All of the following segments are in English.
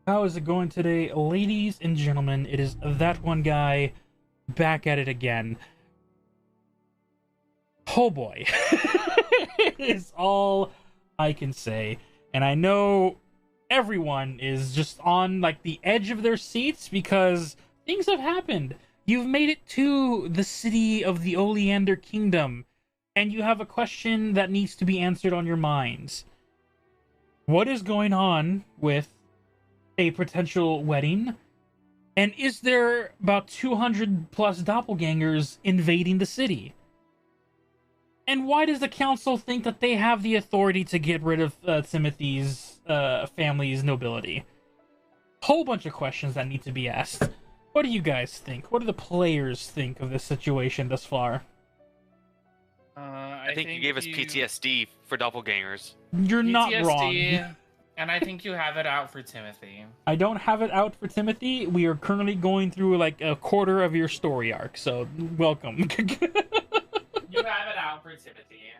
How is it going today, ladies and gentlemen? It is that one guy back at it again. Oh boy. Is all I can say. And I know everyone is just on like the edge of their seats because things have happened. You've made it to the city of the Oleander Kingdom, and you have a question that needs to be answered on your minds. What is going on with a potential wedding? And is there about 200 plus doppelgangers invading the city? And why does the council think that they have the authority to get rid of Timothy's family's nobility? Whole bunch of questions that need to be asked. What do you guys think? What do the players think of this situation thus far? I think you gave us PTSD for doppelgangers. You're not wrong. And I think you have it out for Timothy. I don't have it out for Timothy. We are currently going through like a quarter of your story arc, so welcome. You have it out for Timothy.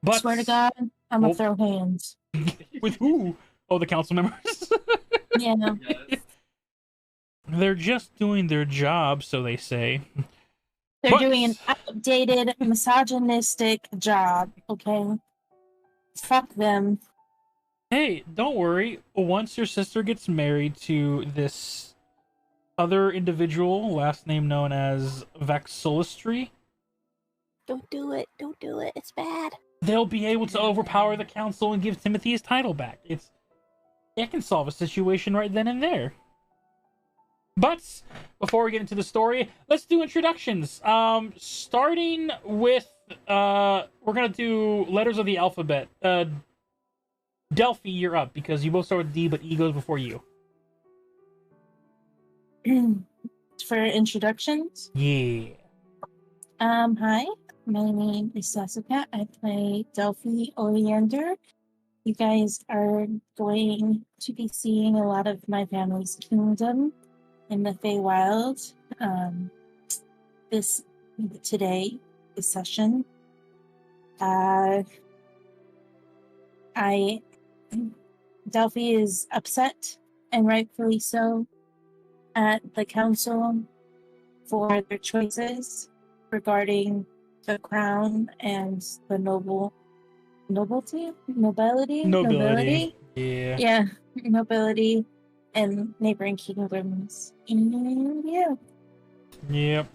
But swear to God, I'm gonna throw hands. With who? Oh, the council members. Yeah. Yes. They're just doing their job, so they say. They're doing an outdated, misogynistic job, okay? Fuck them. Hey, don't worry. Once your sister gets married to this other individual, last name known as Vaxolistry, Don't do it. Don't do it. It's bad. they'll be able to overpower the council and give Timothy his title back. It can solve a situation right then and there. But before we get into the story, let's do introductions. Starting with we're gonna do letters of the alphabet. Delphy, you're up because you both start with D, but E goes before you. For introductions, Yeah. hi. My name is Sasuke. I play Delphy Oleander. You guys are going to be seeing a lot of my family's kingdom in the Feywild. This session. Delphy is upset, and rightfully so, at the council for their choices regarding the crown and the nobility. Yeah. Nobility and neighboring kingdoms. And yeah. Yep.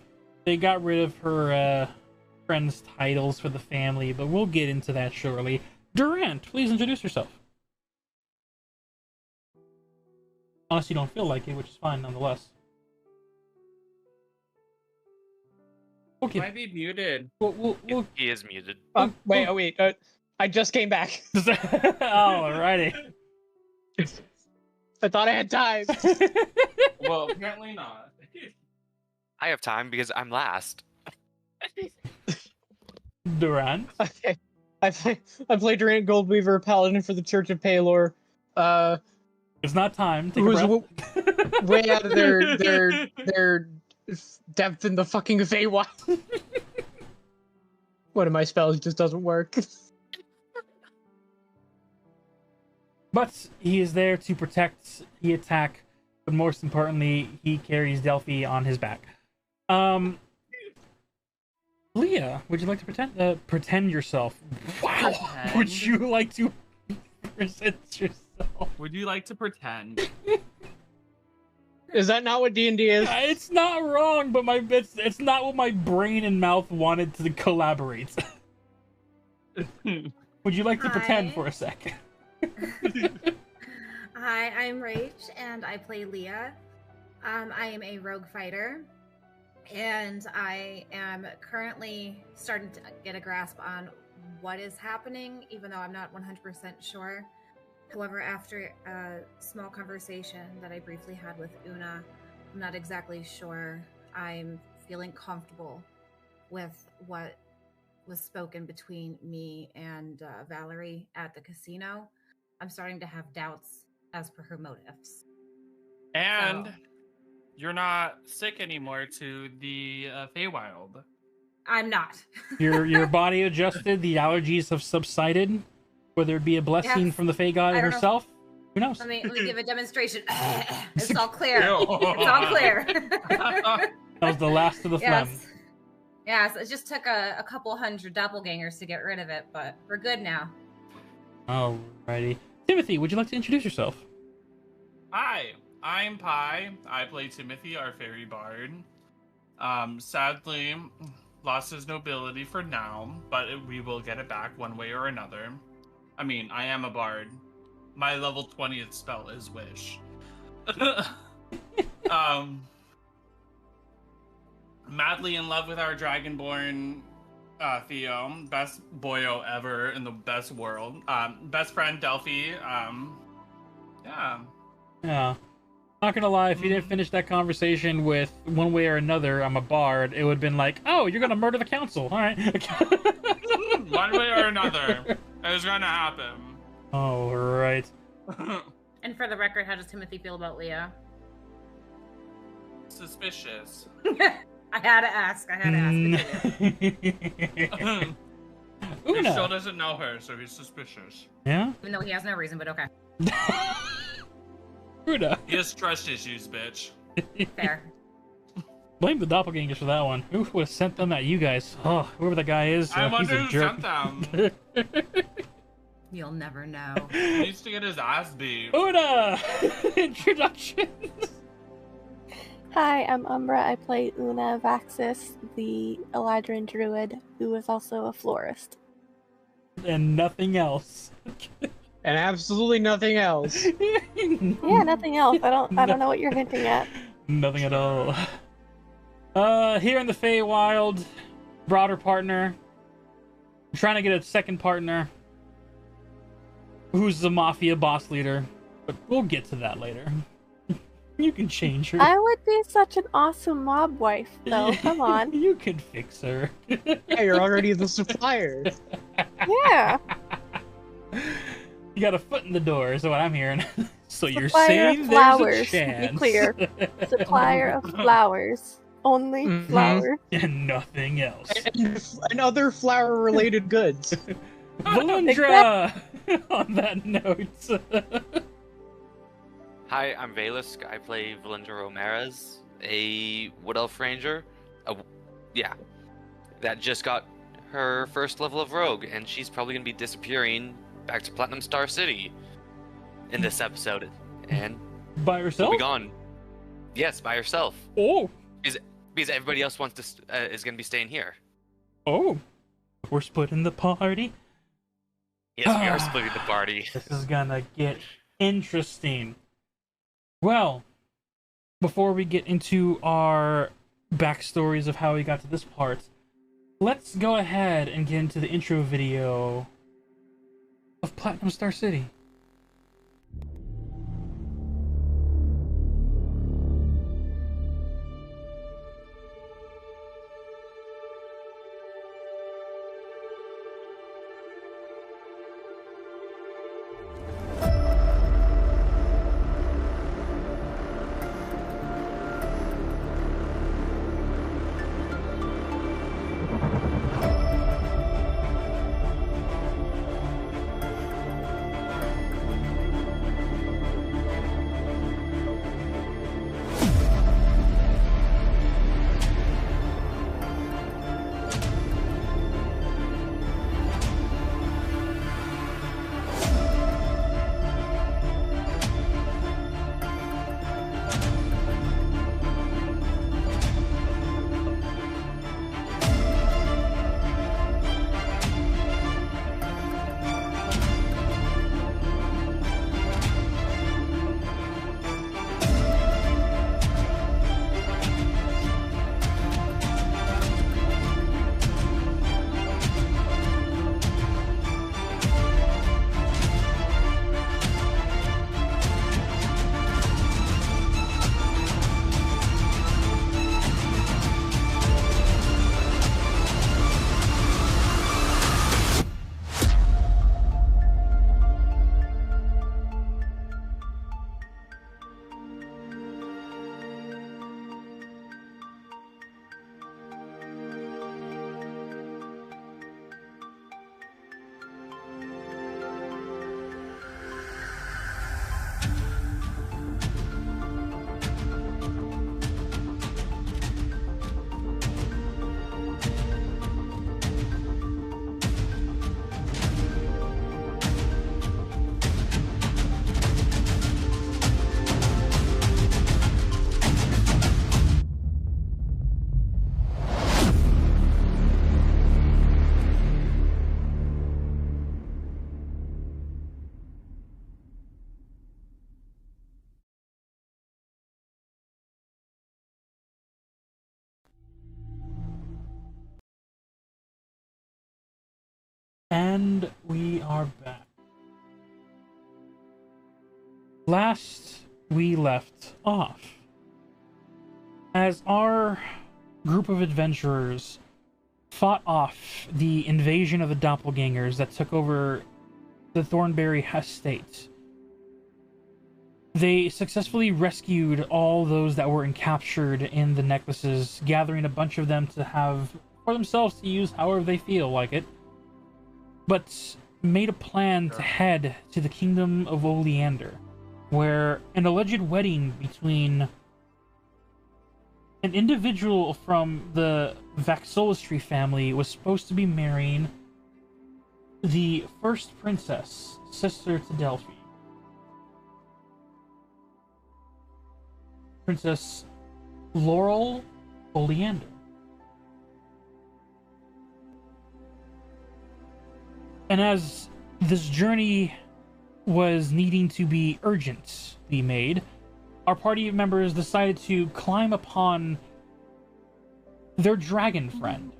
They got rid of her friend's titles for the family, but we'll get into that shortly. Durant, please introduce yourself. Unless you don't feel like it, which is fine nonetheless. Okay. Might be muted. He is muted. Wait. I just came back. Alrighty. I thought I had time. Well, apparently not. I have time because I'm last. Durant. Okay. I play Durant Goldweaver, Paladin for the Church of Palor. It's not time. Take a Who's breath. way out of their depth in the fucking Feywild. One of my spells just doesn't work. But he is there to protect, he attack, but most importantly, he carries Delphi on his back. Leah, would you like to pretend yourself? Wow. Pretend? Would you like to present yourself? Would you like to pretend? Is that not what D&D is? It's not wrong, but it's not what my brain and mouth wanted to collaborate. Would you like to pretend for a sec? Hi, I'm Rach, and I play Leah. I am a rogue fighter, and I am currently starting to get a grasp on what is happening, even though I'm not 100% sure. However, after a small conversation that I briefly had with Una, I'm not exactly sure I'm feeling comfortable with what was spoken between me and Valerie at the casino. I'm starting to have doubts as per her motives. And So- you're not sick anymore to the Feywild. I'm not. Your body adjusted, the allergies have subsided, whether it be a blessing Yes. from the Fey God I don't know. herself. Who knows? Let me give a demonstration. It's all clear. It's all clear. That was the last of the phlegm. Yes, it just took a couple hundred doppelgangers to get rid of it, but we're good now. Alrighty. Timothy, would you like to introduce yourself? Hi, I'm Pi. I play Timothy, our fairy bard. Sadly, lost his nobility for now, but we will get it back one way or another. I mean, I am a bard. My level 20th spell is Wish. Madly in love with our dragonborn Theo, best boyo ever in the best world. Best friend Delphy. Yeah. Yeah. Not gonna lie, if you didn't finish that conversation with one way or another, I'm a bard, it would have been like, oh, you're gonna murder the council. Alright. One way or another, it was gonna happen. Alright. And for the record, how does Timothy feel about Leah? Suspicious. I had to ask. Continue. He Una. still doesn't know her, so he's suspicious. Yeah? Even though he has no reason, but okay. Una. He has trust issues, bitch. Fair. Blame the doppelgangers for that one. Who would have sent them at you guys? Oh, whoever the guy is, I he's wonder a who jerk. sent them. You'll never know. He needs to get his ass beat. Una! Introductions! Hi, I'm Umbra. I play Una Vaxis, the Eladrin druid, who is also a florist. And nothing else. And absolutely nothing else. Yeah, nothing else. I don't know what you're hinting at. Nothing at all. Here in the Feywild, broader partner. I'm trying to get a second partner. Who's the mafia boss leader. But we'll get to that later. You can change her. I would be such an awesome mob wife, though. Come on. You can fix her. Yeah, you're already the supplier. Yeah. You got a foot in the door, is what I'm hearing. So you're Supplier saying of there's a flowers, to be chance. clear. Supplier of flowers. Only Mhm. flowers. And nothing else. And other flower-related goods. Valindra! On that note. Hi, I'm Valisk. I play Valinda Ramirez, a Wood Elf Ranger. Yeah, that just got her first level of Rogue, and she's probably going to be disappearing back to Platinum Star City in this episode. And By she'll herself? be gone. Yes, by herself. Oh. Because everybody else wants to is going to be staying here. Oh. We're splitting the party. Yes, we are splitting the party. This is gonna get interesting. Well, before we get into our backstories of how we got to this part, let's go ahead and get into the intro video of Platinum Star City. And we are back. Last we left off, as our group of adventurers fought off the invasion of the doppelgangers that took over the Thornberry estate, they successfully rescued all those that were captured in the necklaces, gathering a bunch of them to have for themselves to use however they feel like it, but made a plan to head to the kingdom of Oleander, where an alleged wedding between an individual from the Vaxolistry family was supposed to be marrying the first princess, sister to Delphy. Princess Laurel Oleander. And as this journey was needing to be urgently made, our party members decided to climb upon their dragon friend,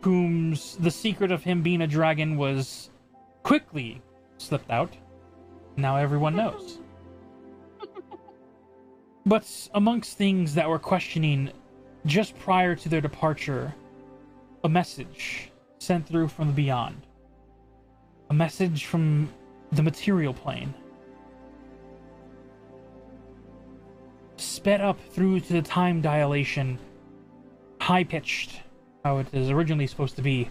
whom's the secret of him being a dragon was quickly slipped out. Now everyone knows. But amongst things that were questioning just prior to their departure, a message sent through from the beyond. A message from the material plane. Sped up through to the time dilation, high-pitched, how it is originally supposed to be.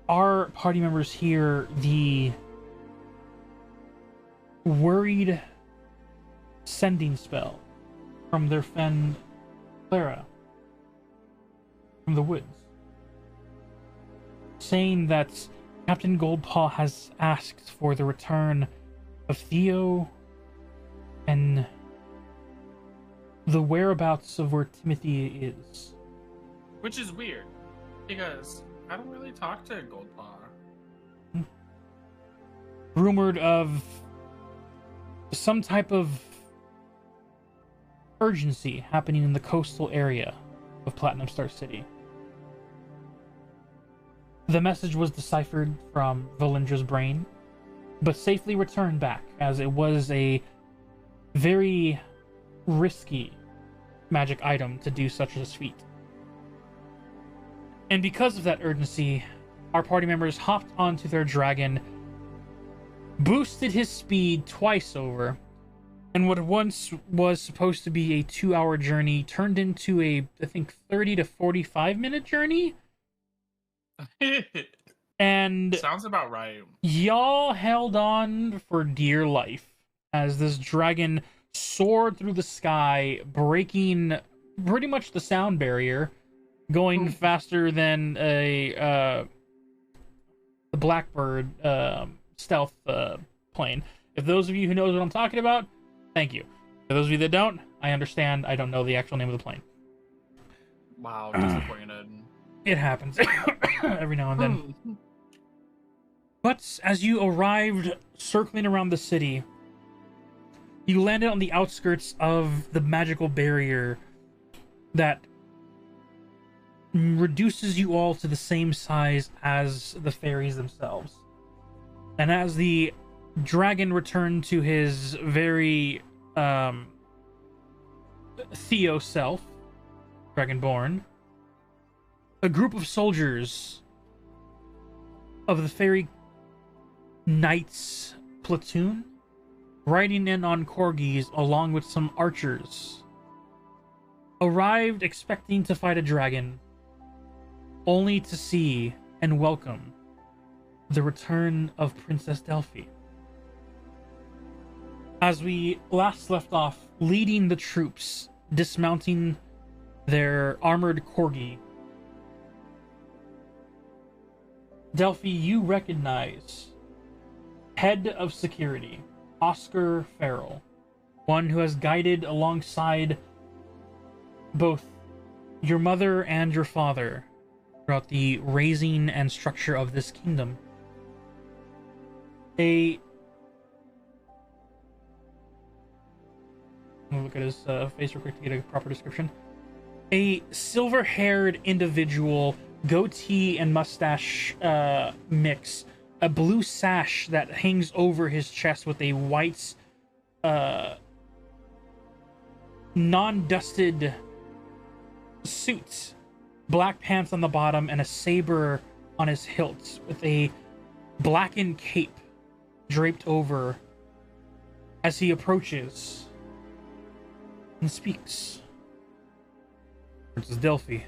Our party members hear the worried sending spell from their friend Clara from the woods, saying that Captain Goldpaw has asked for the return of Theo and the whereabouts of where Timothy is. Which is weird, because I don't really talk to Goldpaw. Rumored of some type of urgency happening in the coastal area of Platinum Star City. The message was deciphered from Valindra's brain, but safely returned back, as it was a very risky magic item to do such a feat. And because of that urgency, our party members hopped onto their dragon, boosted his speed twice over, and what once was supposed to be a 2-hour journey turned into a, I think, 30 to 45-minute journey. And sounds about right. Y'all held on for dear life as this dragon soared through the sky, breaking pretty much the sound barrier, going faster than the Blackbird stealth plane. If those of you who knows what I'm talking about, thank you. For those of you that don't, I understand. I don't know the actual name of the plane. Wow, disappointed. It happens every now and then. But as you arrived circling around the city, you landed on the outskirts of the magical barrier that reduces you all to the same size as the fairies themselves. And as the dragon returned to his very Theo self, Dragonborn, a group of soldiers of the fairy knights platoon riding in on corgis along with some archers arrived expecting to fight a dragon, only to see and welcome the return of Princess Delphy. As we last left off, leading the troops, dismounting their armored corgi, Delphy, you recognize head of security, Oscar Farrell, one who has guided alongside both your mother and your father throughout the raising and structure of this kingdom. I'll look at his face real quick to get a proper description. A silver-haired individual, goatee and mustache mix, a blue sash that hangs over his chest with a white, non-dusted suit, black pants on the bottom, and a saber on his hilt, with a blackened cape draped over as he approaches and speaks. Princess Delphi,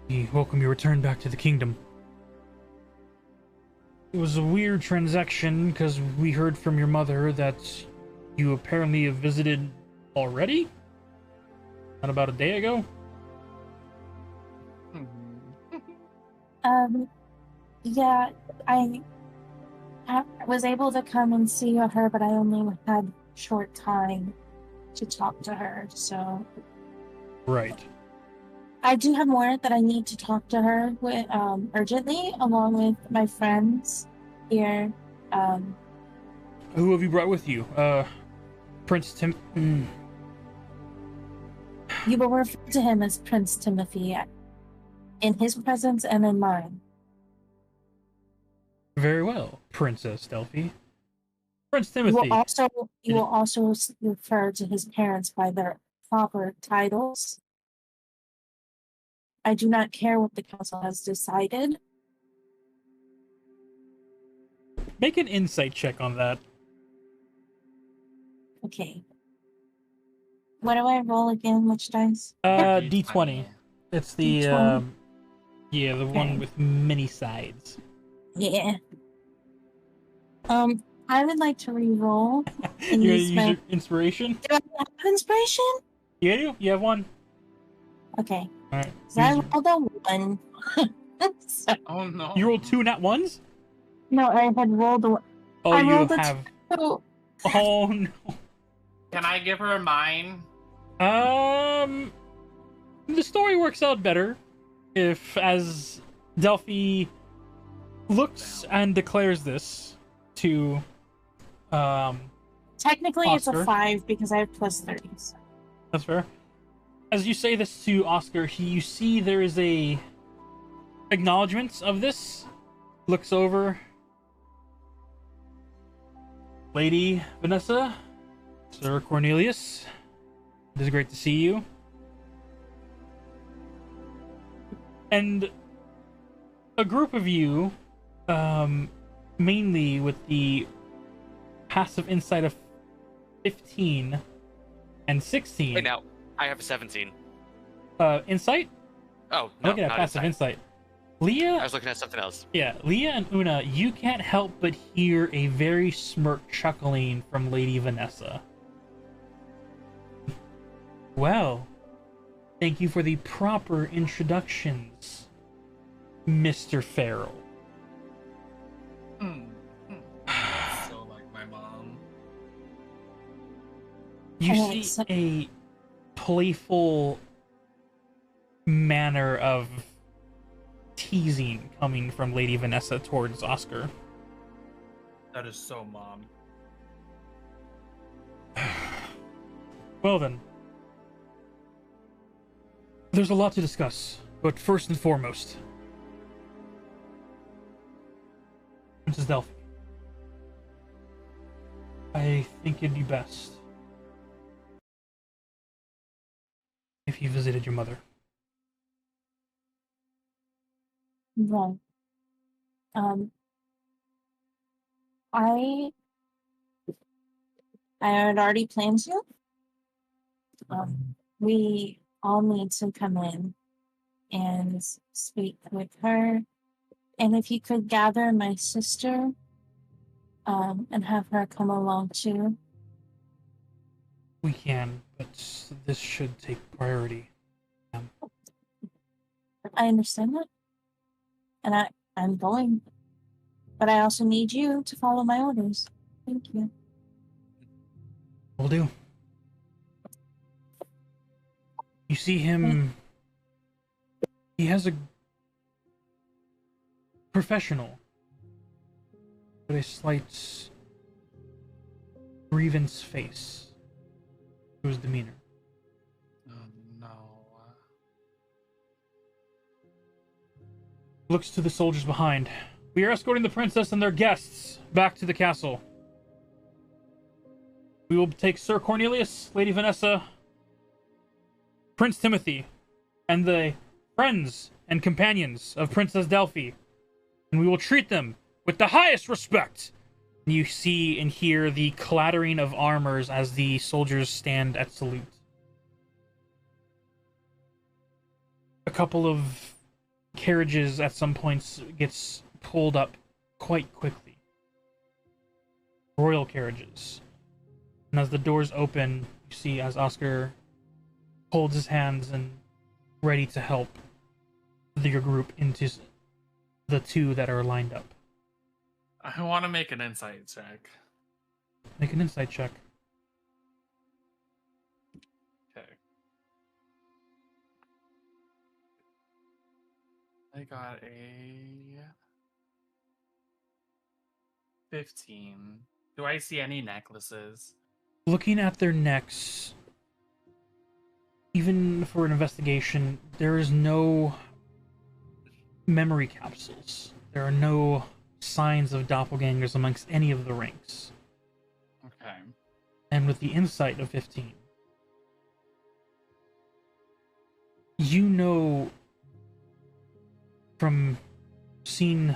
we welcome your return back to the kingdom. It was a weird transaction because we heard from your mother that you apparently have visited already? Not about a day ago? Yeah, I was able to come and see her, but I only had short time to talk to her, so... Right. I do have more that I need to talk to her with urgently, along with my friends here. Who have you brought with you? Prince Tim... You will refer to him as Prince Timothy in his presence and in mine. Very well, Princess Delphi. Prince You Timothy. will also refer to his parents by their proper titles. I do not care what the council has decided. Make an insight check on that. Okay. What do I roll again? Which dice? D20. It's the, D20? yeah, the one with many sides. Yeah. I would like to re-roll. You're gonna use your inspiration? Do I have inspiration? Yeah, you have one. Okay. Alright. So I rolled a 1. So, Oh no. You rolled 2 nat ones? no, I had rolled a... Oh, I you rolled a have... 2. Oh, no. Can I give her mine? The story works out better if, as Delphi looks and declares this to, Technically, it's Oscar. a 5 because I have plus 30. So. That's fair. As you say this to Oscar, you see there is a acknowledgement of this. Looks over. Lady Vanessa, Sir Cornelius, it is great to see you. And a group of you, mainly with the passive insight of 15 and 16. Wait, now I have a 17. Insight? Oh, no, Looking at not passive insight. Leah, I was looking at something else. yeah, Leah and Una, you can't help but hear a very smirk chuckling from Lady Vanessa. Well, thank you for the proper introductions, Mr. Farrell. That's so like my mom. You Oh, see so- a playful manner of teasing coming from Lady Vanessa towards Oscar. That is so mom. Well then. There's a lot to discuss, but first and foremost, Princess Delphi, I think it'd be best if you visited your mother. Right. I had already planned to. We all need to come in and speak with her. And if you could gather my sister, and have her come along too. We can, but this should take priority. I understand that. And I'm going. But I also need you to follow my orders. Thank you. Will do. You see him. He has a professional, but a slight grievance face to his demeanor. Oh no. Looks to the soldiers behind. We are escorting the princess and their guests back to the castle. We will take Sir Cornelius, Lady Vanessa, Prince Timothy, and the friends and companions of Princess Delphy, and we will treat them with the highest respect. You see and hear the clattering of armors as the soldiers stand at salute. A couple of carriages at some points gets pulled up quite quickly. Royal carriages. And as the doors open, you see as Oscar holds his hands and ready to help your group into the two that are lined up. I want to make an insight check. Make an insight check. Okay. I got a 15. Do I see any necklaces? Looking at their necks, even for an investigation, there is no memory capsules. There are no signs of doppelgangers amongst any of the ranks. Okay. And with the insight of 15, you know from seeing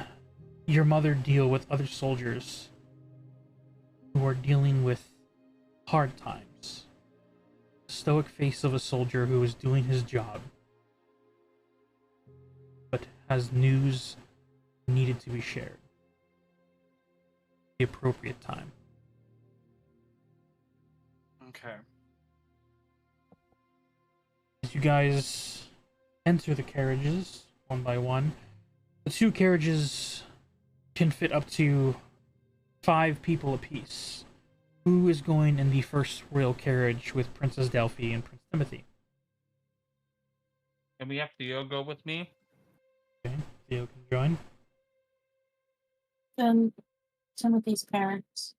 your mother deal with other soldiers who are dealing with hard times. The stoic face of a soldier who is doing his job, but has news needed to be shared. The appropriate time. Okay. As you guys enter the carriages one by one, the two carriages can fit up to 5 people apiece. Who is going in the first royal carriage with Princess Delphy and Prince Timothy? Can we have Theo go with me? Okay, Theo can join. Then Timothy's parents.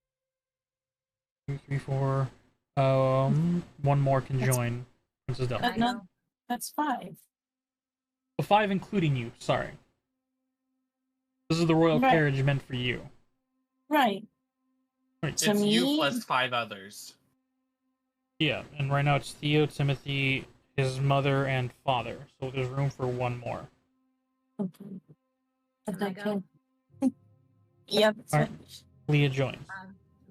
2, 3, 4. One more can That's- join Princess Delphy. I no. know. That's 5. Oh, 5 including you, sorry. This is the royal Right. carriage meant for you. Right. Right. To It's you me- plus 5 others. Yeah, and right now it's Theo, Timothy, his mother, and father. So there's room for one more. Okay. Can I go? Yep. that's Alright. right. Leah joins.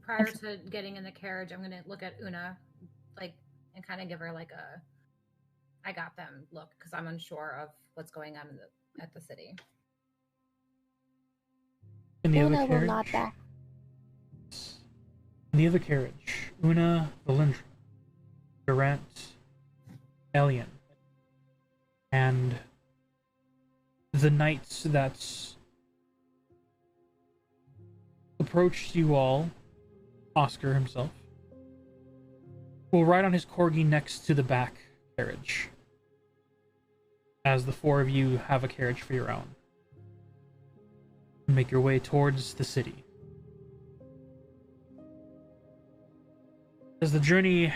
Prior to getting in the carriage, I'm gonna look at Una, like, and kind of give her like a, I got them look, because I'm unsure of what's going on at the city. In the Una other will carriage. nod back. In the other carriage, Una, Valindra, Durant, Elian, and the knights that approached you all, Oscar himself, will ride on his corgi next to the back carriage, as the 4 of you have a carriage for your own. Make your way towards the city. As the journey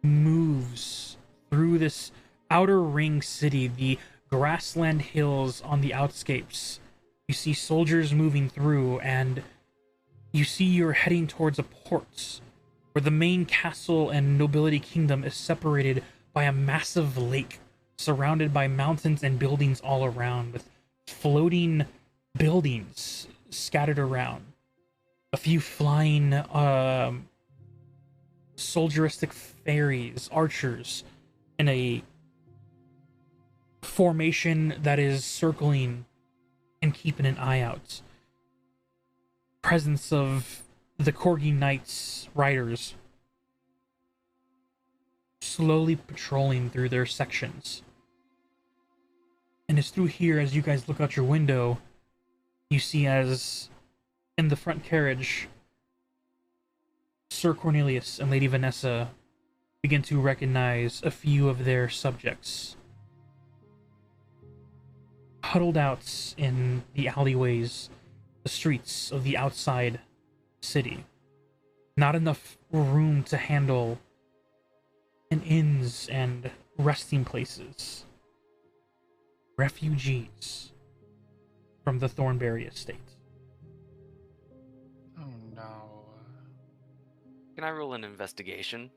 moves through this outer ring city, the grassland hills on the outskirts, you see soldiers moving through, and you see you're heading towards a port where the main castle and nobility kingdom is separated by a massive lake surrounded by mountains and buildings all around, with floating buildings scattered around. A few flying soldieristic fairies, archers, in a formation that is circling and keeping an eye out. Presence of the Corgi Knights riders slowly patrolling through their sections. And it's through here, as you guys look out your window, you see as in the front carriage, Sir Cornelius and Lady Vanessa begin to recognize a few of their subjects. Huddled out in the alleyways, the streets of the outside city. Not enough room to handle in inns and resting places. Refugees. from the Thornberry estate. Oh no. Can I roll an investigation?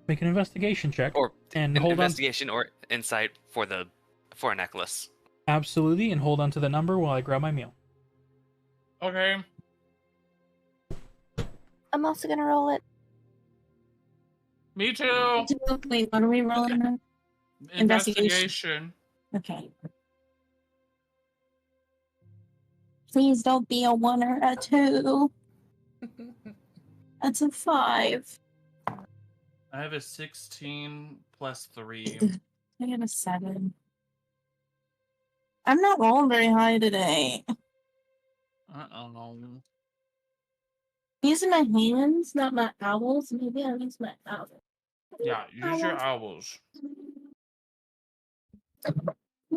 Make an investigation check. Or and an hold investigation or insight for a necklace. on. Absolutely, and hold on to the number while I grab my meal. Okay. I'm also gonna roll it. Me too. Wait, what are we rolling now? Investigation. Okay. Please don't be a 1 or a 2. That's a 5. I have a 16 plus 3. I got a 7. I'm not rolling very high today. Uh-oh. Using my hands, not my owls. Maybe I'll use my owls. Yeah, use your owls.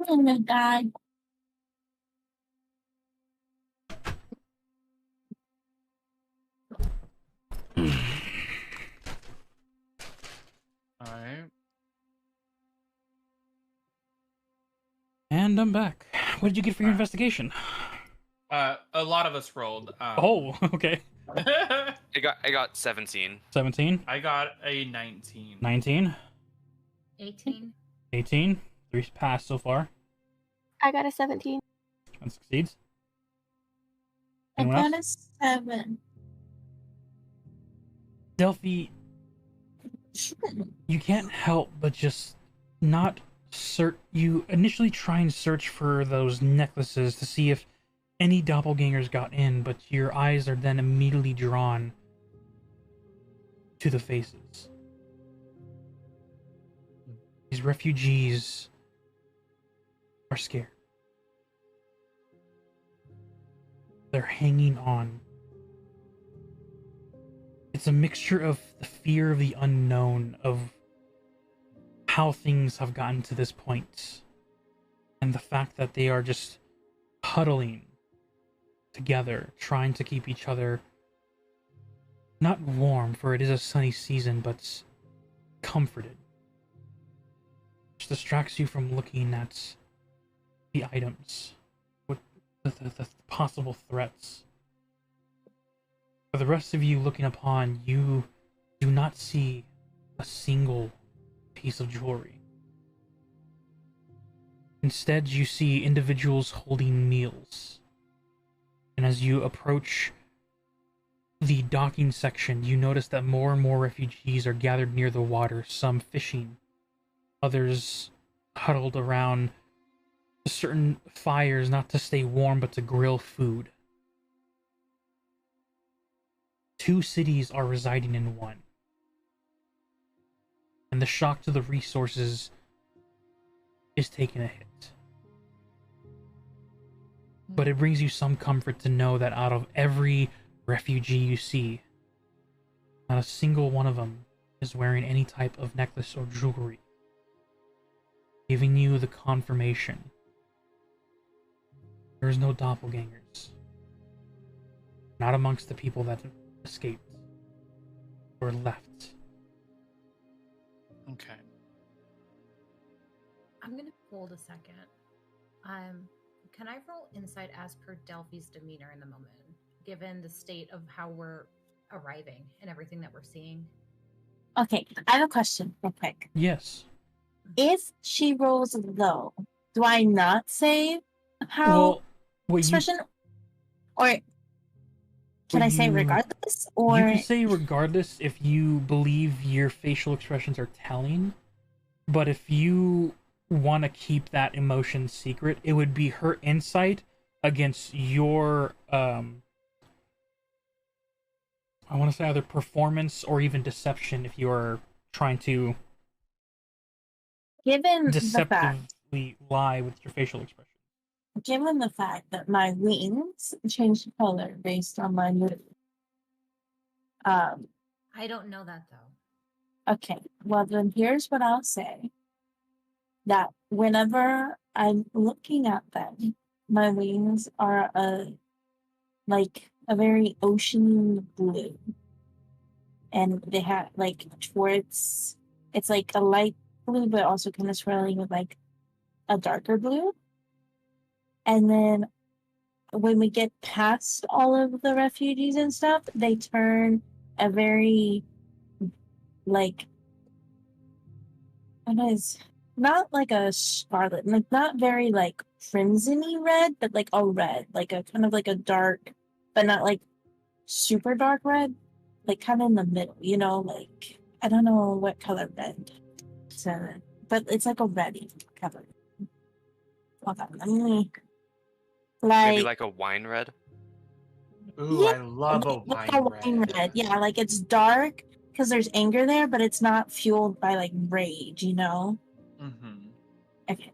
Oh my god. Alright. And I'm back. What did you get for your investigation? A lot of us rolled. Oh, okay. I got 17. 17, I got a 19. 19, 18. 18. 3 passed so far. I got a 17. That succeeds. I Anyone got else? a 7. Delphi, you can't help but just not you initially try and search for those necklaces to see if any doppelgangers got in, but your eyes are then immediately drawn to the faces. These refugees are scared. They're hanging on. It's a mixture of the fear of the unknown, of how things have gotten to this point, and the fact that they are just huddling together, trying to keep each other not warm, for it is a sunny season, but comforted. Which distracts you from looking at the items, with the possible threats. For the rest of you looking upon, you do not see a single piece of jewelry. Instead, you see individuals holding meals. And as you approach the docking section, you notice that more and more refugees are gathered near the water, some fishing, others huddled around certain fires, not to stay warm, but to grill food. 2 cities are residing in one. And the shock to the resources is taking a hit. But it brings you some comfort to know that out of every refugee you see, not a single one of them is wearing any type of necklace or jewelry, giving you the confirmation there is no doppelgangers, not amongst the people that escaped or left. Okay. I'm gonna hold a second. Can I roll insight as per Delphi's demeanor in the moment, given the state of how we're arriving and everything that we're seeing? Okay, I have a question real quick. Yes. If she rolls low, do I not say how expression? Or can I say regardless? Or you can say regardless if you believe your facial expressions are telling, but if you want to keep that emotion secret, it would be her insight against your I want to say either performance or even deception if you're trying to deceptively lie with your facial expression. Given the fact that my wings change color based on my mood. I don't know that though. Okay, well then here's what I'll say. That whenever I'm looking at them, my wings are a very ocean blue. And they have towards it's like a light blue but also kind of swirling with like a darker blue. And then when we get past all of the refugees and stuff, they turn a very like what is not like a scarlet, like not very like crimsony red, but like a red, like a kind of like a dark, but not like super dark red, like kind of in the middle, you know, like I don't know what color red. So, but it's like a reddy color. Hold on, let me Maybe like like a wine red. Ooh, yeah, I love a like wine wine red. red. Yeah, like it's dark because there's anger there, but it's not fueled by like rage, you know? Mm-hmm. Okay.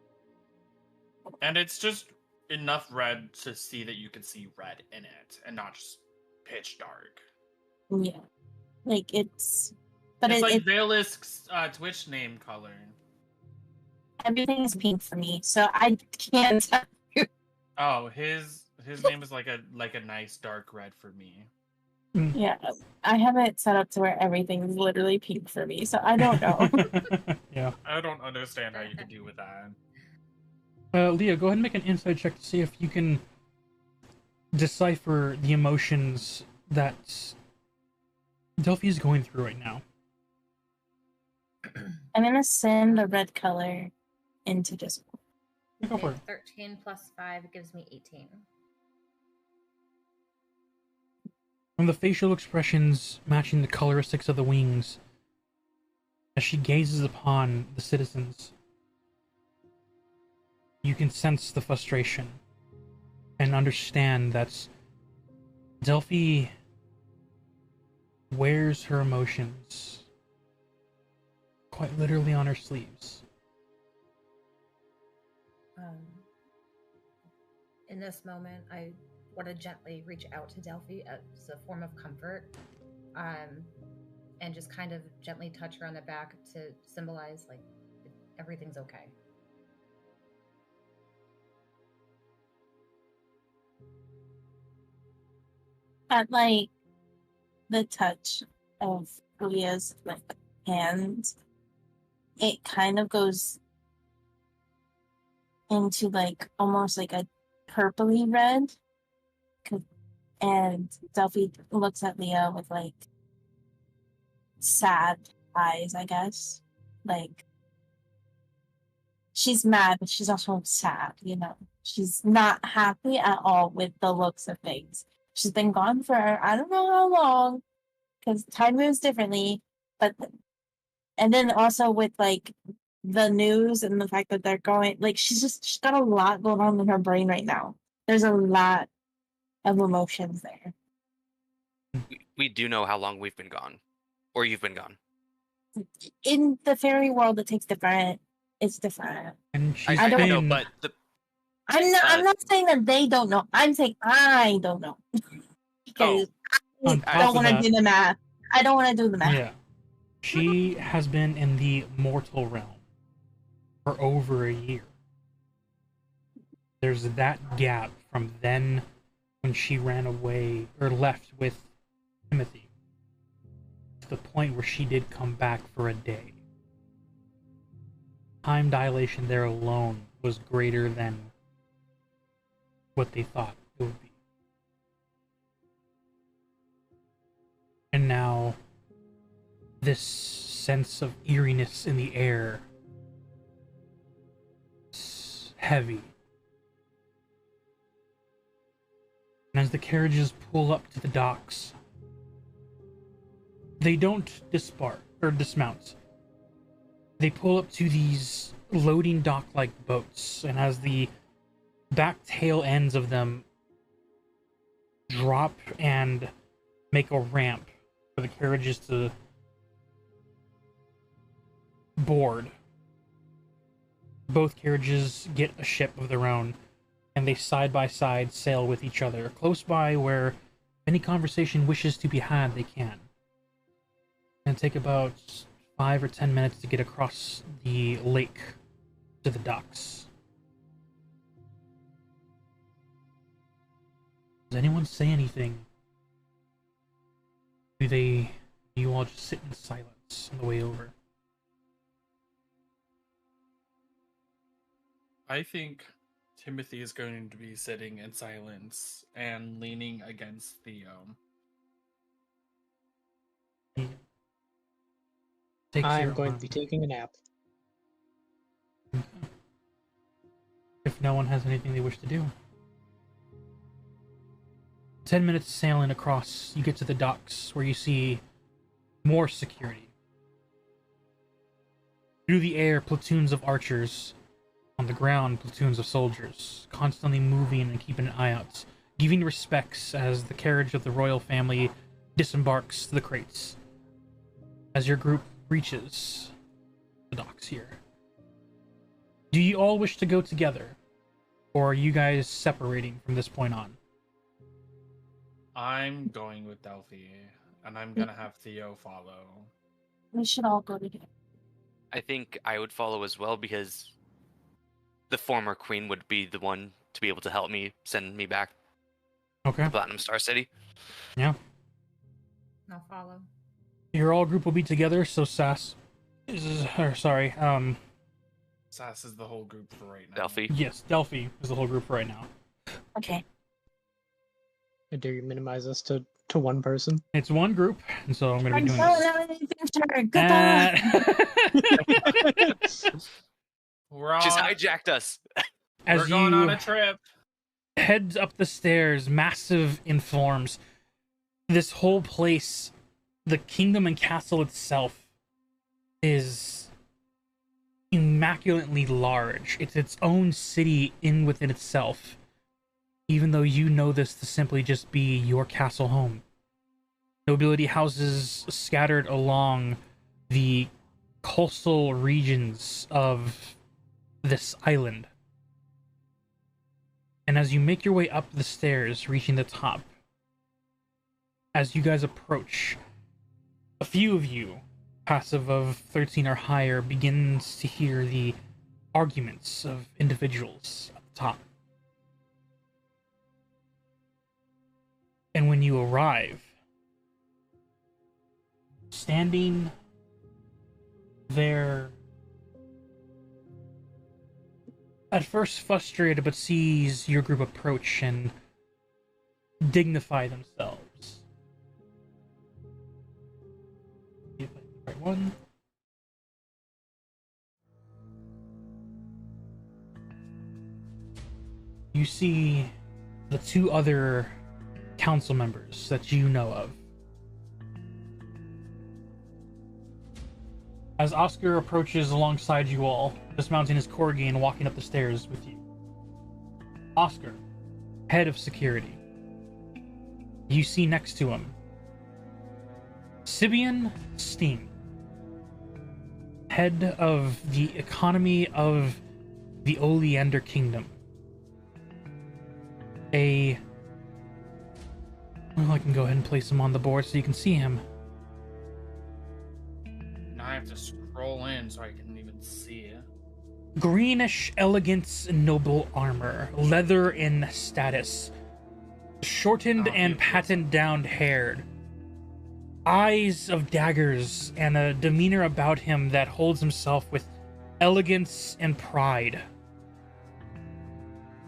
And it's just enough red to see that you can see red in it, and not just pitch dark. Yeah. Like it's but It's like it Veilisk's Twitch name color. everything is pink for me, so I can't tell you. Oh, his name is like a nice dark red for me. Yeah. I have it set up to where everything is literally pink for me, so I don't know. Yeah. I don't understand how you could do with that. Leah, go ahead and make an insight check to see if you can decipher the emotions that Delphi is going through right now. I'm gonna send the red color into Discord. Go for it. 13 plus 5 gives me 18. From the facial expressions matching the coloristics of the wings, as she gazes upon the citizens, you can sense the frustration and understand that Delphi wears her emotions quite literally on her sleeves. In this moment, I want to gently reach out to Delphi as a form of comfort, and just kind of gently touch her on the back to symbolize like everything's okay. At like the touch of Leah's like hands, it kind of goes into like almost like a purpley red. And Delphi looks at Leah with like sad eyes, I guess. Like she's mad, but she's also sad, you know. She's not happy at all with the looks of things. She's been gone for I don't know how long, because time moves differently. But and then also with like the news and the fact that they're going, like she's got a lot going on in her brain right now. There's a lot of emotions there. We do know how long we've been gone, or you've been gone. In the fairy world, it takes different. It's different. And she's I don't know, been... but the I'm not saying that they don't know. I'm saying I don't know. Because On I top don't of want to that- do the math. I don't want to do the math. Yeah. She has been in the mortal realm for over a year. There's that gap from then when she ran away or left with Timothy to the point where she did come back for a day. Time dilation there alone was greater than what they thought it would be. And now this sense of eeriness in the air is heavy. And as the carriages pull up to the docks, they don't dismount. They pull up to these loading dock-like boats, and as the back tail ends of them drop and make a ramp for the carriages to board, both carriages get a ship of their own, and they side by side sail with each other, close by where any conversation wishes to be had, they can. And take about 5 or 10 minutes to get across the lake to the docks. Does anyone say anything? Do you all just sit in silence on the way over? I think Timothy is going to be sitting in silence and leaning against Theo. I'm going to be taking a nap. If no one has anything they wish to do. 10 minutes sailing across, you get to the docks where you see more security. Through the air, platoons of archers. On the ground, platoons of soldiers, constantly moving and keeping an eye out, giving respects as the carriage of the royal family disembarks the crates. As your group reaches the docks here. Do you all wish to go together? Or are you guys separating from this point on? I'm going with Delphy, and I'm gonna have Theo follow. We should all go together. I think I would follow as well because the former queen would be the one to be able to help me send me back Okay. to Platinum Star City. Yeah. I'll follow. Your all group will be together, so Sass is, Sass is the whole group for right now. Delphy. yes, Delphi is the whole group right now. Okay. I dare you minimize us to one person. It's one group, and so I'm going to be doing this. Goodbye. We're She's all hijacked us. As we're going you on a trip. heads up the stairs, massive in forms, this whole place, the kingdom and castle itself, is immaculately large. It's its own city within itself, even though you know this to simply just be your castle home. Nobility houses scattered along the coastal regions of this island. And as you make your way up the stairs, reaching the top, as you guys approach, a few of you, passive of 13 or higher, begins to hear the arguments of individuals at the top. And when you arrive, standing there, at first frustrated, but sees your group approach and dignify themselves. See if I can write one. You see the two other council members that you know of. As Oscar approaches alongside you all, dismounting his corgi and walking up the stairs with you. Oscar, head of security. You see next to him Sibian Steen, head of the economy of the Oleander Kingdom. Well, I can go ahead and place him on the board so you can see him. Now I have to scroll in so I can even see it. Greenish elegance and noble armor, leather in status, shortened and patterned down haired, eyes of daggers, and a demeanor about him that holds himself with elegance and pride.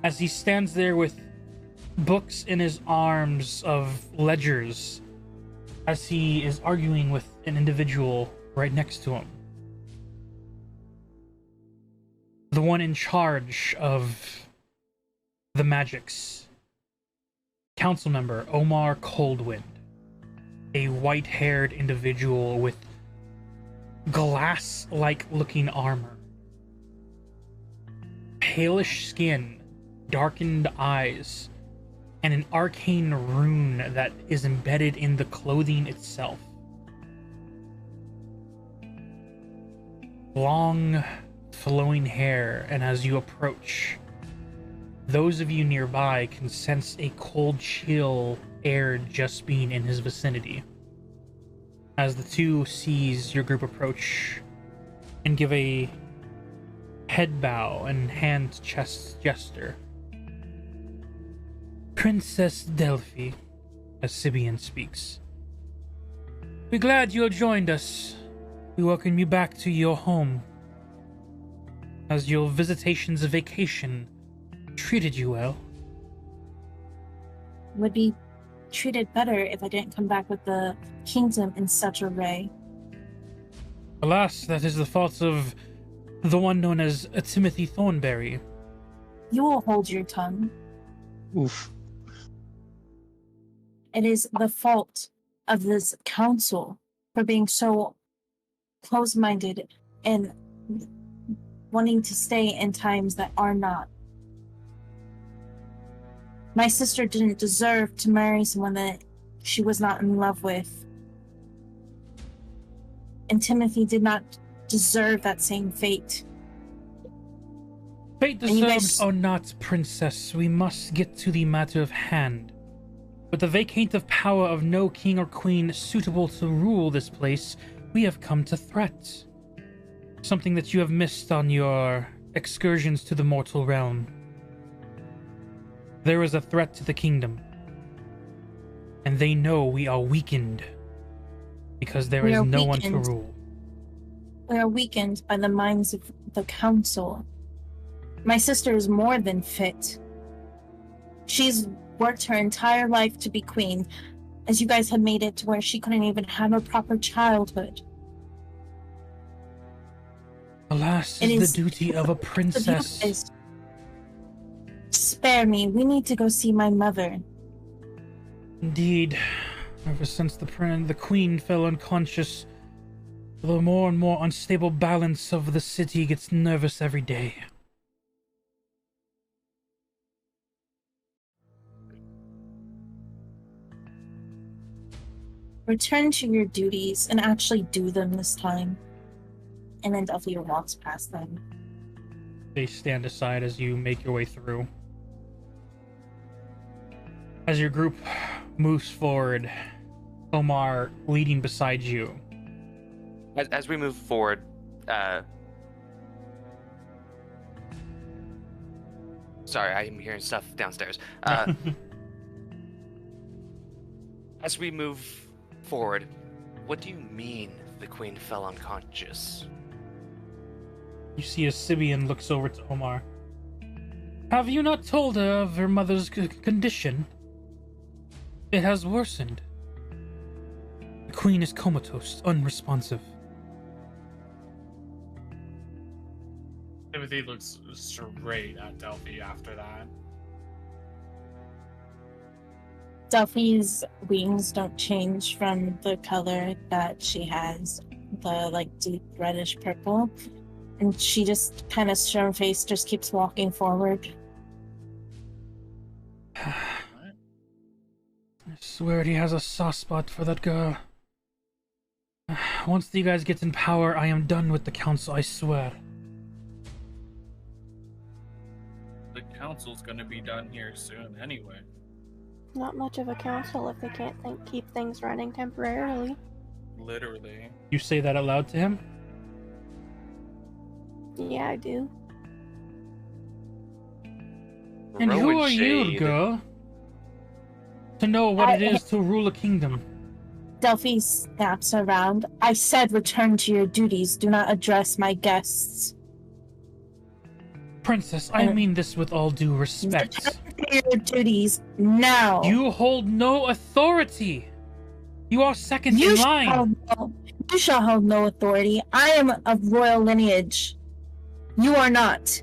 As he stands there with books in his arms of ledgers, as he is arguing with an individual right next to him. The one in charge of the magics. Council member Omar Coldwind. A white-haired individual with glass-like looking armor. Palish skin, darkened eyes, and an arcane rune that is embedded in the clothing itself. Long, flowing hair, and as you approach, those of you nearby can sense a cold chill air just being in his vicinity. As the two sees your group approach and give a head bow and hand-to-chest gesture. Princess Delphi, as Sibian speaks. We're glad you have joined us. We welcome you back to your home. As your visitation's vacation treated you well. Would be treated better if I didn't come back with the kingdom in such array. Alas, that is the fault of the one known as Timothy Thornberry. You will hold your tongue. Oof. It is the fault of this council for being so close-minded and wanting to stay in times that are not. My sister didn't deserve to marry someone that she was not in love with. And Timothy did not deserve that same fate. Fate And you deserved guys- or not, princess, we must get to the matter of hand. With the vacant of power of no king or queen suitable to rule this place, we have come to threat. Something that you have missed on your excursions to the mortal realm. There is a threat to the kingdom. And they know we are weakened. Because there We is are no one to weakened. rule. We are weakened by the minds of the council. My sister is more than fit. She's worked her entire life to be queen, as you guys have made it to where she couldn't even have a proper childhood. Alas, It is is the duty of a Of you princess. guys, spare me. We need to go see my mother. Indeed, ever since the queen fell unconscious, the more and more unstable balance of the city gets nervous every day. Return to your duties and actually do them this time. And then Delphi walks past them. They stand aside as you make your way through. As your group moves forward, Omar leading beside you. As we move forward, sorry, I'm hearing stuff downstairs. As we move forward, what do you mean the queen fell unconscious? You see as Sibian looks over to Omar. Have you not told her of her mother's condition? It has worsened. The queen is comatose, unresponsive. Timothy looks straight at Delphi after that. Delphi's wings don't change from the color that she has, the deep reddish purple. And she just kind of stern face just keeps walking forward. I swear he has a soft spot for that girl. Once you guys get in power, I am done with the council, I swear. The council's gonna be done here soon anyway. Not much of a council if they can't keep things running temporarily. Literally. You say that aloud to him? Yeah, I do. And who Throwing are you, shade. girl? To know what it is to rule a kingdom. Delphi snaps around. I said return to your duties. Do not address my guests. Princess, I mean this with all due respect. Return to your duties now. You hold no authority. You are second You in shall line. you shall hold no authority. I am of royal lineage. You are not.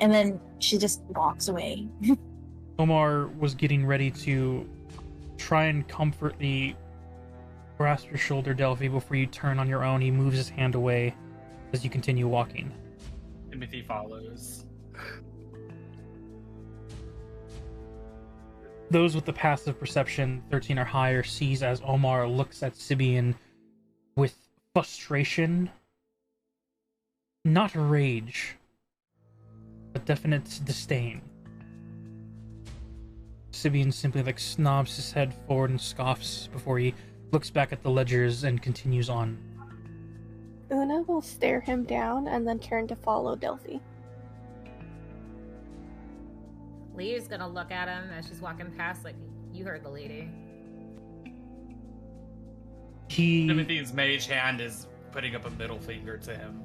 And then she just walks away. Omar was getting ready to try and comfortably grasp your shoulder, Delphi, before you turn on your own. He moves his hand away as you continue walking. Timothy follows. Those with the passive perception 13 or higher sees as Omar looks at Sibian with frustration, not rage, but definite disdain. Sibian simply snobs his head forward and scoffs before he looks back at the ledgers and continues on. Una will stare him down and then turn to follow Delphi. Lee's gonna look at him as she's walking past, like, you heard the lady. He Timothy's mage hand is putting up a middle finger to him.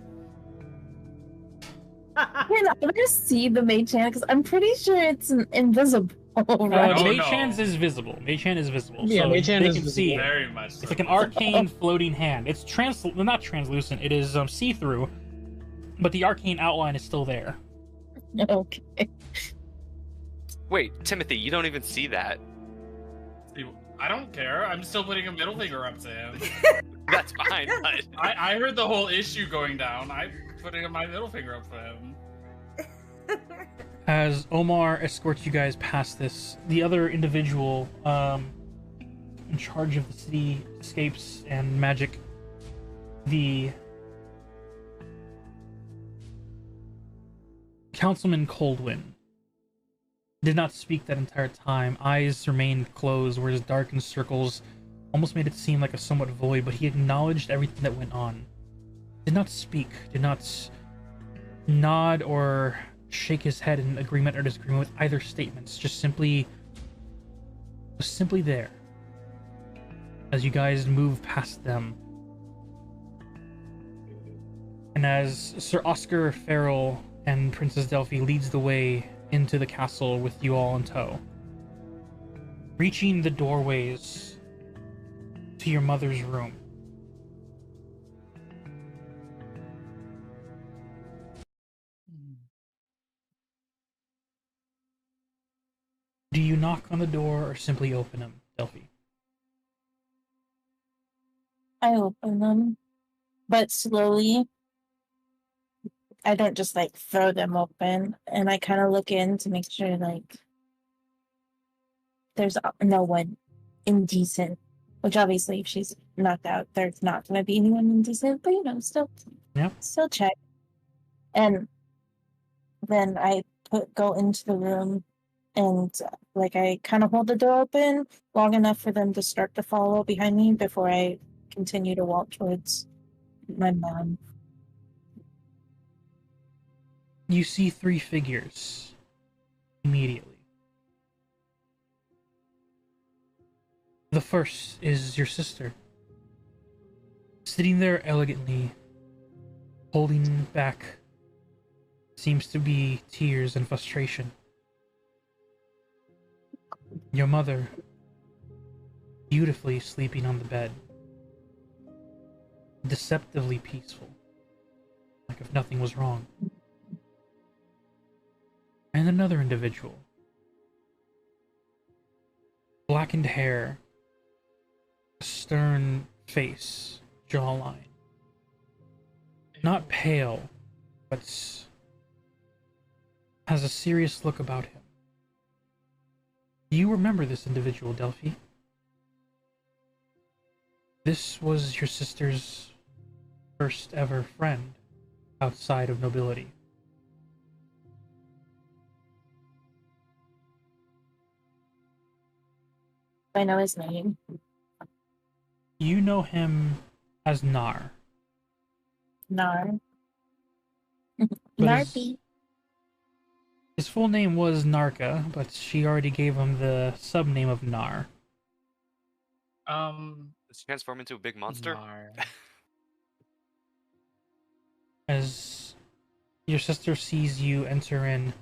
Can others see the mage hand? Because I'm pretty sure it's invisible, right? Oh, Mage no. Hand's is visible. Mage Hand is visible. Yeah, so Mage Hand they is can visible. see it. Very much so. It's like an arcane floating hand. It's not translucent. It is see-through, but the arcane outline is still there. Okay. Wait, Timothy, you don't even see that. I don't care. I'm still putting a middle finger up to him. That's fine, but I heard the whole issue going down. I'm putting my middle finger up for him. As Omar escorts you guys past this, the other individual in charge of the city escapes and magic, the Councilman Coldwind, did not speak that entire time. Eyes remained closed, where his darkened circles almost made it seem like a somewhat void, but he acknowledged everything that went on. Did not speak, did not nod or shake his head in agreement or disagreement with either statements, just simply was simply there as you guys move past them. And as Sir Oscar Farrell and Princess Delphy leads the way into the castle with you all in tow, reaching the doorways to your mother's room. Do you knock on the door or simply open them, Delphi? I open them, but slowly. I don't just like throw them open, and I kind of look in to make sure like there's no one indecent. Which obviously, if she's knocked out, there's not going to be anyone indecent. But still, still check. And then I go into the room, and like I kind of hold the door open long enough for them to start to follow behind me before I continue to walk towards my mom. You see 3 figures immediately. The first is your sister, sitting there elegantly, holding back seems to be tears and frustration. Your mother, beautifully sleeping on the bed, deceptively peaceful, like if nothing was wrong. And another individual, blackened hair, stern face, jawline, not pale, but has a serious look about him. You remember this individual, Delphi? This was your sister's first ever friend outside of nobility. I know his name. You know him as Nar. Nar. But Narpi. His full name was Narka, but she already gave him the sub-name of Nar. does he transform into a big monster? Nar. As your sister sees you enter in,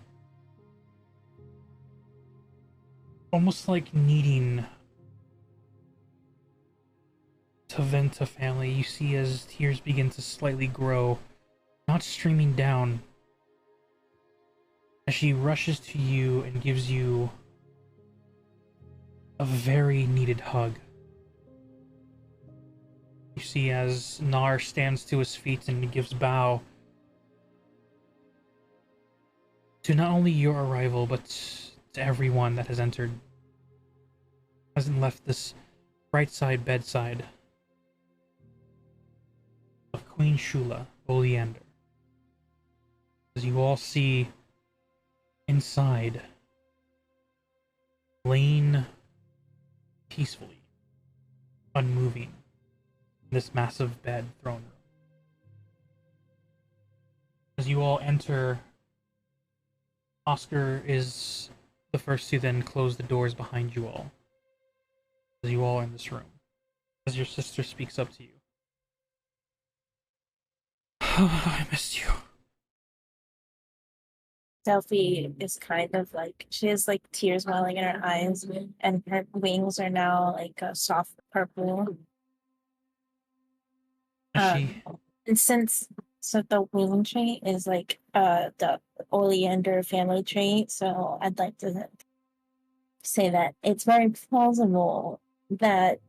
almost like needing to vent to family, you see as tears begin to slightly grow, not streaming down, as she rushes to you and gives you a very needed hug. You see as Nar stands to his feet and gives bow to not only your arrival, but to everyone that has entered, hasn't left this right side bedside of Queen Shula, Oleander. As you all see inside, laying peacefully, unmoving, in this massive bed throne room. As you all enter, Oscar is the first to then close the doors behind you all, as you all are in this room, as your sister speaks up to you. Oh, I missed you. Delphi is kind of like she has like tears welling in her eyes, and her wings are now like a soft purple. She And since the wing trait is like the Oleander family trait, so I'd like to say that it's very plausible that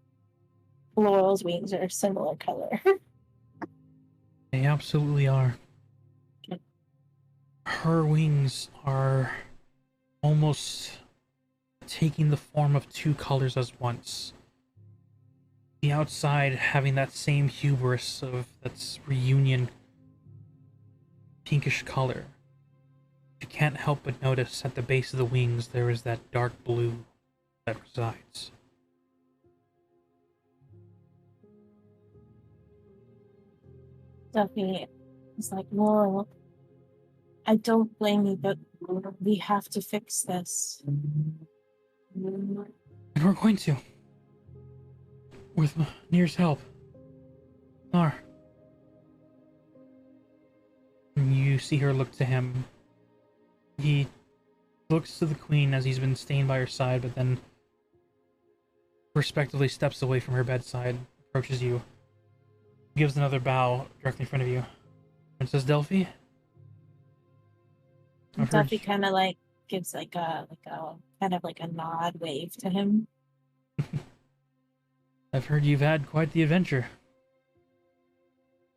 Laurel's wings are similar color. They absolutely are. Her wings are almost taking the form of two colors as once. The outside having that same hubris of that's reunion pinkish color. You can't help but notice at the base of the wings there is that dark blue that resides. Delphi is like, Laurel, I don't blame you, but we have to fix this. And we're going to. With Nir's help. Nar. And you see her look to him. He looks to the queen as he's been staying by her side, but then respectively steps away from her bedside, approaches you, gives another bow directly in front of you. Princess Delphi? Delphi kind of like gives like a kind of like a nod wave to him. I've heard you've had quite the adventure.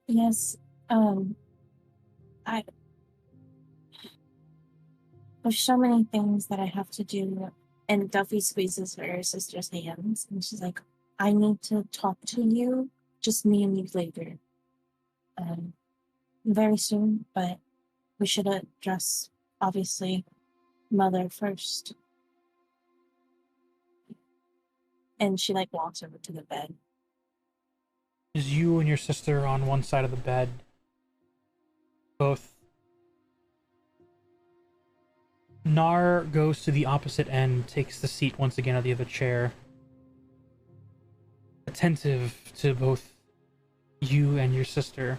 Yes, there's so many things that I have to do. And Delphi squeezes her sister's hands, and she's like, I need to talk to you, just me and you later. Very soon, but we should address, obviously, Mother first. And she, like, walks over to the bed. Is you and your sister on one side of the bed, both. Nar goes to the opposite end, takes the seat once again at the other chair, attentive to both you and your sister,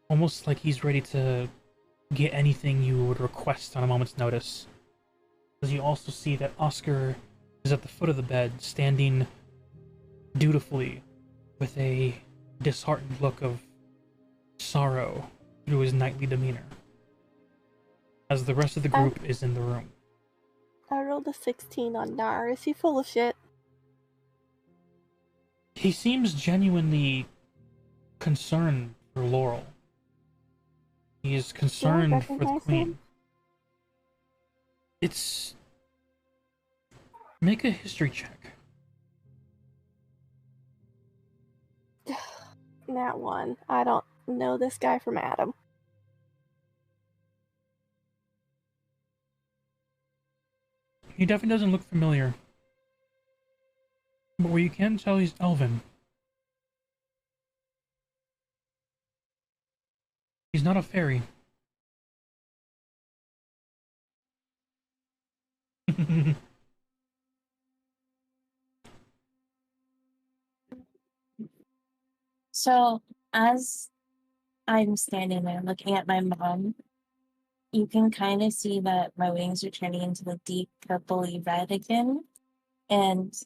almost like he's ready to get anything you would request on a moment's notice. As you also see that Oscar is at the foot of the bed, standing dutifully with a disheartened look of sorrow through his knightly demeanor, as the rest of the group is in the room. I rolled a 16 on Nar. Is he full of shit? He seems genuinely concerned for Laurel. He is concerned for the queen. It's... Make a history check. That one. I don't know this guy from Adam. He definitely doesn't look familiar. But what you can tell, he's elven. He's not a fairy. So, as I'm standing there looking at my mom, you can kind of see that my wings are turning into the deep purpley red again. And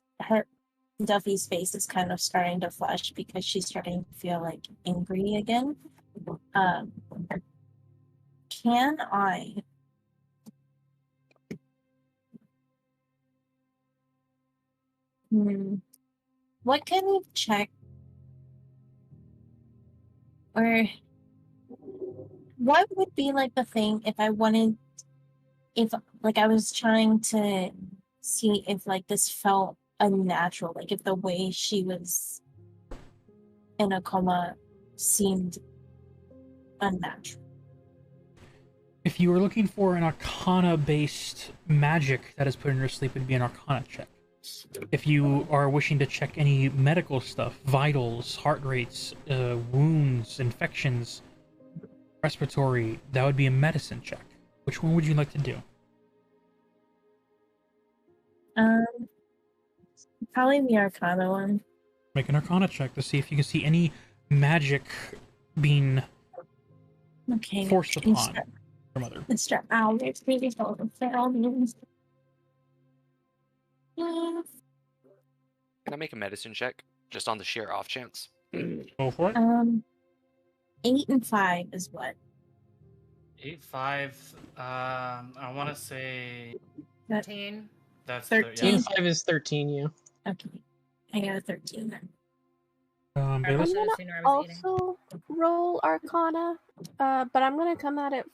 Duffy's face is kind of starting to flush because she's starting to feel like angry again. Can I what can we check, or what would be like the thing if I was trying to see if like this felt unnatural, like if the way she was in a coma seemed unnatural. If you were looking for an arcana-based magic that is put in your sleep, it would be an arcana check. If you are wishing to check any medical stuff, vitals, heart rates, wounds, infections, respiratory, that would be a medicine check. Which one would you like to do? Probably the arcana one. Make an arcana check to see if you can see any magic being forced upon your mother. Mr. Albert, please hold for all means. Can I make a medicine check just on the sheer off chance? Go for it. 8 and 5 is what? 8, 5. I want to say 13. that's 13. yeah. 5 is 13, yeah. Okay. I got a 13 then. I Bayless? should've seen where I was eating. Also, roll Arcana, but I'm gonna come at it.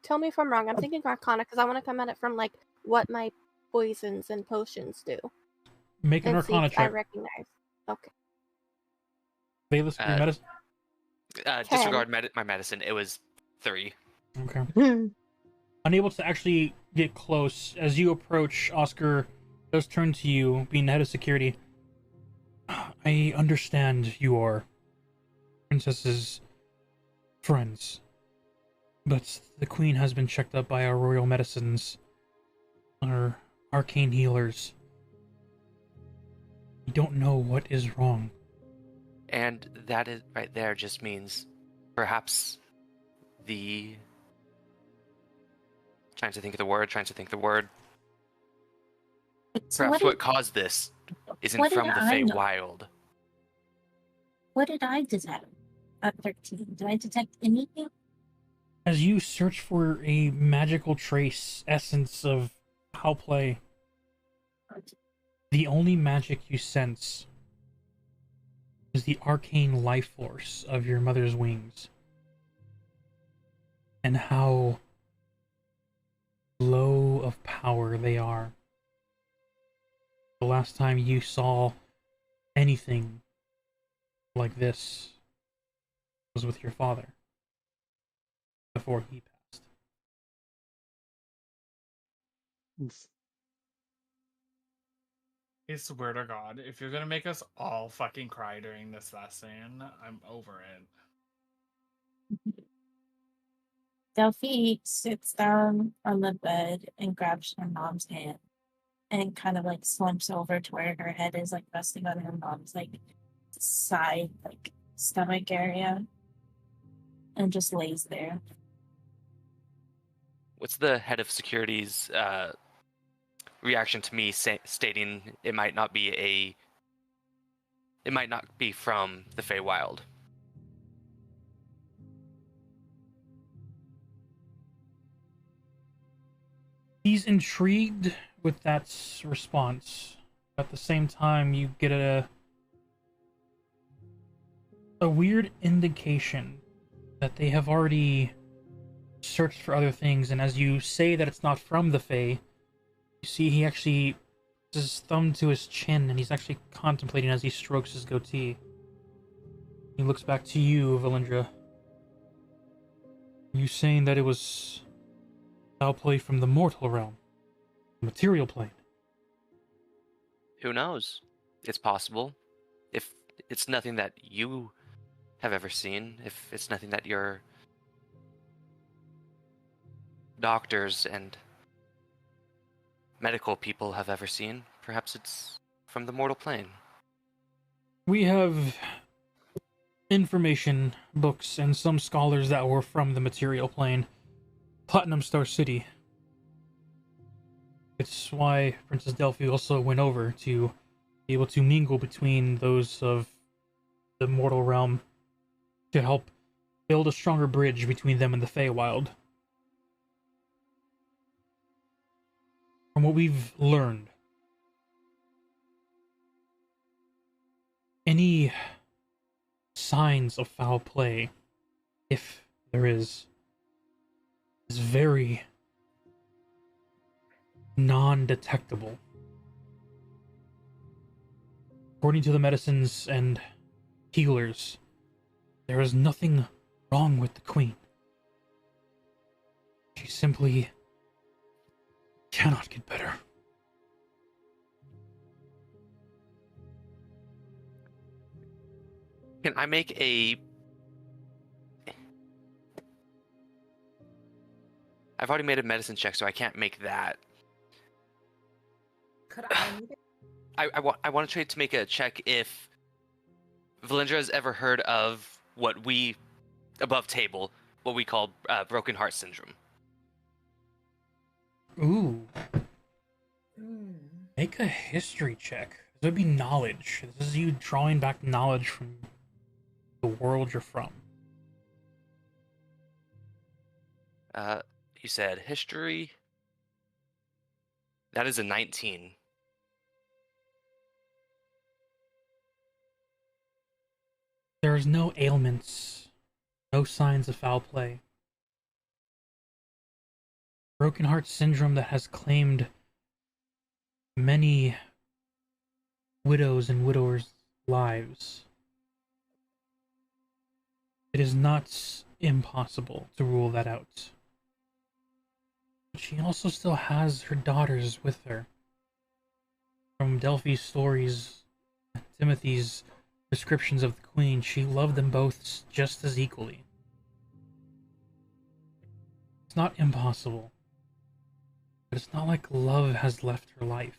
Tell me if I'm wrong. I'm thinking Arcana because I want to come at it from like what my poisons and potions do. Make an And see Arcana if I check. recognize. Okay. Bayless, your medicine. Disregard my medicine. It was 3. Okay. Unable to actually get close, as you approach, Oscar does turn to you, being the head of security. I understand you are Princess's friends, but the Queen has been checked up by our royal medicines, our arcane healers. We don't know what is wrong. And that is right there just means perhaps the... Trying to think of the word. So Perhaps what caused this isn't what from did the I know? Feywild. What did I detect at 13? Did I detect anything? As you search for a magical trace, essence of foul play, the only magic you sense is the arcane life force of your mother's wings, and how low of power they are. The last time you saw anything like this was with your father, before he passed. I swear to God, if you're gonna make us all fucking cry during this lesson, I'm over it. Delphi sits down on the bed and grabs her mom's hand and kind of like slumps over to where her head is like resting on her mom's like side, like stomach area, and just lays there. What's the head of security's reaction to me stating it might not be from the Feywild? He's intrigued with that response. At the same time, you get a weird indication that they have already searched for other things, and as you say that it's not from the Fey, you see he actually puts his thumb to his chin, and he's actually contemplating as he strokes his goatee. He looks back to you, Valindra. You saying that it was foul play from the mortal realm, the material plane? Who knows? It's possible. If it's nothing that you have ever seen, if it's nothing that your doctors and medical people have ever seen, perhaps it's from the mortal plane. We have information, books, and some scholars that were from the material plane. Platinum Star City. It's why Princess Delphi also went over to be able to mingle between those of the mortal realm to help build a stronger bridge between them and the Feywild. From what we've learned, any signs of foul play, if there is very non-detectable. According to the medicines and healers, there is nothing wrong with the Queen. She simply cannot get better. Can I make a... I've already made a medicine check, so I can't make that. Could I make it? I want to try to make a check if Valindra has ever heard of what we, above table, what we call broken heart syndrome. Ooh. Hmm. Make a history check. This would be knowledge. This is you drawing back knowledge from the world you're from. You said history. That is a 19. There's no ailments, no signs of foul play. Broken heart syndrome that has claimed many widows and widowers' lives. It is not impossible to rule that out. But she also still has her daughters with her. From Delphy's stories, Timothy's descriptions of the Queen, she loved them both just as equally. It's not impossible, but it's not like love has left her life.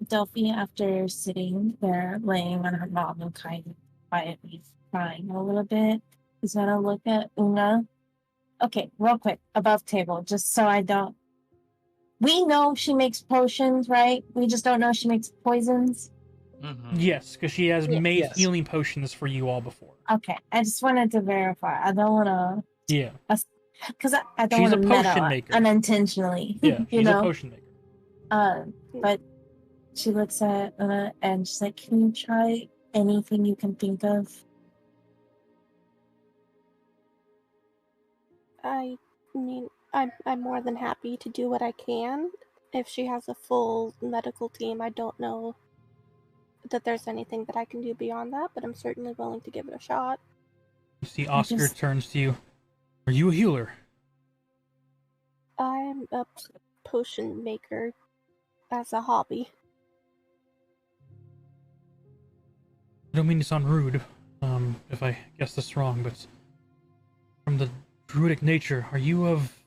Delphi, after sitting there laying on her mom and kind of quietly crying a little bit, is gonna look at Una. Okay, real quick, above table, just so I don't. We know she makes potions, right? We just don't know she makes poisons. Mm-hmm. Yes, because she has Yeah. made Yes. healing potions for you all before. Okay, I just wanted to verify. I don't want to, Yeah, because I don't She's want a to potion meddle maker. unintentionally. yeah, you she's a know. potion maker. But she looks at Una and she's like, "Can you try anything you can think of?" I mean, I'm more than happy to do what I can. If she has a full medical team, I don't know that there's anything that I can do beyond that, but I'm certainly willing to give it a shot. You see, Oscar just- turns to you. Are you a healer? I'm a potion maker as a hobby. I don't mean to sound rude, if I guess this wrong, but from the druidic nature, are you of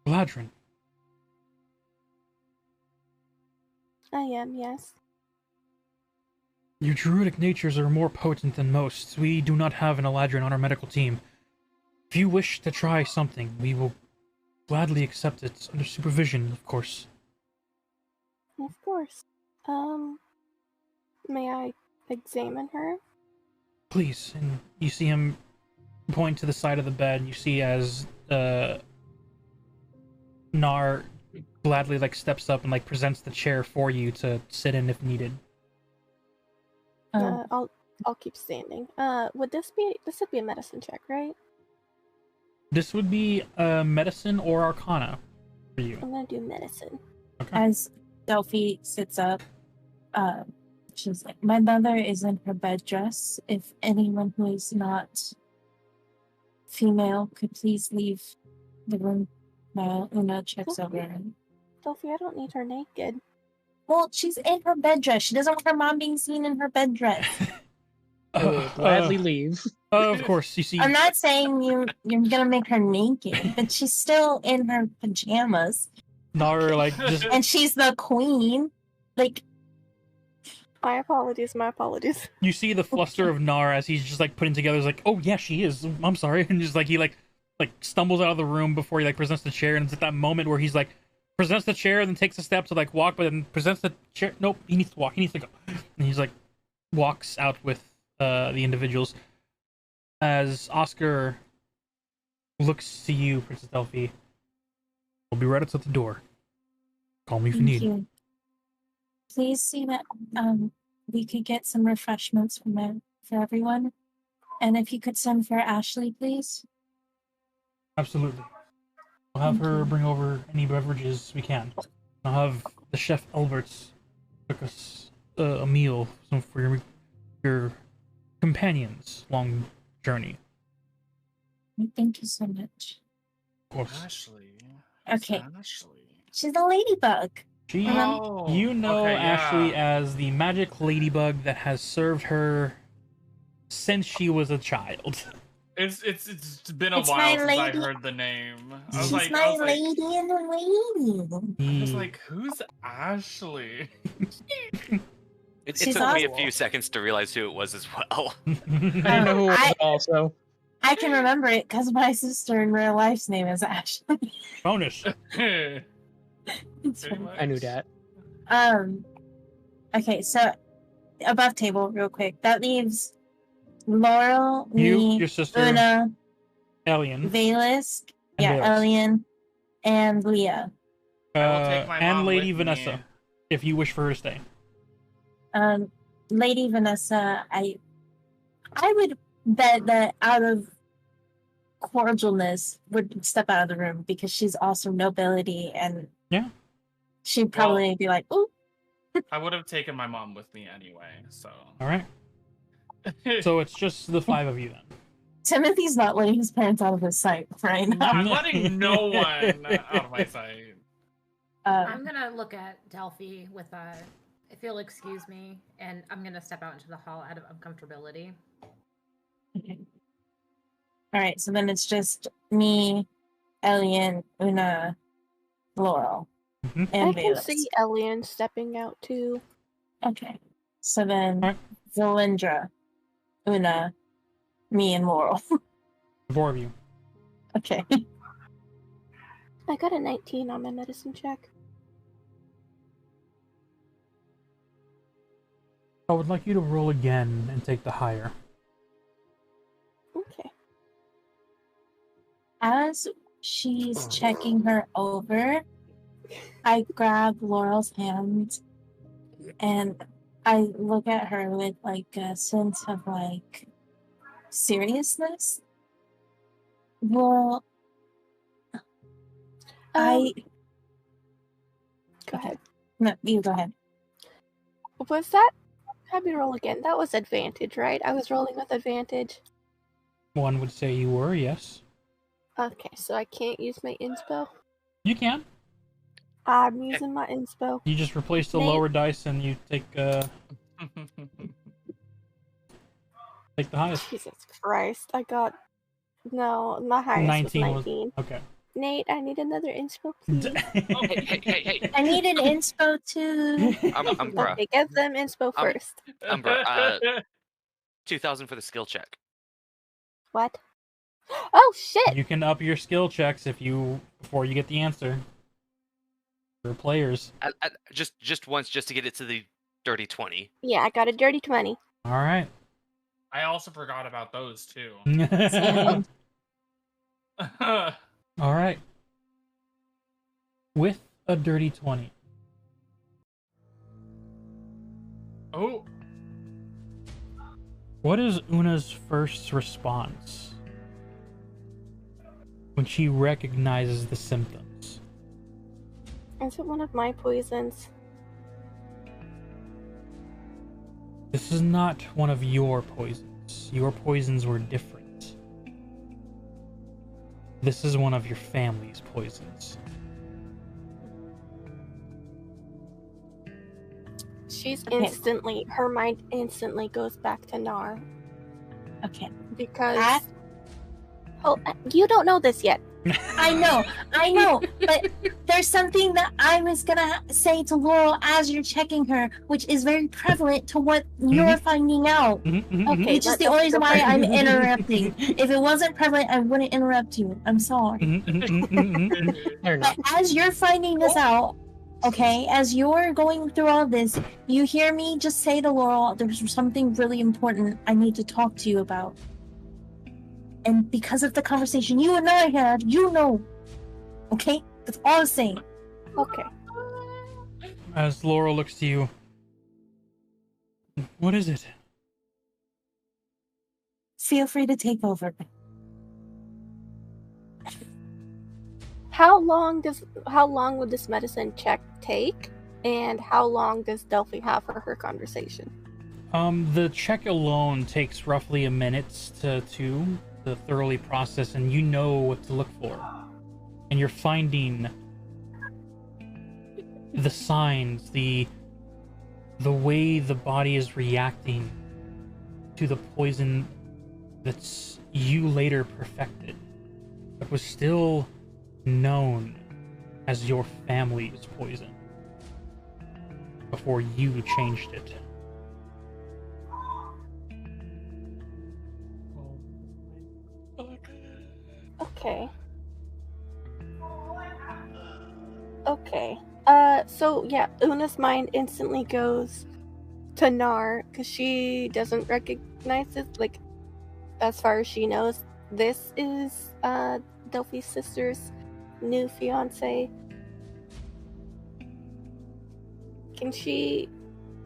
Galadrin? I am, yes. Your druidic natures are more potent than most. We do not have an Eladrin on our medical team. If you wish to try something, we will gladly accept it under supervision, of course. Of course. May I examine her? Please. And you see him point to the side of the bed. You see as Nar gladly steps up and presents the chair for you to sit in if needed. I'll keep standing. Would this would be a medicine check, right? This would be medicine or arcana for you. I'm gonna do medicine. Okay. As Delphi sits up, she's like, "My mother is in her bed dress. If anyone who is not female could please leave the room while Una checks over her." Delphi, I don't need her naked. Well, she's in her bed dress. She doesn't want her mom being seen in her bed dress. I will gladly leave. Of course, you see. I'm not saying you're gonna make her naked, but she's still in her pajamas, Nar just and she's the queen. My apologies. you see the fluster of Nar as he's just putting together. He's like, "Oh yeah, she is. I'm sorry," and just he stumbles out of the room before he presents the chair, and it's at that moment where he's presents the chair and then takes a step to walk, but then presents the chair. Nope, he needs to walk. He needs to go, and he's walks out with the individuals. As Oscar looks to you, Princess Delphi, we'll be right outside the door. Call me if you Thank need. you. Please see that we could get some refreshments for everyone, and if you could send for Ashley, please. Absolutely. We'll have Thank her you. bring over any beverages we can. I'll have the chef Alberts cook us a meal for your companions' long journey. Thank you so much. Of course. Ashley. Okay. Ashley. She's a ladybug. She, Oh, you know okay, Ashley yeah. as the magic ladybug that has served her since she was a child. It's been a It's while my since I lady. heard the name. I was She's like, my lady in the waiting. I was like, who's Ashley? It She's took me a awesome. few seconds to realize who it was as well. I didn't know who it was also. I can remember it because my sister in real life's name is Ashley. Bonus. Pretty It's fine. much. I knew that. Okay, so above table, real quick. That leaves Laurel, You, me, your sister, Una, Alien, Valus, And yeah, Valus. Alien, and Leah. I will take my and mom Lady with me. Vanessa, if you wish for her to stay. Lady Vanessa, I would bet that out of cordialness would step out of the room because she's also nobility and Yeah. she'd probably be like, "Ooh." I would have taken my mom with me anyway, so. All right. So it's just the 5 of you then. Timothy's not letting his parents out of his sight right now. I'm letting no one out of my sight. I'm gonna look at Delphi with if you'll excuse me, and I'm gonna step out into the hall out of uncomfortability. Okay. All right, so then it's just me, Alien, Una, Laurel, Mhm. and I can Valus. see Elian stepping out too. Okay, so then Alright. Zalindra, Una, me, and Laurel. The 4 of you. Okay. I got a 19 on my medicine check. I would like you to roll again and take the higher. Okay. As she's checking her over, I grab Laurel's hand and I look at her with like a sense of like seriousness. Laurel, Go ahead. No, you go ahead. Was that? Have me roll again. That was advantage, right? I was rolling with advantage. One would say you were, yes. Okay, so I can't use my inspo. You can. I'm using my inspo. You just replace the Nate? lower dice and you take the highest. Jesus Christ! I got my highest 19 was 19. Okay. Nate, I need another inspo, please. Hey. I need an inspo too. Umbra. Okay, get them inspo first. Umbra, 2,000 for the skill check. What? Oh shit! You can up your skill checks before you get the answer. For players. Just once, just to get it to the dirty 20. Yeah, I got a dirty 20. All right. I also forgot about those too. All right. With a dirty 20. Oh, What is Una's first response when she recognizes the symptoms? Is it one of my poisons? This is not one of your poisons. Your poisons were different. This is one of your family's poisons. Her mind instantly goes back to Nar. Okay. Because... Oh, you don't know this yet. I know, but there's something that I was gonna say to Laurel as you're checking her, which is very prevalent to what you're finding out. Okay, Which is the only reason why I'm interrupting. If it wasn't prevalent, I wouldn't interrupt you. I'm sorry. They're But not. as you're finding this out, okay, as you're going through all this, you hear me just say to Laurel, there's something really important I need to talk to you about. And because of the conversation you and I had, you know. Okay? That's all I'm saying. Okay. As Laurel looks to you, what is it? Feel free to take over. How long would this medicine check take? And how long does Delphi have for her conversation? The check alone takes roughly a minute to 2 to thoroughly process, and you know what to look for. And you're finding the signs, the way the body is reacting to the poison that's you later perfected, but was still known as your family's poison before you changed it. Okay. Okay. So yeah, Una's mind instantly goes to Nar because she doesn't recognize it. Like, as far as she knows, this is Delphi's sister's new fiance.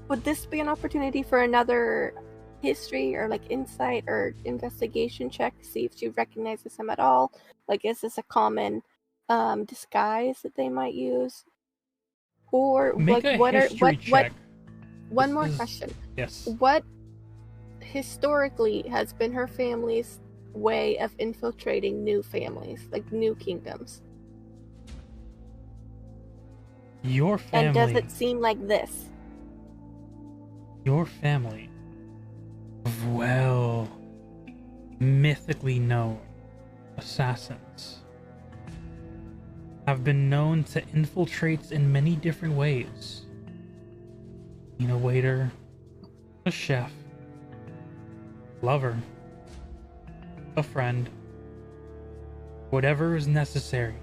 Would this be an opportunity for another history or like insight or investigation check to see if she recognizes him at all? Like, is this a common disguise that they might use? Or Make like a what history check. one This more is- question. Yes. What historically has been her family's way of infiltrating new families, like new kingdoms? Your family. And does it seem like this? Your family of well mythically known assassins have been known to infiltrate in many different ways. Being a waiter, a chef, lover, a friend, whatever is necessary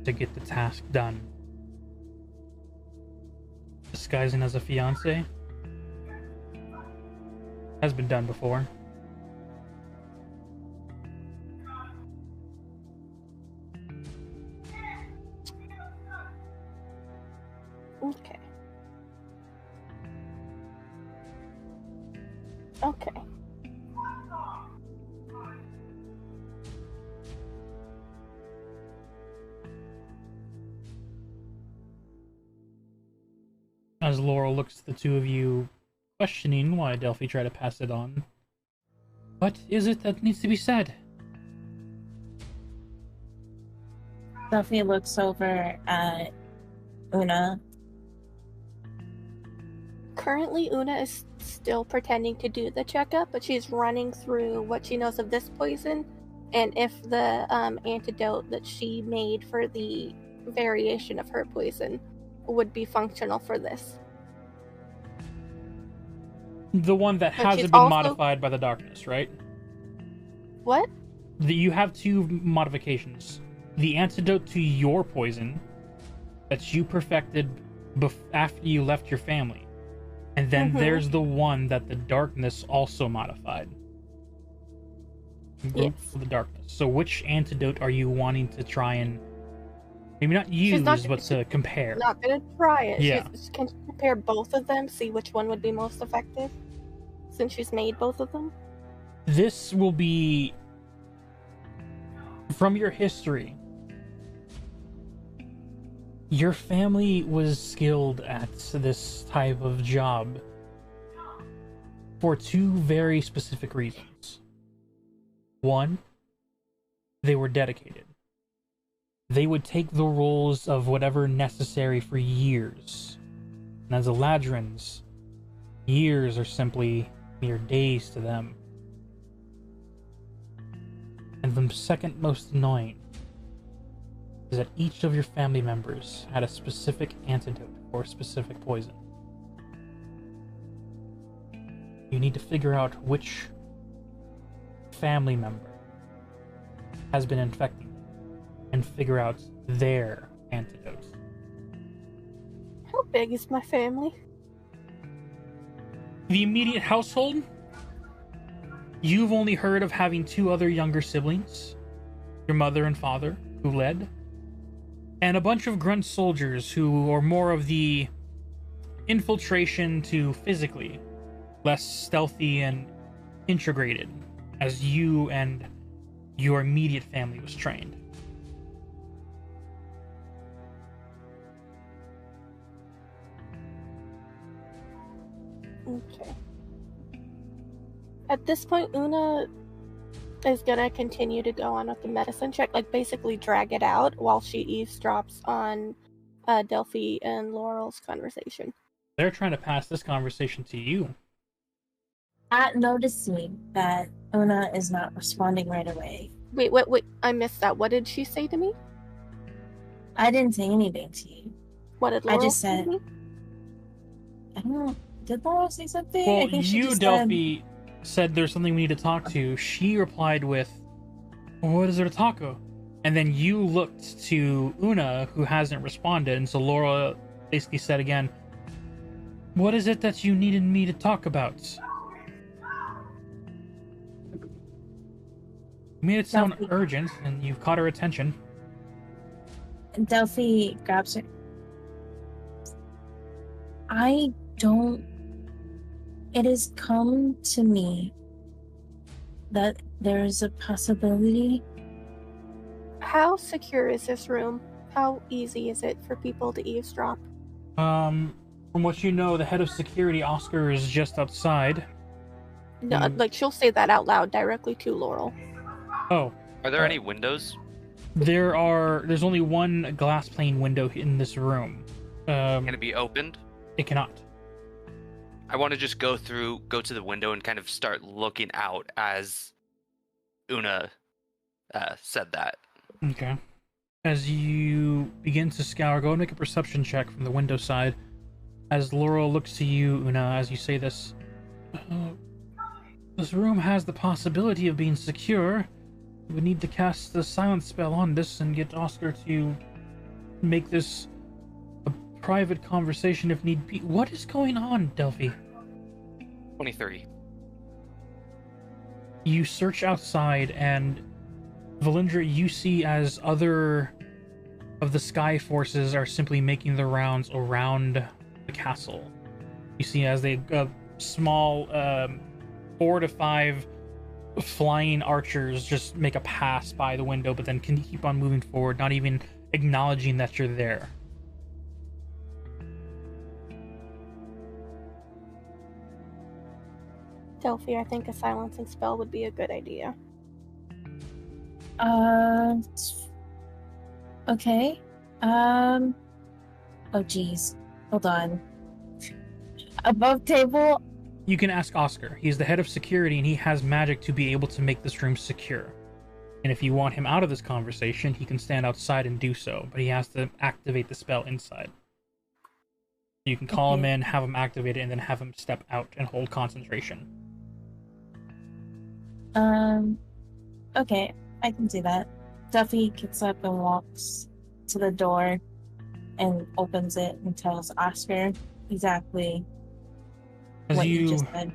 to get the task done. Disguising as a fiancé has been done before. Okay. Okay. As Laurel looks at the two of you, questioning why Delphi tried to pass it on. What is it that needs to be said? Delphi looks over at Una. Currently, Una is still pretending to do the checkup, but she's running through what she knows of this poison and if the antidote that she made for the variation of her poison would be functional for this. The one that But hasn't she's been also- modified by the darkness, right? What? You have two modifications. The antidote to your poison that you perfected after you left your family. And then Mhm. there's the one that the darkness also modified. Group Yes. for the darkness. So which antidote are you wanting to try and maybe not use, but to compare? Not gonna try it. Yeah. She can compare both of them, see which one would be most effective, since she's made both of them. This will be from your history. Your family was skilled at this type of job for two very specific reasons. One, they were dedicated. They would take the roles of whatever necessary for years. And as Eladrins, years are simply mere days to them. And the second most annoying is that each of your family members had a specific antidote for a specific poison. You need to figure out which family member has been infecting them and figure out their antidote. How big is my family? The immediate household, you've only heard of having two other younger siblings, your mother and father, who led, and a bunch of grunt soldiers who are more of the infiltration to physically, less stealthy and integrated, as you and your immediate family was trained. Okay. At this point, Una is gonna continue to go on with the medicine check, like basically drag it out while she eavesdrops on Delphi and Laurel's conversation. They're trying to pass this conversation to you. At noticing that Una is not responding right away, Wait, I missed that. What did she say to me? I didn't say anything to you. What did I Laurel just say said- to me? I don't. Did Laurel say something? Well, I think she you, just Delphi, said there's something we need to talk to. She replied with, What is there to talk about? And then you looked to Una, who hasn't responded, and so Laura basically said again, what is it that you needed me to talk about? You made it sound Delphi. urgent, and you've caught her attention. Delphi grabs her. It has come to me that there is a possibility. How secure is this room? How easy is it for people to eavesdrop? From what you know, the head of security, Oscar, is just outside. No, Mm. like she'll say that out loud directly to Laurel. Oh, Are there any windows? there's only one glass pane window in this room. Can it be opened? It cannot. I want to just go to the window and kind of start looking out as Una said that. Okay. As you begin to scour, go and make a perception check from the window side. As Laurel looks to you, Una, as you say this, this room has the possibility of being secure. We need to cast the silence spell on this and get Oscar to make this a private conversation if need be. What is going on, Delphi? 23. You search outside, and Valindra, you see as other of the sky forces are simply making their rounds around the castle. You see as they small 4 to 5 flying archers just make a pass by the window, but then can keep on moving forward, not even acknowledging that you're there. Delphi, I think a silencing spell would be a good idea. Okay. Oh geez. Hold on. Above table. You can ask Oscar. He's the head of security, and he has magic to be able to make this room secure. And if you want him out of this conversation, he can stand outside and do so, but he has to activate the spell inside. You can call him in, have him activate it, and then have him step out and hold concentration. Okay, I can do that. Duffy gets up and walks to the door and opens it and tells Oscar exactly As what you you just said.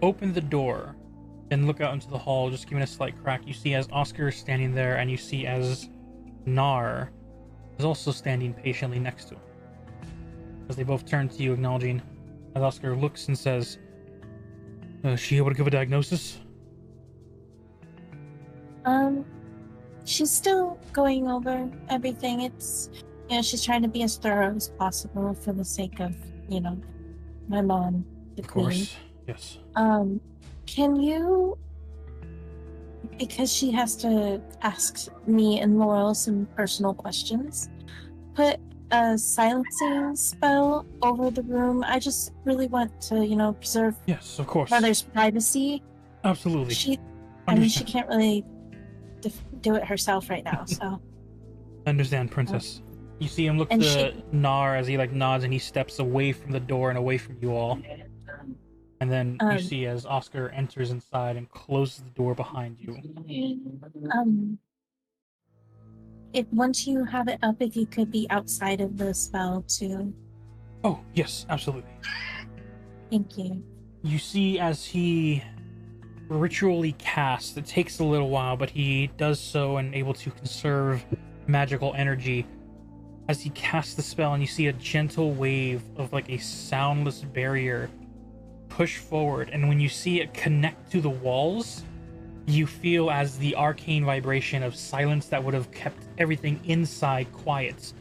open the door and look out into the hall, just giving a slight crack, you see as Oscar is standing there, and you see as Nar is also standing patiently next to him. As they both turn to you, acknowledging, as Oscar looks and says, is she able to give a diagnosis? She's still going over everything. It's, she's trying to be as thorough as possible for the sake of, my mom, the Of queen. course, yes. Can you, because she has to ask me and Laurel some personal questions, put a silencing spell over the room? I just really want to, preserve Yes, of course. mother's privacy. Absolutely. She Understand. can't really do it herself right now, so. Understand, princess. You see him look And to Nar as he nods, and he steps away from the door and away from you all. And then you see as Oscar enters inside and closes the door behind you. If once you have it up, if you could be outside of the spell too. Oh, yes, absolutely. Thank you. You see as he ritually casts, it takes a little while, but he does so and able to conserve magical energy. As he casts the spell, and you see a gentle wave of a soundless barrier push forward, and when you see it connect to the walls, you feel as the arcane vibration of silence that would have kept everything inside quiet,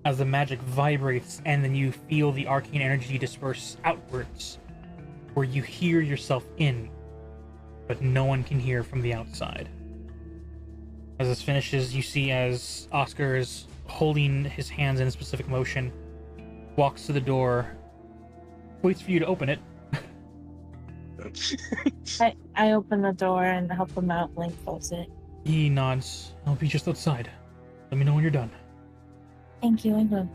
as the magic vibrates, and then you feel the arcane energy disperse outwards, where you hear yourself in, but no one can hear from the outside. As this finishes, you see as Oscar is holding his hands in a specific motion, walks to the door, waits for you to open it. I open the door and help him out and close it. He nods. I'll be just outside. Let me know when you're done. Thank you, I will.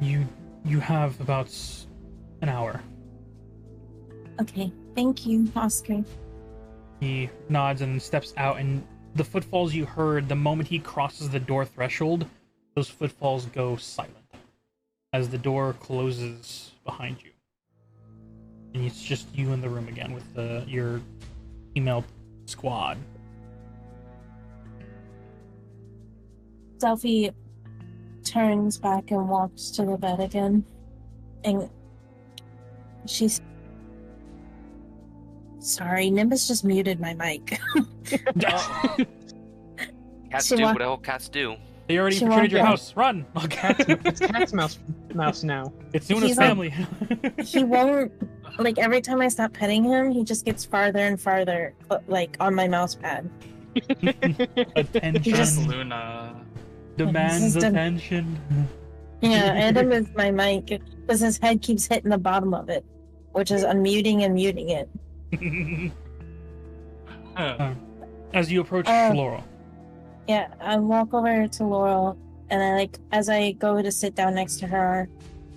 You have about an hour. Okay, thank you, Oscar. He nods and steps out, and the footfalls you heard, the moment he crosses the door threshold, those footfalls go silent as the door closes behind you. And it's just you in the room again with your female squad. Delphy turns back and walks to the bed again. And she's... Sorry, Nimbus just muted my mic. Cats She do wa- what all cats do. They already She infiltrated your walked in. house. Run! It's Cat's mouse now. It's Una's He's like- family. He won't... Like, every time I stop petting him, he just gets farther and farther, like, on my mouse pad. Attention. Just Luna. Demands This is attention. Yeah, and him with my mic, because his head keeps hitting the bottom of it, which is unmuting and muting it. As you approach Uh, Laurel. Yeah, I walk over to Laurel, and I as I go to sit down next to her,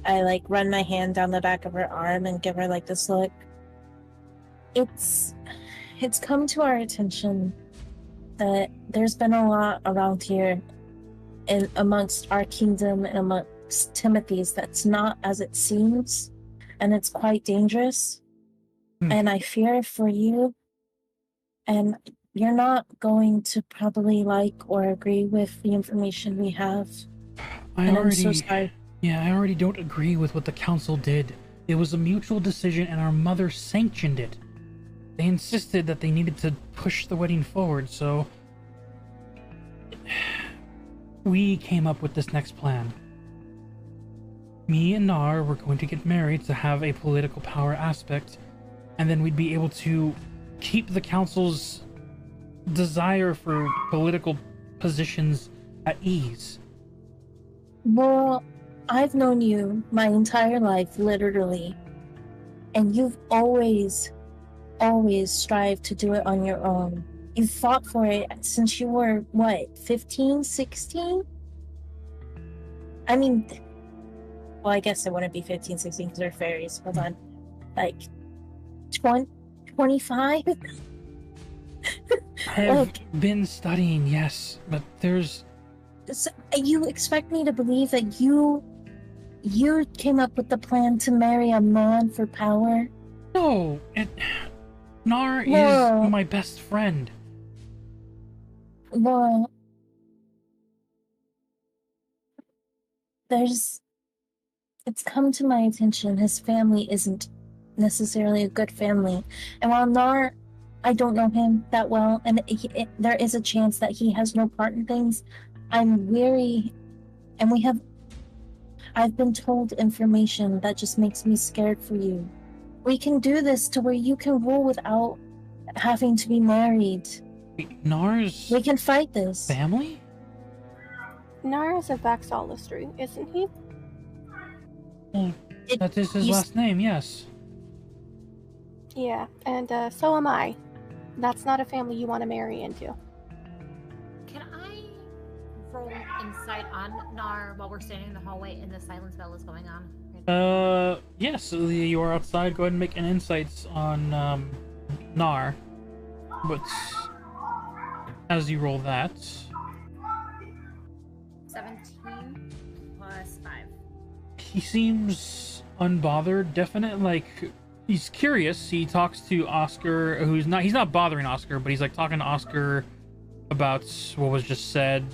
I run my hand down the back of her arm and give her this look. It's come to our attention that there's been a lot around here, and amongst our kingdom and amongst Timothy's that's not as it seems, and it's quite dangerous. And I fear for you, and you're not going to probably like or agree with the information we have. And I'm so sorry. Yeah, I already don't agree with what the council did. It was a mutual decision and our mother sanctioned it. They insisted that they needed to push the wedding forward, so we came up with this next plan. Me and Nar were going to get married to have a political power aspect, and then we'd be able to keep the council's desire for political positions at ease. Well, I've known you my entire life, literally, and you've always strived to do it on your own. You've fought for it since you were, 15, 16? I mean, well, I guess it wouldn't be 15, 16 because they're fairies. Hold on. 25? I've been studying, yes, but there's... So, you expect me to believe that you came up with the plan to marry a man for power? No, Nar No. is my best friend. Well, it's come to my attention his family isn't necessarily a good family. And while Nar, I don't know him that well, and there is a chance that he has no part in things, I'm weary, and I've been told information that just makes me scared for you. We can do this to where you can rule without having to be married. Wait, Nar's We can fight this. family? Nar is a Vaxolistry, isn't he? That is his you last name, yes. Yeah, and so am I. That's not a family you want to marry into. Can I roll insight on Nar while we're standing in the hallway and the silence bell is going on? Yes, you are outside. Go ahead and make an insights on, Nar. But as you roll that... 17 plus 5. He seems unbothered, definitely, he's curious. He talks to Oscar, he's not bothering Oscar, but he's talking to Oscar about what was just said.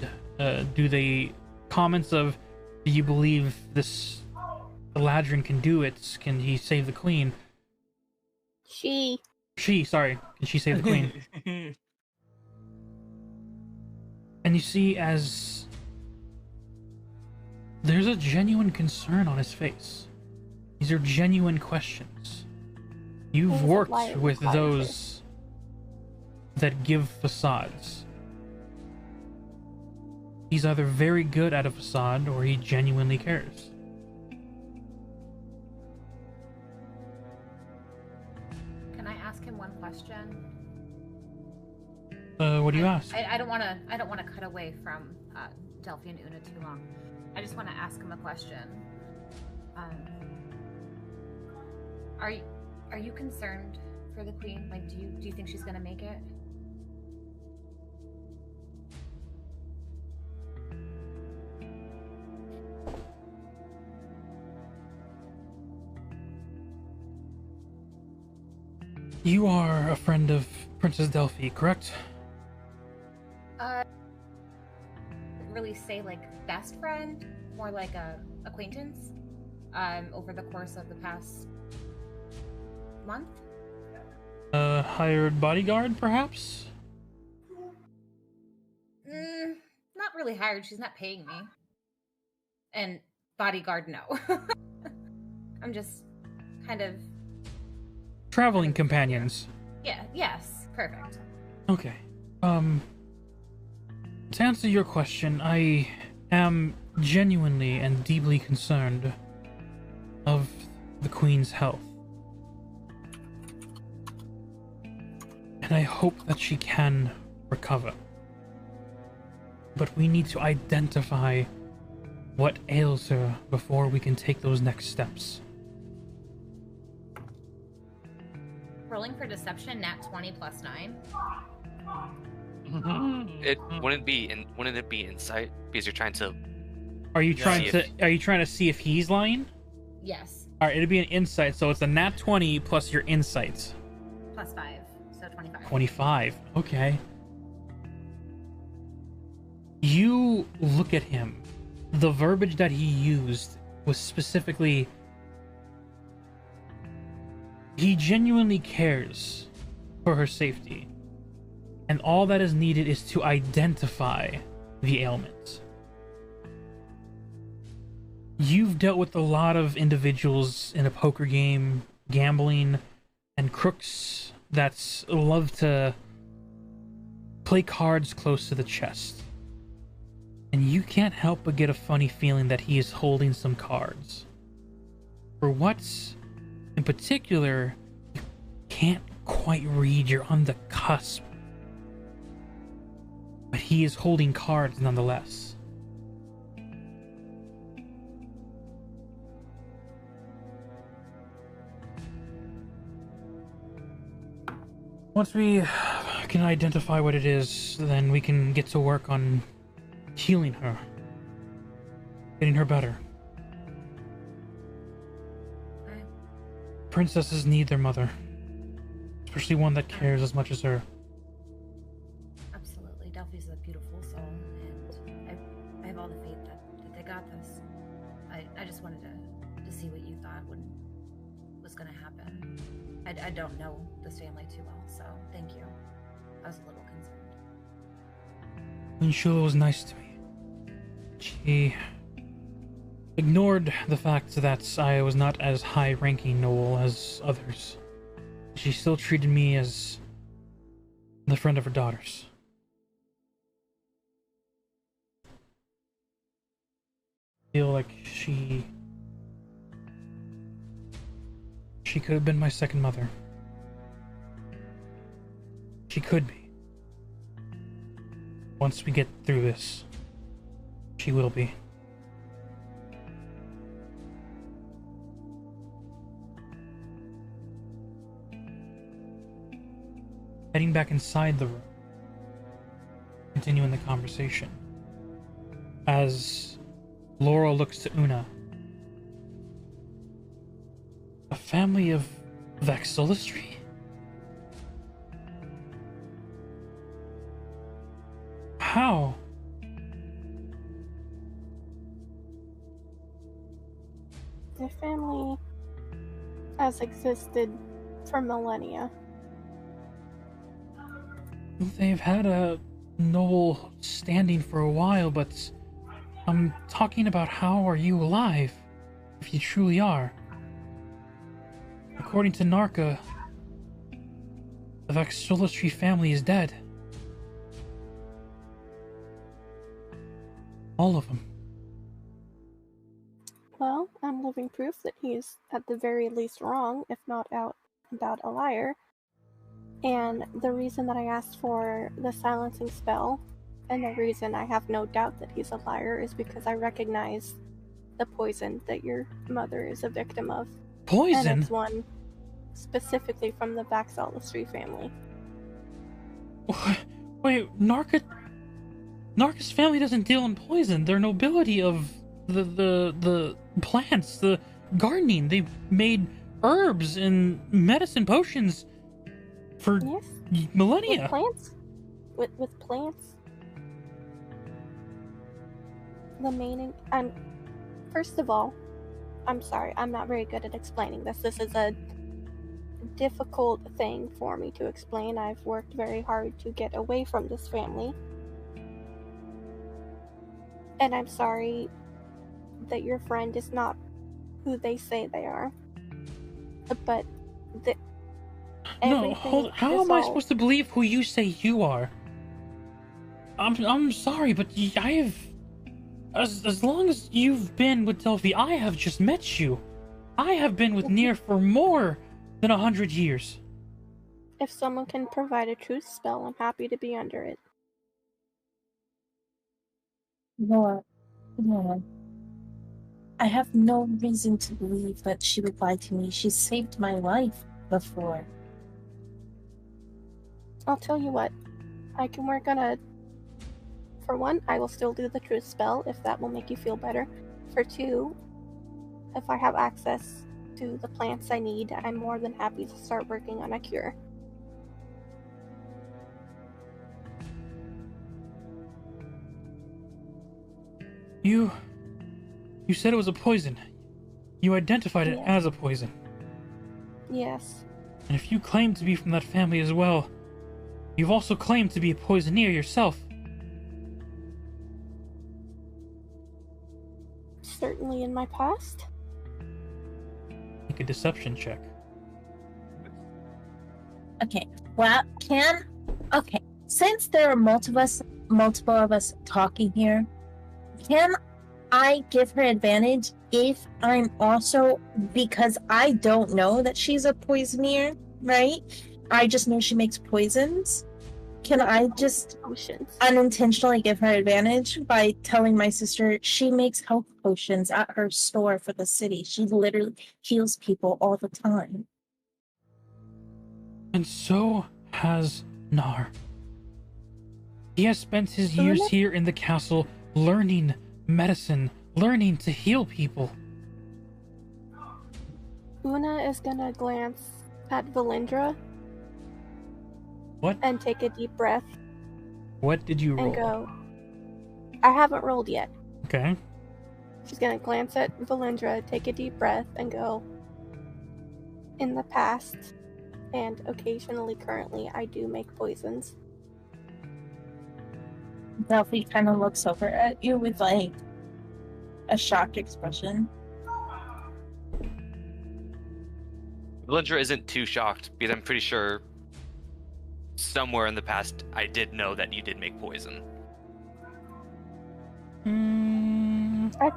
Do they comments of, do you believe this Eladrin can do it? Can he save the queen? Sorry, can she save the queen? And you see as there's a genuine concern on his face. These are genuine questions. You've He's a worked liar, with liar. those that give facades. He's either very good at a facade or he genuinely cares. Can I ask him one question? What do you ask? I don't want to cut away from Delphy and Una too long. I just want to ask him a question. Are you concerned for the queen? Do you think she's gonna make it? You are a friend of Princess Delphi, correct? Really say like best friend, more like a acquaintance. Over the course of the past month. Hired bodyguard, perhaps? Not really hired. She's not paying me. And bodyguard, no. I'm just kind of Traveling companions. yeah. Yes, perfect. Okay. To answer your question, I am genuinely and deeply concerned of the Queen's health. And I hope that she can recover. But we need to identify what ails her before we can take those next steps. Rolling for deception, nat 20 plus 9. Wouldn't it be insight because you're trying to? Are you Yeah. trying See to? if- Are you trying to see if he's lying? Yes, All right, it'd be an insight, so it's a nat 20 plus your insights. plus 5, so 25. 25. Okay. You look at him. The verbiage that he used was specifically. He genuinely cares for her safety. And all that is needed is to identify the ailment. You've dealt with a lot of individuals in a poker game, gambling, and crooks that love to play cards close to the chest. And you can't help but get a funny feeling that he is holding some cards. For what, in particular, you can't quite read. You're on the cusp. But he is holding cards nonetheless. Once we can identify what it is, then we can get to work on healing her. Getting her better. Okay. Princesses need their mother. Especially one that cares as much as her. Absolutely. Delphi's a beautiful soul, and I have all the faith that they got this. I just wanted to see what you thought was going to happen. I don't know this family too well, so thank you. I was a little concerned. Queen Shula was nice to me. She ignored the fact that I was not as high-ranking noble as others. She still treated me as the friend of her daughters. I feel like she could have been my second mother. She could be. Once we get through this, she will be. Heading back inside the room, continuing the conversation. As Laurel looks to Una. A family of Vaxolistry? How? The family has existed for millennia. They've had a noble standing for a while, but I'm talking about how are you alive, if you truly are. According to Narca, the Vaxolistry family is dead. All of them. Well, I'm living proof that he is at the very least wrong, if not out about a liar. And the reason that I asked for the silencing spell, and the reason I have no doubt that he's a liar, is because I recognize the poison that your mother is a victim of. Poison? And it's one specifically from the Vaxolistry family. Wait, Narca's family doesn't deal in poison. They're nobility of the plants, the gardening. They made herbs and medicine potions for Yes. millennia. With plants? With plants? First of all, I'm sorry, I'm not very good at explaining this. This is a difficult thing for me to explain. I've worked very hard to get away from this family. And I'm sorry that your friend is not who they say they are. But No, how am I supposed to believe who you say you are? I'm sorry, but I have... As long as you've been with Delphy, I have just met you. I have been with Nier for more than 100 years. If someone can provide a truth spell, I'm happy to be under it. Nora, I have no reason to believe that she would lie to me. She saved my life before. I'll tell you what. I can work on a... For one, I will still do the truth spell, if that will make you feel better. For two, if I have access to the plants I need, I'm more than happy to start working on a cure. You said it was a poison. You identified it as a poison. Yes. And if you claim to be from that family as well, you've also claimed to be a poisoneer yourself. Certainly in my past. Make a deception check. Okay, well, since there are multiple of us talking here, can I give her advantage if I'm also, because I don't know that she's a poisoneer, right? I just know she makes poisons. Can I just unintentionally give her advantage by telling my sister she makes health potions at her store for the city? She literally heals people all the time. And so has Nar. He has spent his years here in the castle learning medicine, learning to heal people. Una is gonna glance at Valindra. What? And take a deep breath. What did you roll? And go, I haven't rolled yet. Okay. She's gonna glance at Valindra, take a deep breath, and go, in the past, and occasionally currently, I do make poisons. Delphy kind of looks over at you with like a shocked expression. Valindra isn't too shocked because I'm pretty sure somewhere in the past I did know that you did make poison. I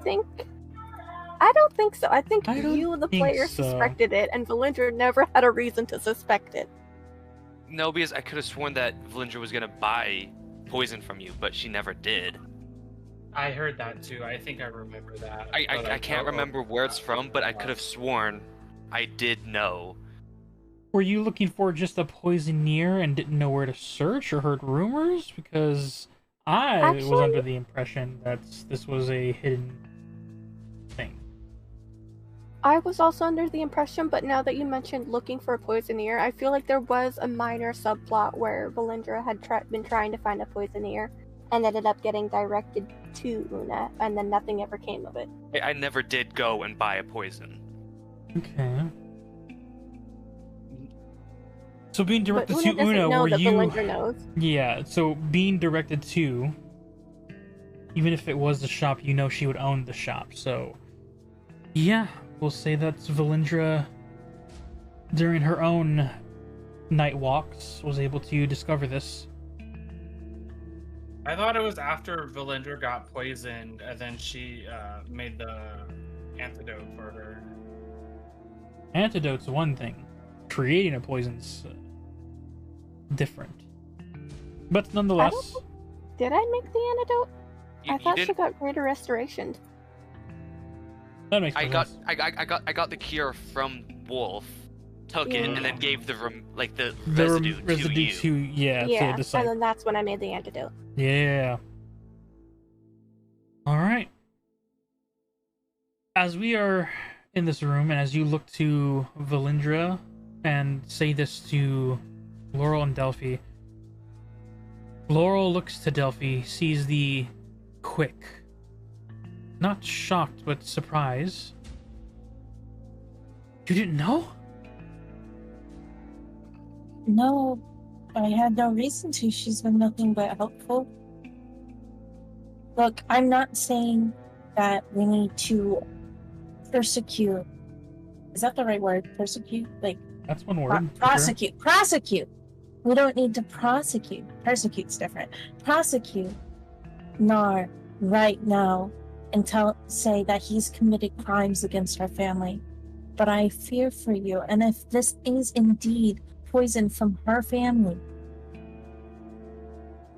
don't think so. I think I don't you, the think player, so. suspected it, and Valindra never had a reason to suspect it. No, because I could have sworn that Valindra was gonna buy poison from you, but she never did. I heard that too. I think I remember that. I can't remember where it's from, but I could have sworn I did know. Were you looking for just a poisoneer and didn't know where to search or heard rumors? Because I was under the impression that this was a hidden thing. I was also under the impression, but now that you mentioned looking for a poisoneer, I feel like there was a minor subplot where Valindra had been trying to find a poisoneer and ended up getting directed to Una, and then nothing ever came of it. I never did go and buy a poison. Okay. So being directed but to Una Una, know were that you? Valindra knows. Yeah. So being directed to, even if it was the shop, you know she would own the shop. So, yeah, we'll say that's Valindra. During her own night walks, was able to discover this. I thought it was after Valindra got poisoned, and then she made the antidote for her. Antidote's one thing. Creating a poison's different. But nonetheless... Did I make the antidote? I thought she didn't- got greater restoration. That makes I sense. got the cure from Wolf, took it, and then gave the The residue to you. Yeah, to the and disciple. then that's when I made the antidote. Yeah. Alright. As we are in this room, and as you look to Valindra and say this to Laurel and Delphi. Laurel looks to Delphi, sees the quick, not shocked, but surprise. You didn't know? No, I had no reason to. She's been nothing but helpful. Look, I'm not saying that we need to persecute. Is that the right word? Persecute? Like, That's one word. prosecute. Prosecute. We don't need to prosecute. Persecute's different. Prosecute Nar right now and say that he's committed crimes against our family. But I fear for you, and if this is indeed poison from her family,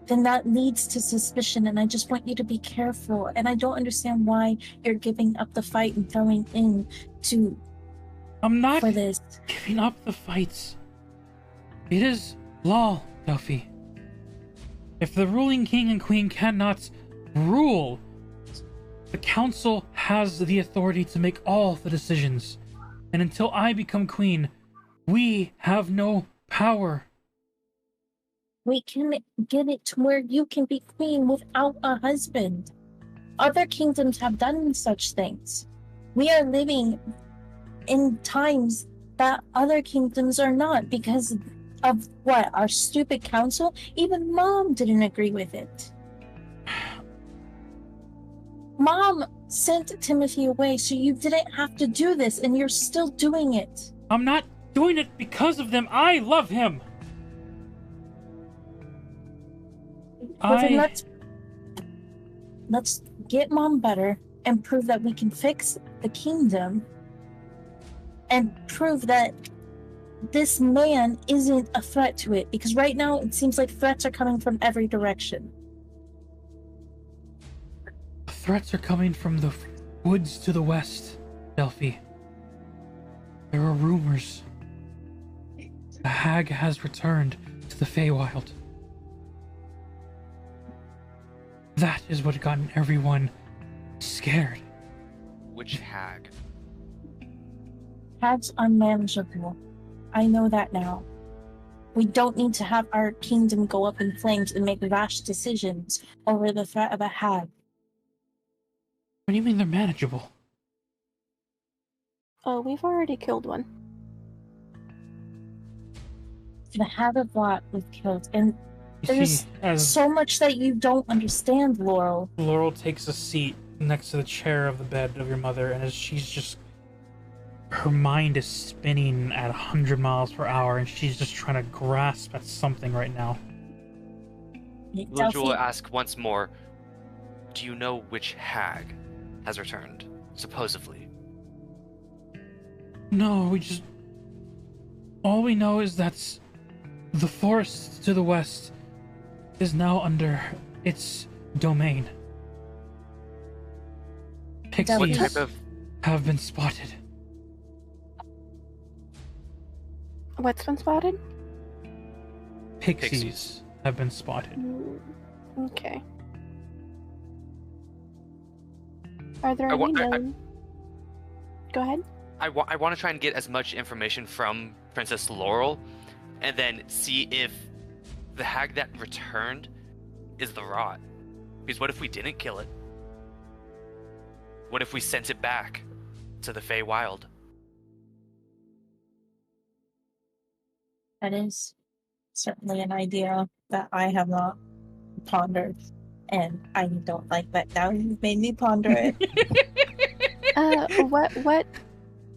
then that leads to suspicion, and I just want you to be careful. And I don't understand why you're giving up the fight and throwing in to I'm not for this. giving up the fights. It is law, Delphi. If the ruling king and queen cannot rule, the council has the authority to make all the decisions. And until I become queen, we have no power. We can get it to where you can be queen without a husband. Other kingdoms have done such things. We are living in times that other kingdoms are not because of what? Our stupid council? Even Mom didn't agree with it. Mom sent Timothy away so you didn't have to do this, and you're still doing it. I'm not doing it because of them. I love him. Well, then let's get Mom better and prove that we can fix the kingdom and prove that this man isn't a threat to it, because right now it seems like threats are coming from every direction. Threats are coming from the woods to the west, Delphi. There are rumors. The hag has returned to the Feywild. That is what gotten everyone scared. Which hag? Hags unmanageable. I know that now. We don't need to have our kingdom go up in flames and make rash decisions over the threat of a hag. What do you mean they're manageable? Oh, we've already killed one. The hag of Lot was killed, and You there's see, as so much that you don't understand, Laurel. Laurel takes a seat next to the chair of the bed of your mother, and as she's just... her mind is spinning at 100 miles per hour, and she's just trying to grasp at something right now. Lucha will ask once more, do you know which hag has returned, supposedly? No, we just... all we know is that the forest to the west is now under its domain. Pixies What type of... have been spotted. What's been spotted? Pixies have been spotted. Okay. Are there I any wa- I- known? Go ahead. I want to try and get as much information from Princess Laurel, and then see if the hag that returned is the rot. Because what if we didn't kill it? What if we sent it back to the Feywild? That is certainly an idea that I have not pondered, and I don't like that now you've made me ponder it.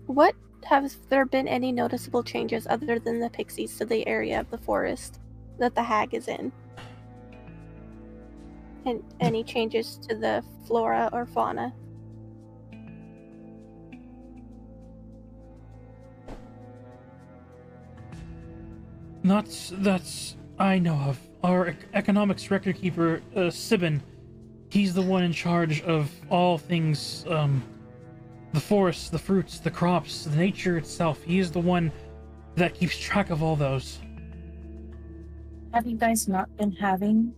What have there been any noticeable changes other than the pixies to the area of the forest that the hag is in? And any changes to the flora or fauna? Not that I know of. Our economics record keeper, Sibin, he's the one in charge of all things, the forests, the fruits, the crops, the nature itself. He is the one that keeps track of all those. Have you guys not been having,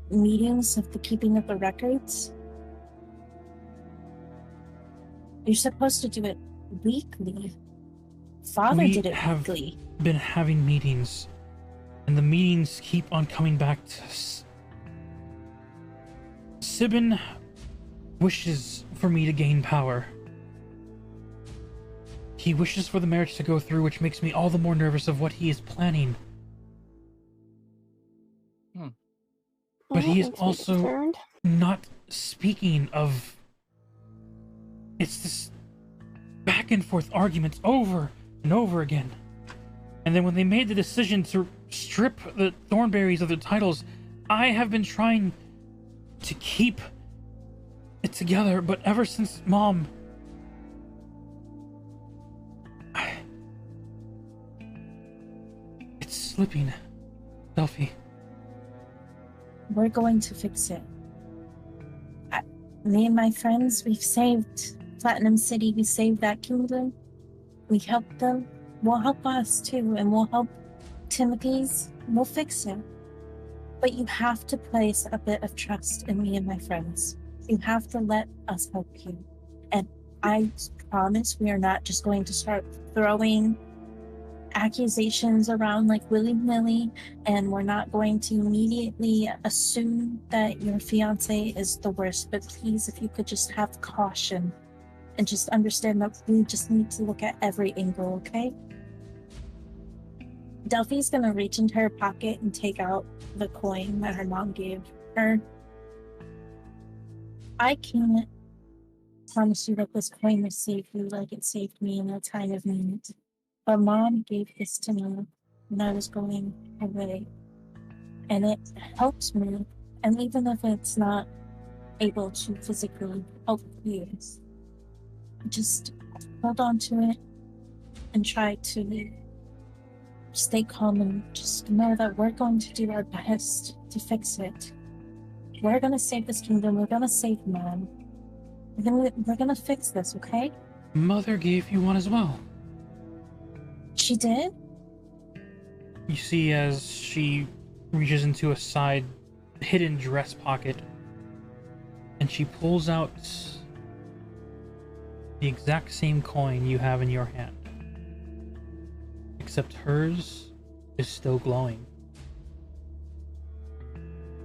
meetings of the keeping of the records? You're supposed to do it weekly. Father We did it have- weekly. been having meetings, and the meetings keep on coming back to us. Sibin wishes for me to gain power. He wishes for the marriage to go through, which makes me all the more nervous of what he is planning. But he is also not speaking of... It's this back and forth arguments over and over again. And then when they made the decision to strip the Thornberries of their titles, I have been trying to keep it together, but ever since Mom... It's slipping. Delphi. We're going to fix it. Me and my friends, we've saved Platinum City. We saved that kingdom. We helped them. We'll help us too, and we'll help Timothy's. We'll fix it. But you have to place a bit of trust in me and my friends. You have to let us help you. And I promise we are not just going to start throwing accusations around like willy-nilly, and we're not going to immediately assume that your fiancé is the worst. But please, if you could just have caution and just understand that we just need to look at every angle, okay? Delphi's gonna reach into her pocket and take out the coin that her mom gave her. I can't promise you that this coin will save you like it saved me in a time of need. But Mom gave this to me when I was going away. And it helps me. And even if it's not able to physically help you, just hold on to it and try to stay calm and just know that we're going to do our best to fix it. We're gonna save this kingdom. We're gonna save Mom. We're gonna fix this, okay? Mother gave you one as well. She did? You see as she reaches into a side hidden dress pocket and she pulls out the exact same coin you have in your hand. Except hers is still glowing.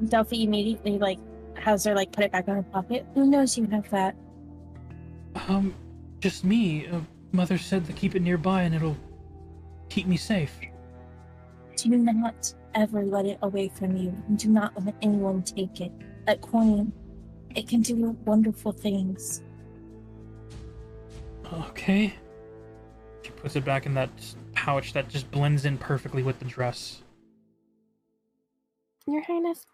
Delphi immediately has her put it back in her pocket. Who knows you have that? Just me. Mother said to keep it nearby and it'll keep me safe. Do not ever let it away from you. Do not let anyone take it. That coin, it can do wonderful things. Okay. She puts it back in that pouch that just blends in perfectly with the dress. Your Highness,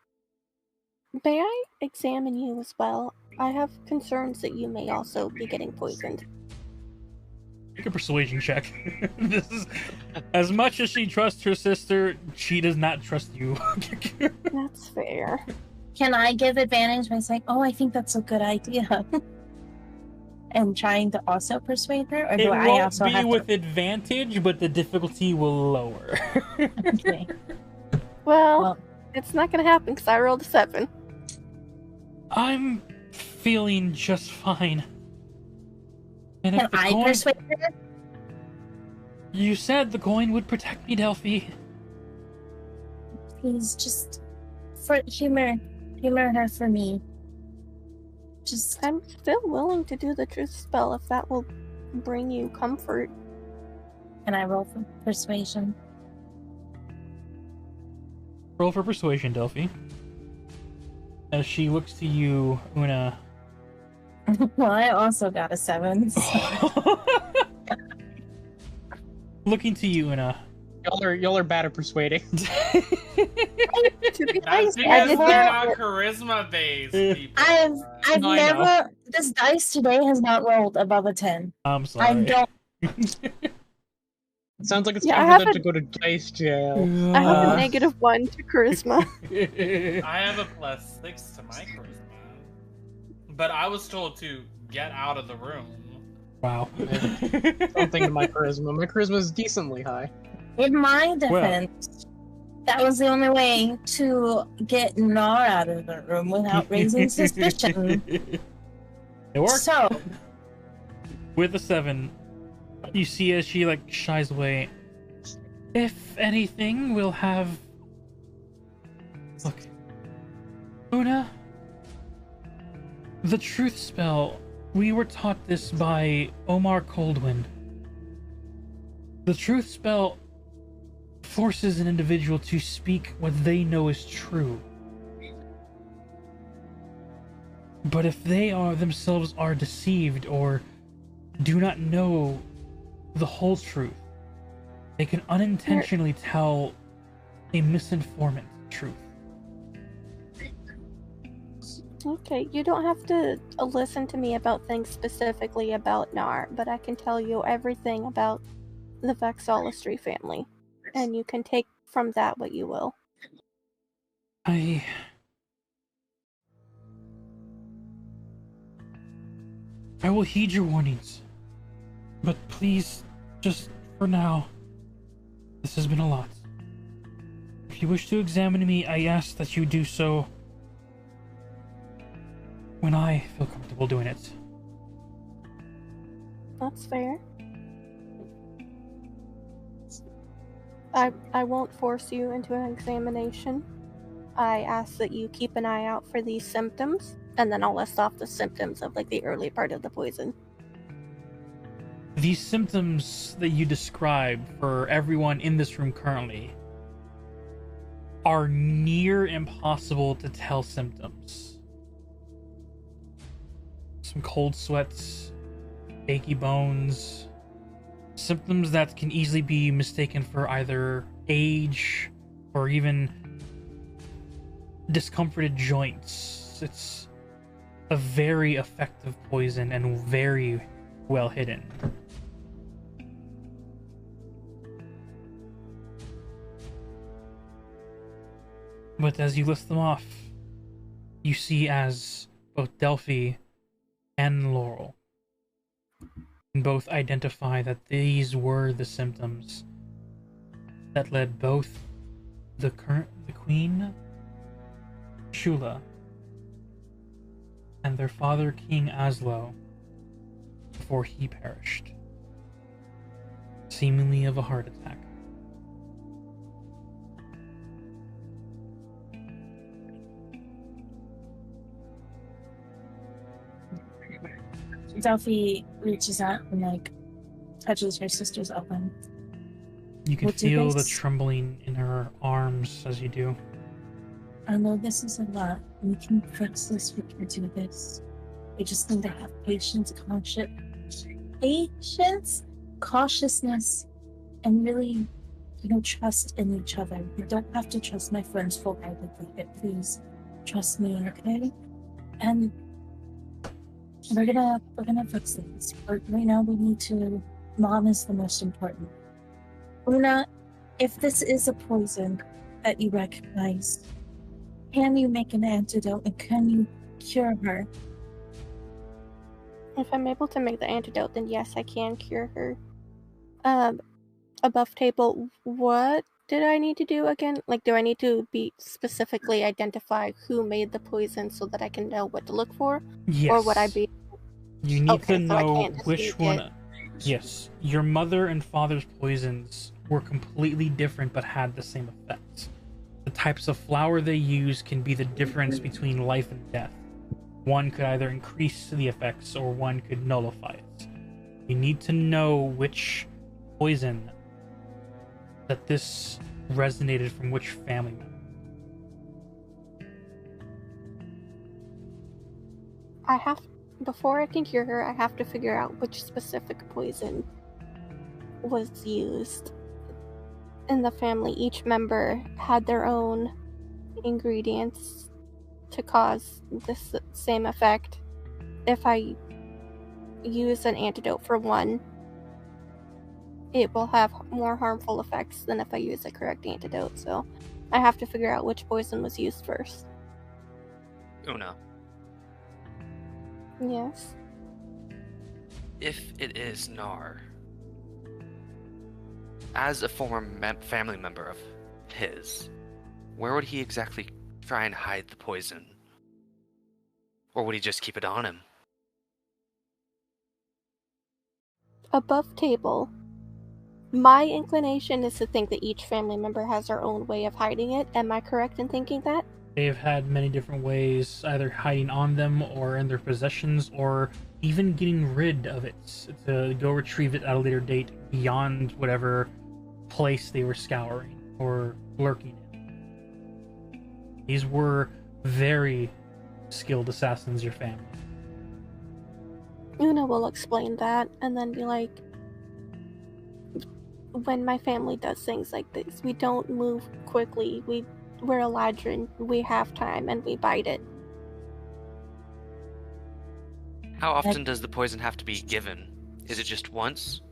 may I examine you as well? I have concerns that you may also be getting poisoned. Make a persuasion check. This is as much as she trusts her sister, she does not trust you. That's fair. Can I give advantage by saying, "Oh, I think that's a good idea," and trying to also persuade her, or do I also have be with advantage, but the difficulty will lower. Okay. Well, it's not gonna happen because I rolled a 7. I'm feeling just fine. And Can I persuade her? You said the coin would protect me, Delphi. Please, just for humor her for me. I'm still willing to do the truth spell if that will bring you comfort. Can I roll for persuasion? Roll for persuasion, Delphi. As she looks to you, Una. Well, I also got a 7. So. Looking to you, Una. Y'all are bad at persuading. To be That's honest, because I they're not charisma based people. I've No, I know. never. This dice today has not rolled above a 10. I'm sorry. I don't. It sounds like it's Yeah, time I for have them a- to go to dice jail. I have a -1 to charisma. I have a +6 to my charisma. But I was told to get out of the room. Wow. Something to my charisma. My charisma is decently high. In my defense, that was the only way to get Nar out of the room without raising suspicion. It worked. So, With a 7, you see as she shies away. If anything, we'll have... Look. Una, the truth spell, we were taught this by Omar Coldwind. The truth spell forces an individual to speak what they know is true. But if they themselves are deceived or do not know the whole truth, they can unintentionally tell a misinformant truth. Okay, you don't have to listen to me about things specifically about Nar, but I can tell you everything about the Vexolistry family, and you can take from that what you will. I will heed your warnings, but please, just for now, this has been a lot. If you wish to examine me, I ask that you do so when I feel comfortable doing it. That's fair. I won't force you into an examination. I ask that you keep an eye out for these symptoms, and then I'll list off the symptoms of like the early part of the poison. These symptoms that you describe for everyone in this room currently are near impossible to tell symptoms. Some cold sweats, achy bones, symptoms that can easily be mistaken for either age or even discomforted joints. It's a very effective poison and very well hidden. But as you list them off, you see as both Delphy and Laurel can both identify that these were the symptoms that led both the Queen Shula and their father King Aslo before he perished, seemingly of a heart attack. Delphy reaches out and like touches her sister's elbow. You can What do you feel the guys- trembling in her arms as you do. I know this is a lot. We can fix this. We can do this. We just need to have patience, cautiousness, and really, trust in each other. You don't have to trust my friends full-heartedly, but please trust me, okay? And we're gonna fix this. But right now, we need to. Mom is the most important. Una, if this is a poison that you recognize, can you make an antidote and can you cure her? If I'm able to make the antidote, then yes, I can cure her. Above table, what did I need to do again? Like, do I need to be specifically identify who made the poison so that I can know what to look for? Yes. Or would I be... You need Okay, to so I know can't just which use one. it. Yes. Your mother and father's poisons were completely different but had the same effects. The types of flower they use can be the difference between life and death. One could either increase the effects or one could nullify it. You need to know which poison that this resonated from which family member. Before I can cure her, I have to figure out which specific poison was used. In the family, each member had their own ingredients to cause this same effect. If I use an antidote for one, it will have more harmful effects than if I use the correct antidote, so I have to figure out which poison was used first. Una, Yes. if it is Nar, as a former family member of his, where would he exactly try and hide the poison? Or would he just keep it on him? Above table, My inclination is to think that each family member has their own way of hiding it. Am I correct in thinking that? They've had many different ways, either hiding on them or in their possessions, or even getting rid of it to go retrieve it at a later date beyond whatever place they were scouring or lurking in. These were very skilled assassins, your family. Una will explain that and then be like, when my family does things like this, we don't move quickly. We're Eladrin, we have time, and we bite it. How often does the poison have to be given? Is it just once?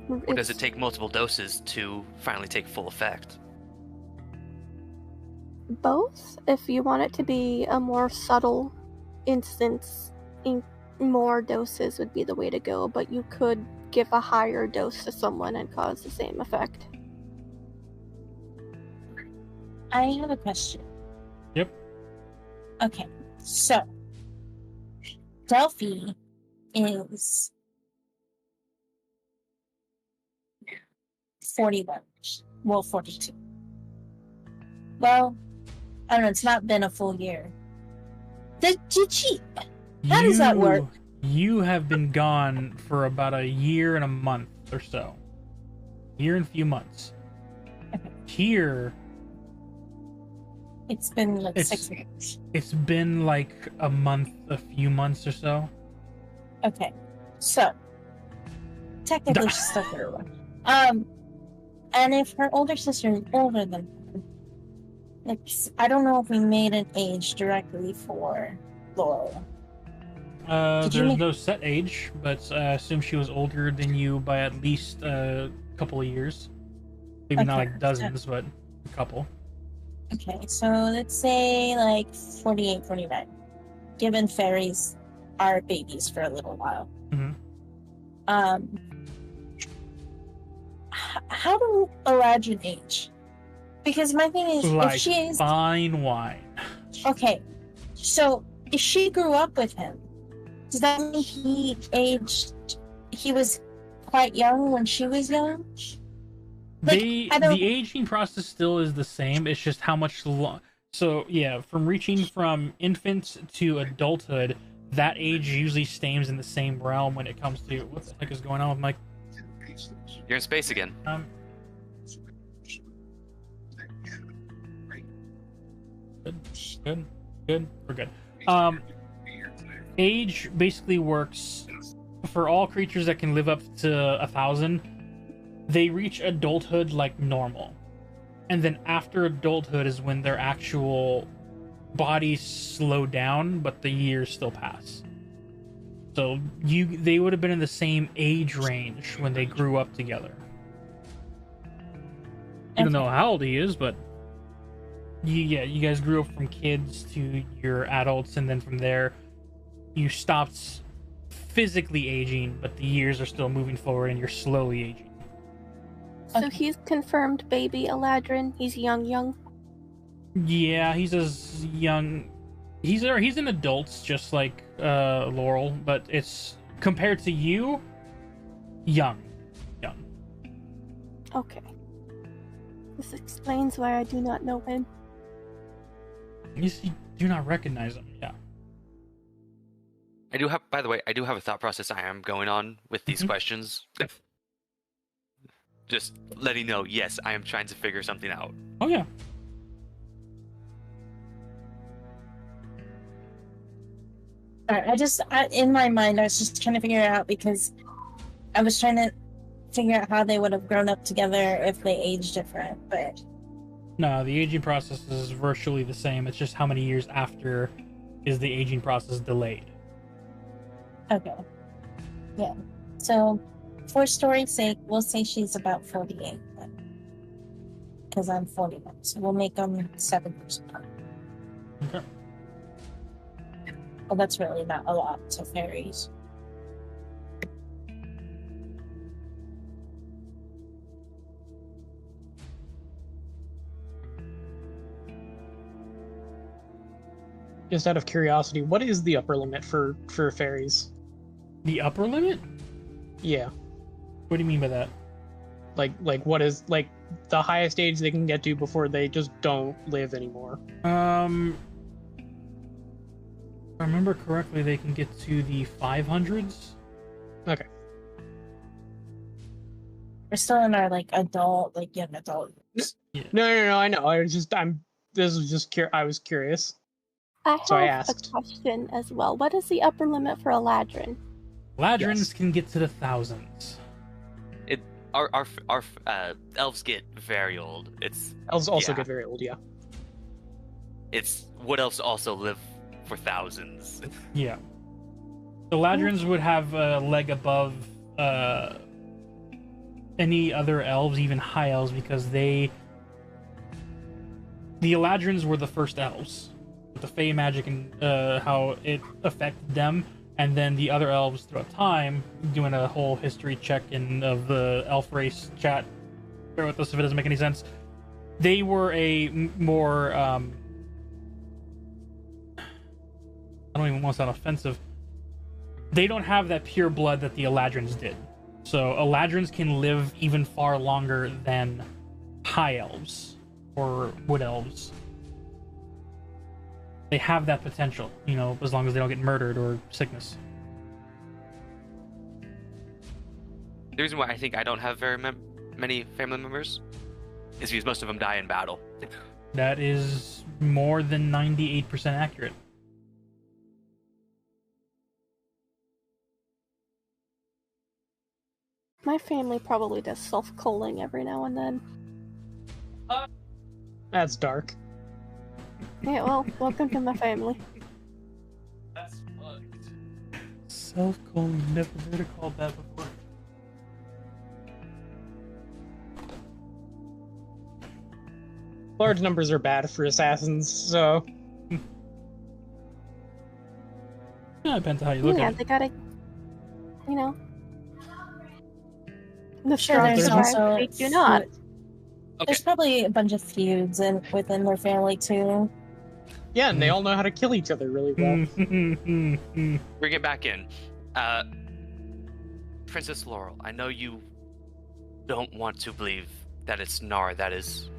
Or does it take multiple doses to finally take full effect? Both. If you want it to be a more subtle instance, more doses would be the way to go, but you could give a higher dose to someone and cause the same effect. I have a question. Yep. Okay, so Delphy is 41. Well, 42. Well, I don't know, it's not been a full year. Did she? How does that work? You have been gone for about a year and a month or so. Year and a few months. Okay. Here, It's been like 6 weeks. it's been like a month, a few months or so. Okay, so technically she's still 31. And if her older sister is older than her, I don't know if we made an age directly for Laurel. There's no set age, but I assume she was older than you by at least a couple of years. Maybe not Okay. like dozens, but a couple. Okay, so let's say like 48, 49. Given fairies are babies for a little while. Mhm. How do Eladrin age? Because my thing is, Like if she is fine wine. okay, so if she grew up with him, does that mean he was quite young when she was young? Like, I don't- The aging process still is the same. It's just how much So yeah, from reaching from infants to adulthood, that age usually stays in the same realm when it comes to what the heck is going on with Mike. You're in space again. Good. We're good. Age basically works for all creatures that can live up to 1,000. They reach adulthood like normal, and then after adulthood is when their actual bodies slow down, but the years still pass. So they would have been in the same age range when they grew up together. I don't know how old he is, but you guys grew up from kids to your adults, and then from there, you stopped physically aging, but the years are still moving forward, and you're slowly aging. So he's confirmed baby Eladrin. He's young. Yeah, he's as young. He's an adult, just like Laurel, but it's compared to you, young. Okay. This explains why I do not know him. You do not recognize him. Yeah. By the way, I do have a thought process I am going on with these questions. Just letting you know, yes, I am trying to figure something out. Oh yeah. In my mind, I was just trying to figure it out because I was trying to figure out how they would have grown up together if they aged different, but No, the aging process is virtually the same. It's just how many years after is the aging process delayed. okay. Yeah. So, for story's sake, we'll say she's about 48 then. Because I'm 41, so we'll make them 7 years apart. Okay. Well, that's really not a lot to fairies. Just out of curiosity, what is the upper limit for fairies? The upper limit? Yeah. What do you mean by that? Like what is like the highest age they can get to before they just don't live anymore? If I remember correctly, they can get to the 500s. Okay. We're still in our like adult, like young adult. No, I know. This was just I was curious. I So I have a asked. question as well. What is the upper limit for Eladrin? Ladrins Yes. can get to the thousands. Our elves get very old. It's Elves also yeah. get very old, yeah. It's wood elves also live for thousands. Yeah. The Ladrins would have a leg above any other elves, even high elves, because the Eladrins were the first elves. With the Fey magic and how it affected them, and then the other elves throughout time, doing a whole history check of the elf race chat. Bear with us if it doesn't make any sense. They were a more I don't even want to sound offensive. They don't have that pure blood that the Eladrins did. So Eladrins can live even far longer than high elves or wood elves. They have that potential, as long as they don't get murdered or sickness. The reason why I think I don't have very many family members is because most of them die in battle. That is more than 98% accurate. My family probably does self-culling every now and then. That's dark. Yeah, well, welcome to my family. That's fucked. Self-calling, never heard it called that before. Large numbers are bad for assassins, so Yeah, depends on how you look Yeah, at it. they gotta, the Sure, strong there's survive, also they do not. Okay, There's probably a bunch of feuds within their family too. yeah, and they all know how to kill each other really well. bring it back in. Princess Laurel, I know you don't want to believe that it's Nar that is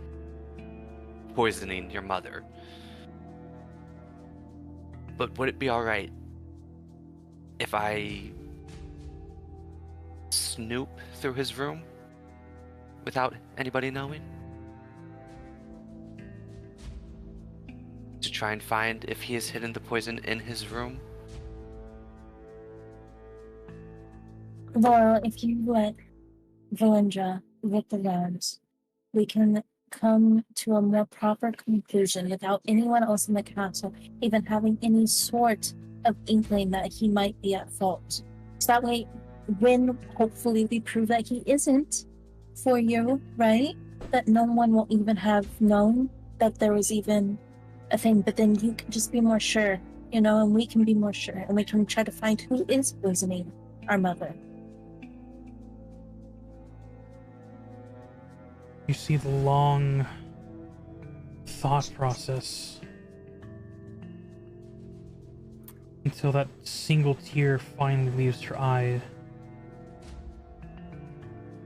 poisoning your mother. But would it be alright if I snoop through his room without anybody knowing? To try and find if he has hidden the poison in his room? Laurel, if you let Valindra look around, we can come to a more proper conclusion without anyone else in the castle even having any sort of inkling that he might be at fault. So that way, when hopefully we prove that he isn't for you, right? That no one will even have known that there was even a thing, but then you can just be more sure, and we can be more sure, and we can try to find who is poisoning our mother. You see the long thought process until that single tear finally leaves her eye.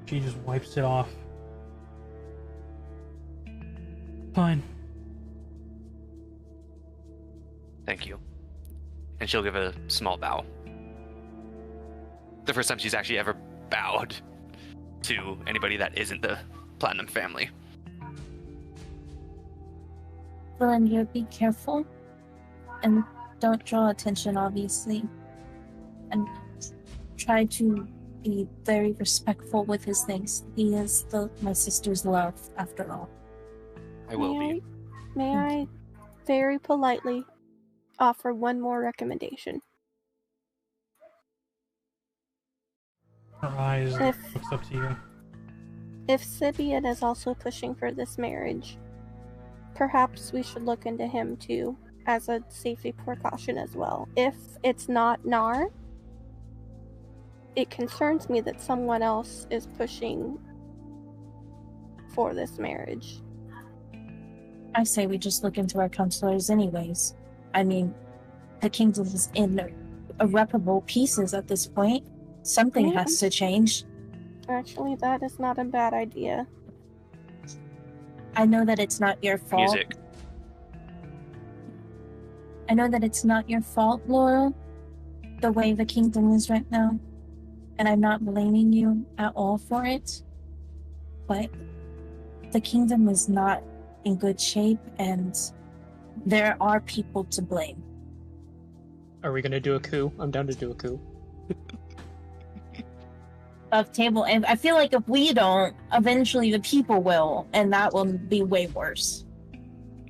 She just wipes it off. Fine. Thank you. And she'll give a small bow. The first time she's actually ever bowed to anybody that isn't the Platinum family. Valindra, be careful. And don't draw attention, obviously. And try to be very respectful with his things. He is my sister's love, after all. I will be. May I very politely offer one more recommendation? Her eyes If- looks up to you. If Sibian is also pushing for this marriage, perhaps we should look into him too, as a safety precaution as well. If it's not Nar, it concerns me that someone else is pushing for this marriage. I say we just look into our counselors anyways. I mean, the kingdom is in irreparable pieces at this point. Something Yeah. has to change. Actually, that is not a bad idea. I know that it's not your fault. Music. I know that it's not your fault, Laurel, the way the kingdom is right now. And I'm not blaming you at all for it. But the kingdom is not in good shape, and there are people to blame. Are we gonna do a coup? I'm down to do a coup. Of table, and I feel like if we don't, eventually the people will, and that will be way worse.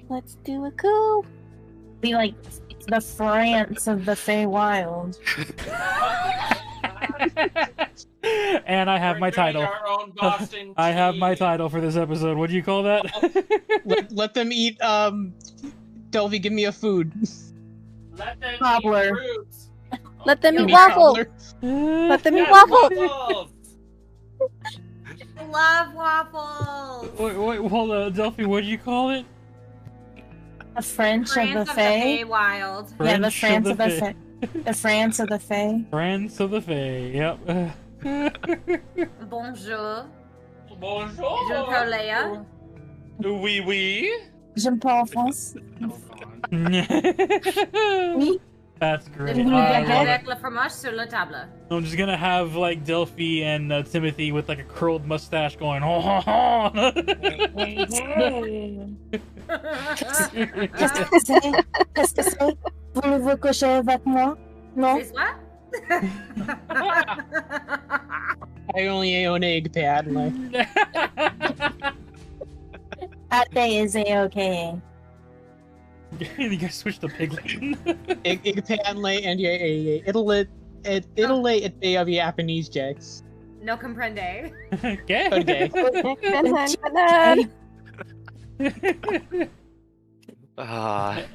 Let's do a coup. Be like the France of the Feywild. And I have We're my doing title. Our own Boston I have my tea. title for this episode. What do you call that? Let them eat. Delphi, give me a food. Let them Cobbler. eat fruits. Let them Give eat me waffle. cobbler. Let them eat Yes, waffle. waffles. I love waffles. Wait, hold on, Delphi. What do you call it? The French France of the Fey. Wild. Yeah, the French France of the Fey. The France of the Fey. France of the Fae. Yep. Bonjour. Bonjour. Je parle Leia. Oui, oui. Je parle France. Oh, God. Oui. That's great. Je Mhm. I love it. avec le fromage sur la table. I'm just gonna have like Delphi and Timothy with like a curled mustache going. "Ho, ho, ho." Qu'est-ce que c'est? Voulez-vous coucher avec moi? Non? C'est quoi? I only own egg pad. Like, Ate is a-okay. You guys switched to piglet. egg pad lay and it'll be of Japanese Jax. No comprende. Okay. Okay. Banan.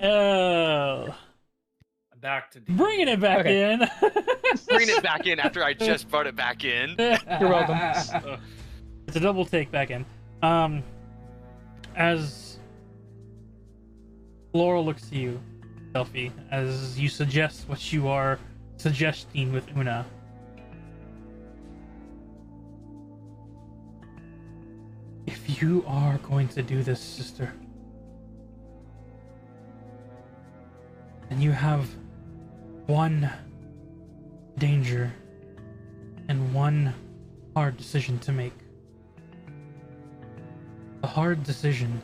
Oh, Back to bringing it back Okay. in. Bringing it back in after I just brought it back in. You're welcome. It's a double take back in. As Laurel looks to you, Delphi, as you suggest what you are suggesting with Una. If you are going to do this, sister, then you have one danger and one hard decision to make. The hard decision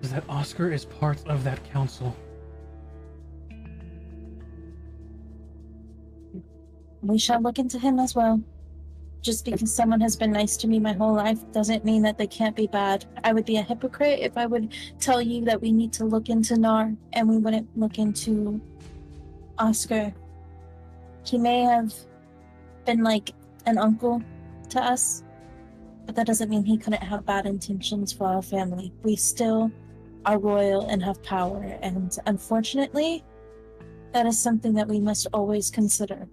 is that Oscar is part of that council. We shall look into him as well. Just because someone has been nice to me my whole life doesn't mean that they can't be bad. I would be a hypocrite if I would tell you that we need to look into Nar and we wouldn't look into Oscar. He may have been like an uncle to us, but that doesn't mean he couldn't have bad intentions for our family. We still are royal and have power, and unfortunately, that is something that we must always consider.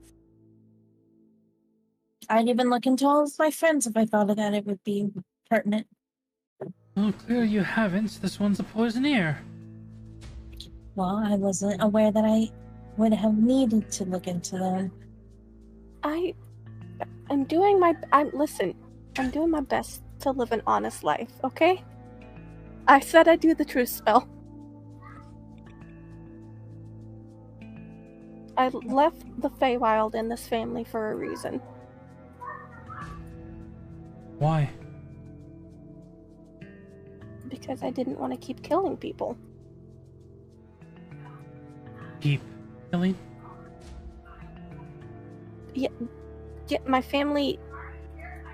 I'd even look into all of my friends if I thought of that it would be pertinent. Oh, clearly you haven't. This one's a poisoneer. Well, I wasn't aware that I would have needed to look into them. I'm doing my best to live an honest life, okay? I said I'd do the truth spell. I left the Feywild in this family for a reason. Why? Because I didn't want to keep killing people. Keep killing? Yeah, my family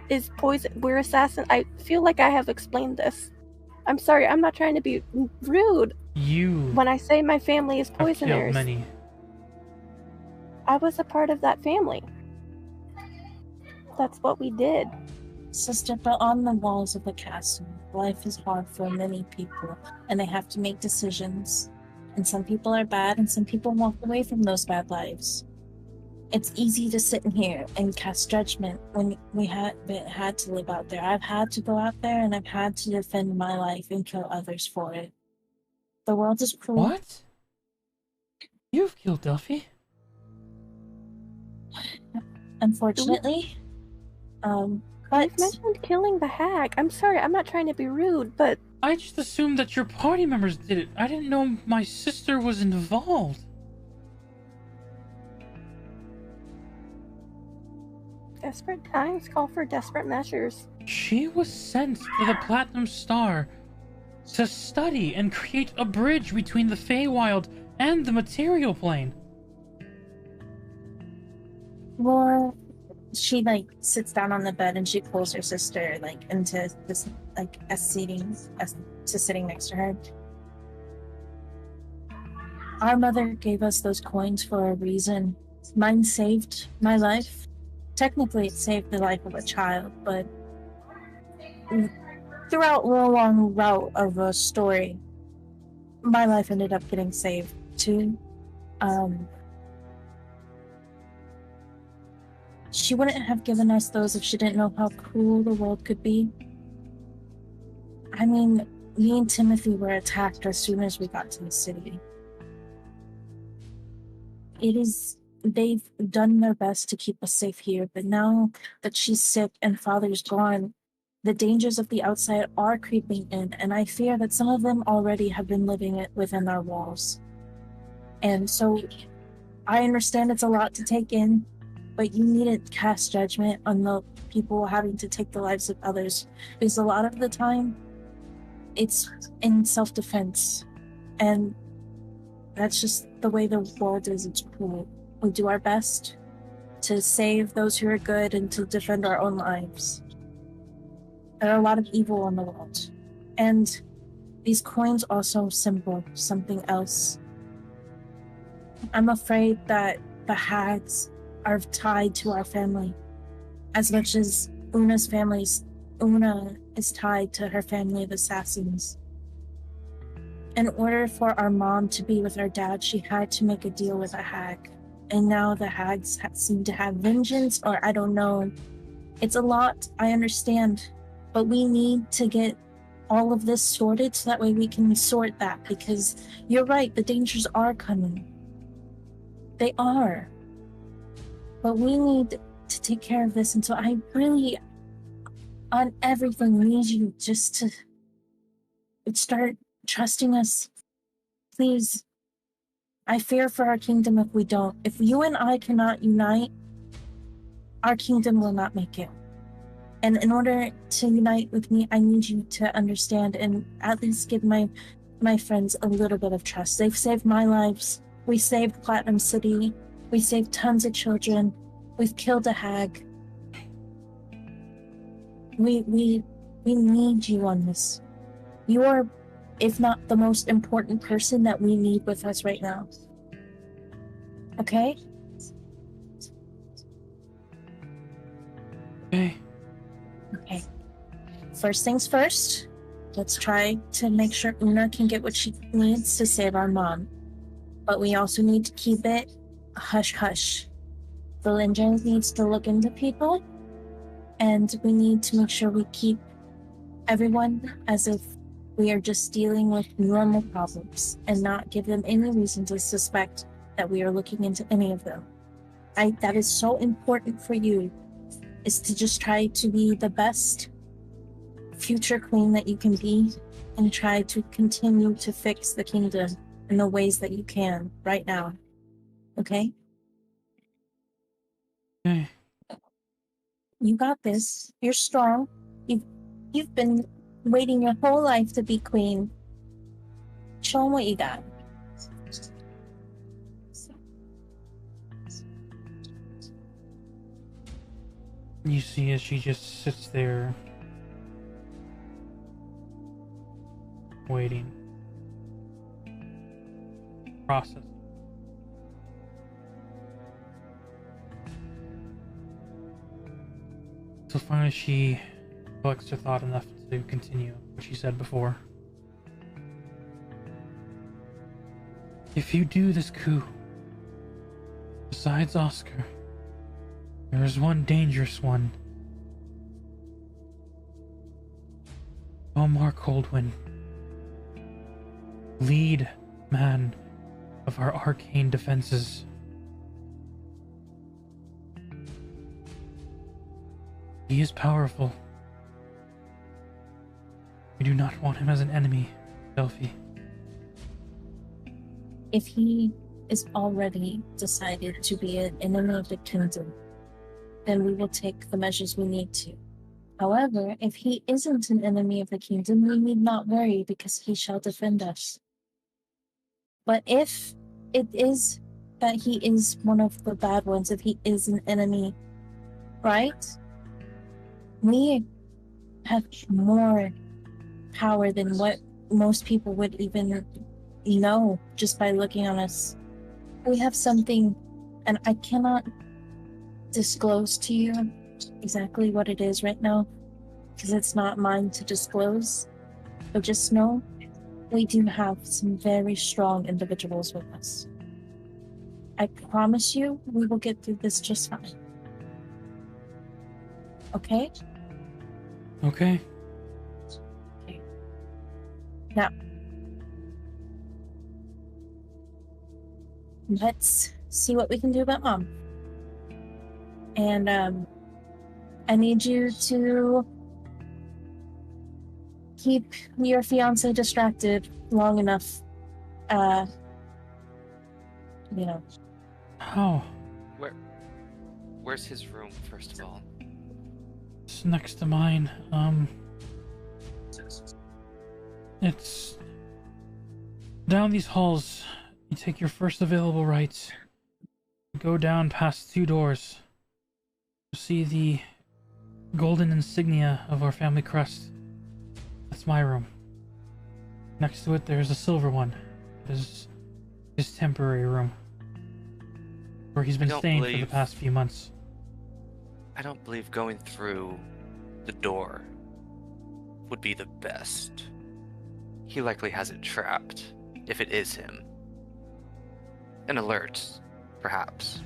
is poison. We're assassins. I feel like I have explained this. I'm sorry, I'm not trying to be rude. You When I say my family is have killed poisoners, many. I was a part of that family. That's what we did. Sister, but on the walls of the castle, life is hard for many people, and they have to make decisions. And some people are bad, and some people walk away from those bad lives. It's easy to sit in here and cast judgment when we had to live out there. I've had to go out there, and I've had to defend my life and kill others for it. The world is cruel. What? You've killed Delphi? Unfortunately. But You've mentioned killing the hag. I'm sorry, I'm not trying to be rude, but I just assumed that your party members did it. I didn't know my sister was involved. desperate times call for desperate measures. She was sent to the Platinum Star to study and create a bridge between the Feywild and the material plane. More, she like sits down on the bed and she pulls her sister like into this like sitting next to her. Our mother gave us those coins for a reason. Mine saved my life. Technically, it saved the life of a child, but throughout the long route of a story, my life ended up getting saved too. She wouldn't have given us those if she didn't know how cruel the world could be. I mean, me and Timothy were attacked as soon as we got to the city. They've done their best to keep us safe here, but now that she's sick and father's gone, the dangers of the outside are creeping in, and I fear that some of them already have been living it within our walls. And so, I understand it's a lot to take in, but you need to cast judgment on the people having to take the lives of others, because a lot of the time, it's in self-defense, and that's just the way the world is. It's cruel. We do our best to save those who are good and to defend our own lives. There are a lot of evil in the world. And these coins also symbol something else. I'm afraid that the hags are tied to our family. As much as Una is tied to her family of assassins. In order for our mom to be with our dad, she had to make a deal with a hag. And now the hags seem to have vengeance, or I don't know. It's a lot, I understand. But we need to get all of this sorted so that way we can sort that. Because you're right, the dangers are coming. They are. But we need to take care of this. And so I really, on everything, need you just to start trusting us. Please. I fear for our kingdom if we don't. If you and I cannot unite, our kingdom will not make it. And in order to unite with me, I need you to understand and at least give my friends a little bit of trust. They've saved my lives. We saved Platinum City. We saved tons of children. We've killed a hag. We need you on this. You are, if not the most important person that we need with us right now. Okay? Okay. Okay. First things first, let's try to make sure Una can get what she needs to save our mom. But we also need to keep it hush-hush. Valinja needs to look into people, and we need to make sure we keep everyone as if we are just dealing with normal problems and not give them any reason to suspect that we are looking into any of them. That is so important for you, is to just try to be the best future queen that you can be and try to continue to fix the kingdom in the ways that you can right now. Okay? Okay. You got this. You're strong. You've been waiting your whole life to be queen. Show them what you got. You see as she just sits there waiting. Process. So finally she collects her thought enough to continue what she said before. If you do this coup, besides Oscar, there is one dangerous one. Omar Coldwind, lead man of our arcane defenses. He is powerful. We do not want him as an enemy, Delphi. If he is already decided to be an enemy of the kingdom, then we will take the measures we need to. However, if he isn't an enemy of the kingdom, we need not worry because he shall defend us. But if it is that he is one of the bad ones, if he is an enemy, right? We have more power than what most people would even know just by looking on us. We have something, and I cannot disclose to you exactly what it is right now because it's not mine to disclose. But just know we do have some very strong individuals with us. I promise you we will get through this just fine. Okay? Okay. Now, let's see what we can do about Mom. And I need you to keep your fiancé distracted long enough. You know. How? Where's his room, first of all? It's next to mine. It's down these halls. You take your first available right. Go down past 2 doors. You see the golden insignia of our family crest. That's my room. Next to it, there's a silver one. It is his temporary room, where he's been staying for the past few months. I don't believe going through the door would be the best. He likely has it trapped, if it is him. An alert, perhaps.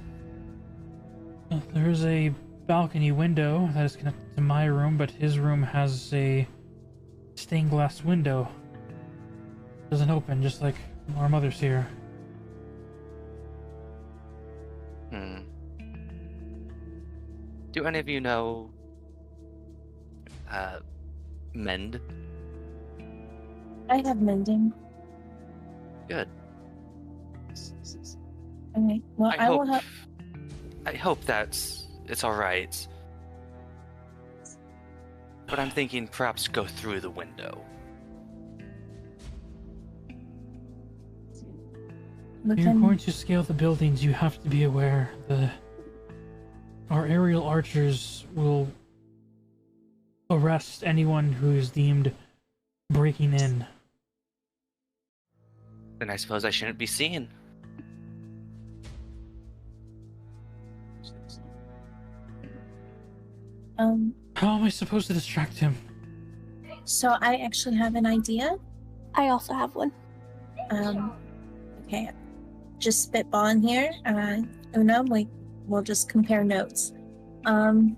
Well, there's a balcony window that is connected to my room, but his room has a stained glass window. It doesn't open, just like our mother's here. Do any of you know mend? I have mending. Good. Okay. Well, I will have. I hope it's all right. But I'm thinking perhaps go through the window. If you're going to scale the buildings, you have to be aware our aerial archers will arrest anyone who is deemed breaking in. Then I suppose I shouldn't be seen. How am I supposed to distract him? So I actually have an idea. I also have one. Okay. Just spitballing here. Una, we'll just compare notes. Una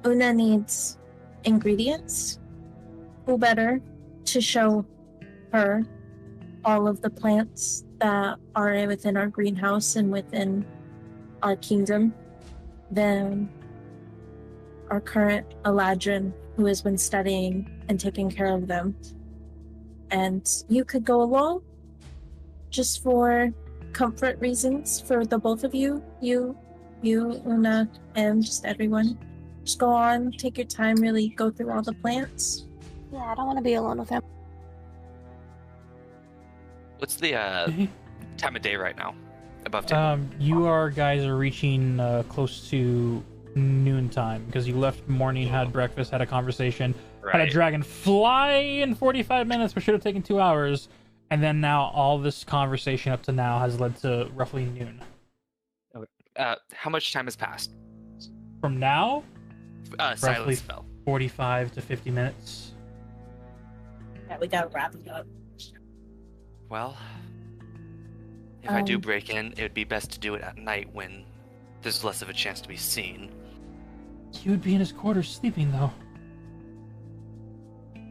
needs ingredients. Who better to show her all of the plants that are within our greenhouse and within our kingdom than our current Eladrin, who has been studying and taking care of them. And you could go along just for comfort reasons for the both of you, Una, and just everyone. Just go on, take your time, really go through all the plants. Yeah, I don't want to be alone with him. What's the time of day right now? Above 10? You guys are reaching close to noontime because you left morning, had breakfast, had a conversation, had a dragon fly in 45 minutes, but should have taken 2 hours, and then now all this conversation up to now has led to roughly noon. Okay. How much time has passed? From now? Silence spell. 45 to 50 minutes. Yeah, we gotta wrap it up. Well, if I do break in, it would be best to do it at night when there's less of a chance to be seen. He would be in his quarters sleeping, though.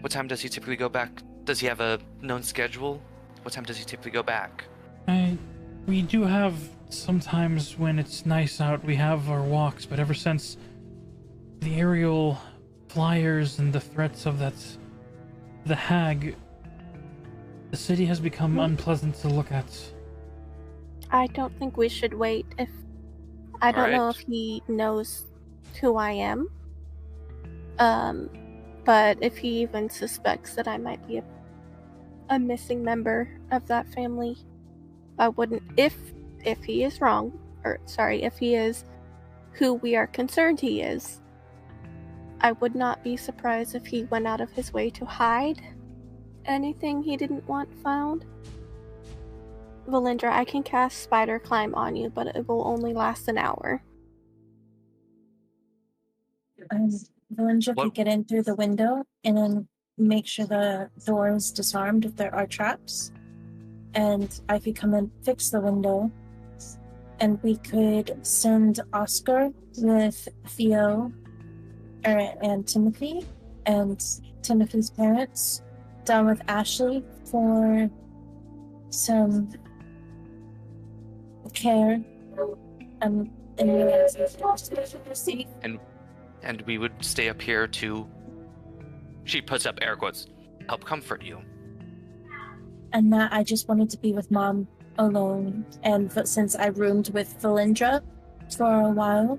What time does he typically go back? Does he have a known schedule? What time does he typically go back? We do have sometimes when it's nice out, we have our walks, but ever since the aerial flyers and the threats of the hag, the city has become unpleasant to look at. I don't think we should wait. I don't know Alright. if he knows who I am. But if he even suspects that I might be a missing member of that family, I wouldn't. If he is wrong, or sorry, if he is who we are concerned he is, I would not be surprised if he went out of his way to hide anything he didn't want found. Valindra, I can cast Spider Climb on you, but it will only last an hour. Valinja What- could get in through the window and then make sure the door is disarmed if there are traps. And I could come and fix the window. And we could send Oscar with Theo and Timothy and Timothy's parents down with Ashley for some care and see. And we would stay up here to, she puts up air quotes, help comfort you. And that I just wanted to be with Mom alone. But since I roomed with Valindra for a while,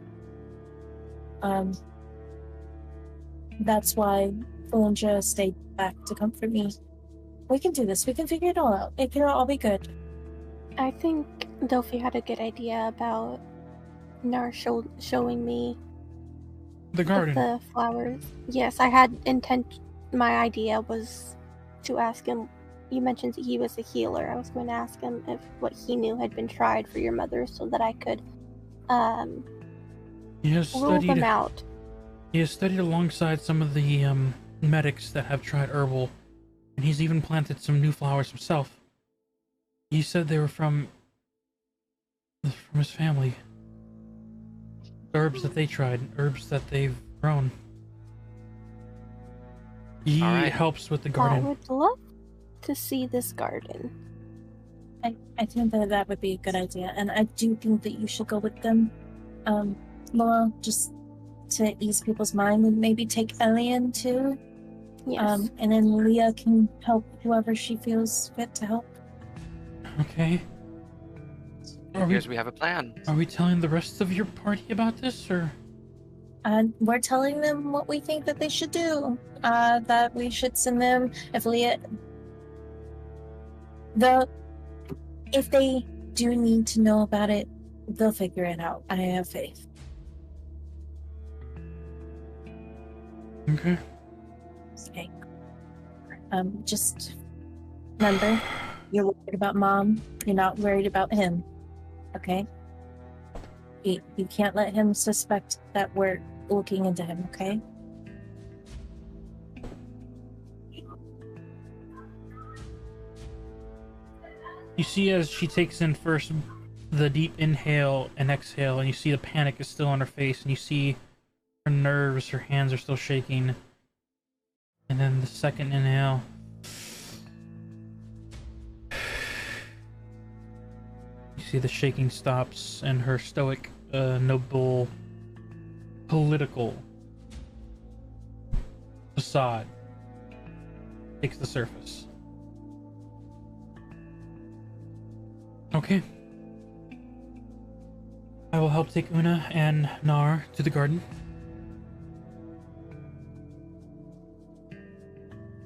that's why Valindra stayed back to comfort me. We can do this. We can figure it all out. It can all be good. I think Delphi had a good idea about Nar showing me The garden. the flowers. Yes, I had intent. My idea was to ask him. You mentioned he was a healer. I was going to ask him if what he knew had been tried for your mother, so that I could He has rule them studied. out. He has studied alongside some of the medics that have tried herbal, and he's even planted some new flowers himself. He said they were from his family. Herbs that they tried, herbs that they've grown. He Alright. helps with the I garden. would love to see this garden. I think that would be a good idea. And I do think that you should go with them. Laura, just to ease people's mind, and maybe take Elian too. Yes. And then Leah can help whoever she feels fit to help. Okay. It appears we have a plan. Are we telling the rest of your party about this, or? And we're telling them what we think that they should do. That we should send them if they do need to know about it, they'll figure it out. I have faith. Okay. Okay. Just remember, you're worried about Mom. You're not worried about him. Okay? You can't let him suspect that we're looking into him, okay? You see as she takes in first the deep inhale and exhale, and you see the panic is still on her face, and you see her nerves, her hands are still shaking. And then the second inhale. You see the shaking stops, and her stoic, noble, political facade takes the surface. Okay. I will help take Una and Nar to the garden.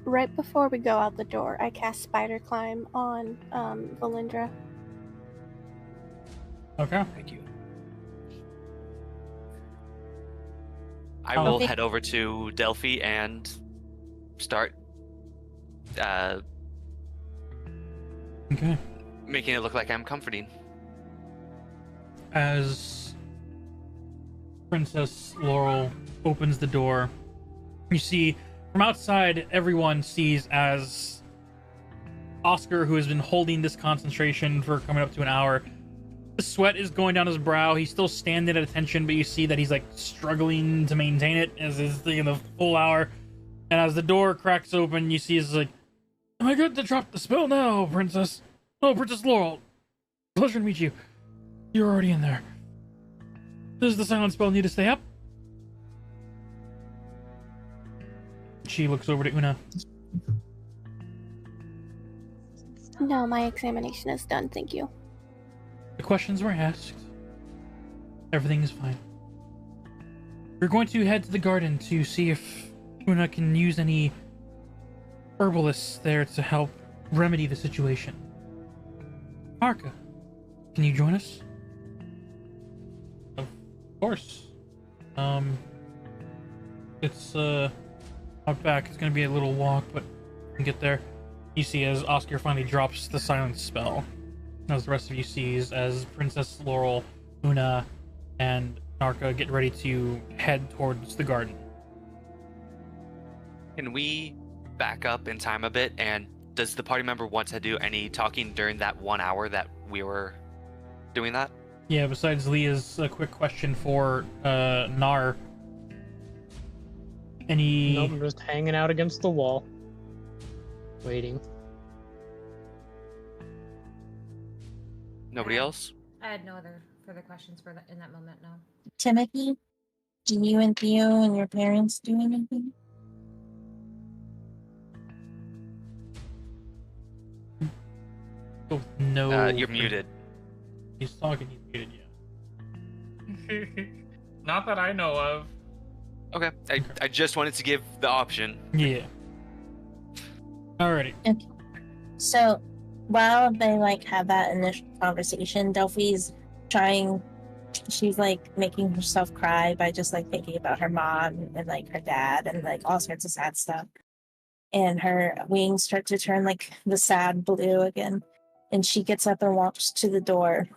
Right before we go out the door, I cast Spider Climb on Valindra. Okay. Thank you. I will Okay. head over to Delphi and start Okay. making it look like I'm comforting. As Princess Laurel opens the door, you see from outside, everyone sees as Oscar, who has been holding this concentration for coming up to an hour, the sweat is going down his brow. He's still standing at attention, but you see that he's like struggling to maintain it as is in the full hour. And as the door cracks open, you see is like, "Am I good to drop the spell now, Princess? Oh, Princess Laurel, pleasure to meet you. You're already in there. Does the silent spell need to stay up?" She looks over to Una. No, my examination is done, thank you. The questions were asked. Everything is fine. We're going to head to the garden to see if Una can use any herbalists there to help remedy the situation. Arca, can you join us? Of course. It's out back. It's gonna be a little walk, but we can get there. You see as Oscar finally drops the silence spell. As the rest of you sees as Princess Laurel, Una, and Narca get ready to head towards the garden. Can we back up in time a bit? And does the party member want to do any talking during that 1 hour that we were doing that? Yeah, besides Leah's a quick question for Nar. Any... Nope, I'm just hanging out against the wall. Waiting. Nobody else? I had no other further questions for that in that moment. No. Timothy, do you and Theo and your parents do anything? Oh, no. You're muted. He's talking, he's muted, yeah. Not that I know of. Okay. I just wanted to give the option. Yeah. Alrighty. Okay. So, while they like have that initial conversation, Delphi's trying. She's like making herself cry by just like thinking about her mom and like her dad and like all sorts of sad stuff. And her wings start to turn like the sad blue again. And she gets up and walks to the door.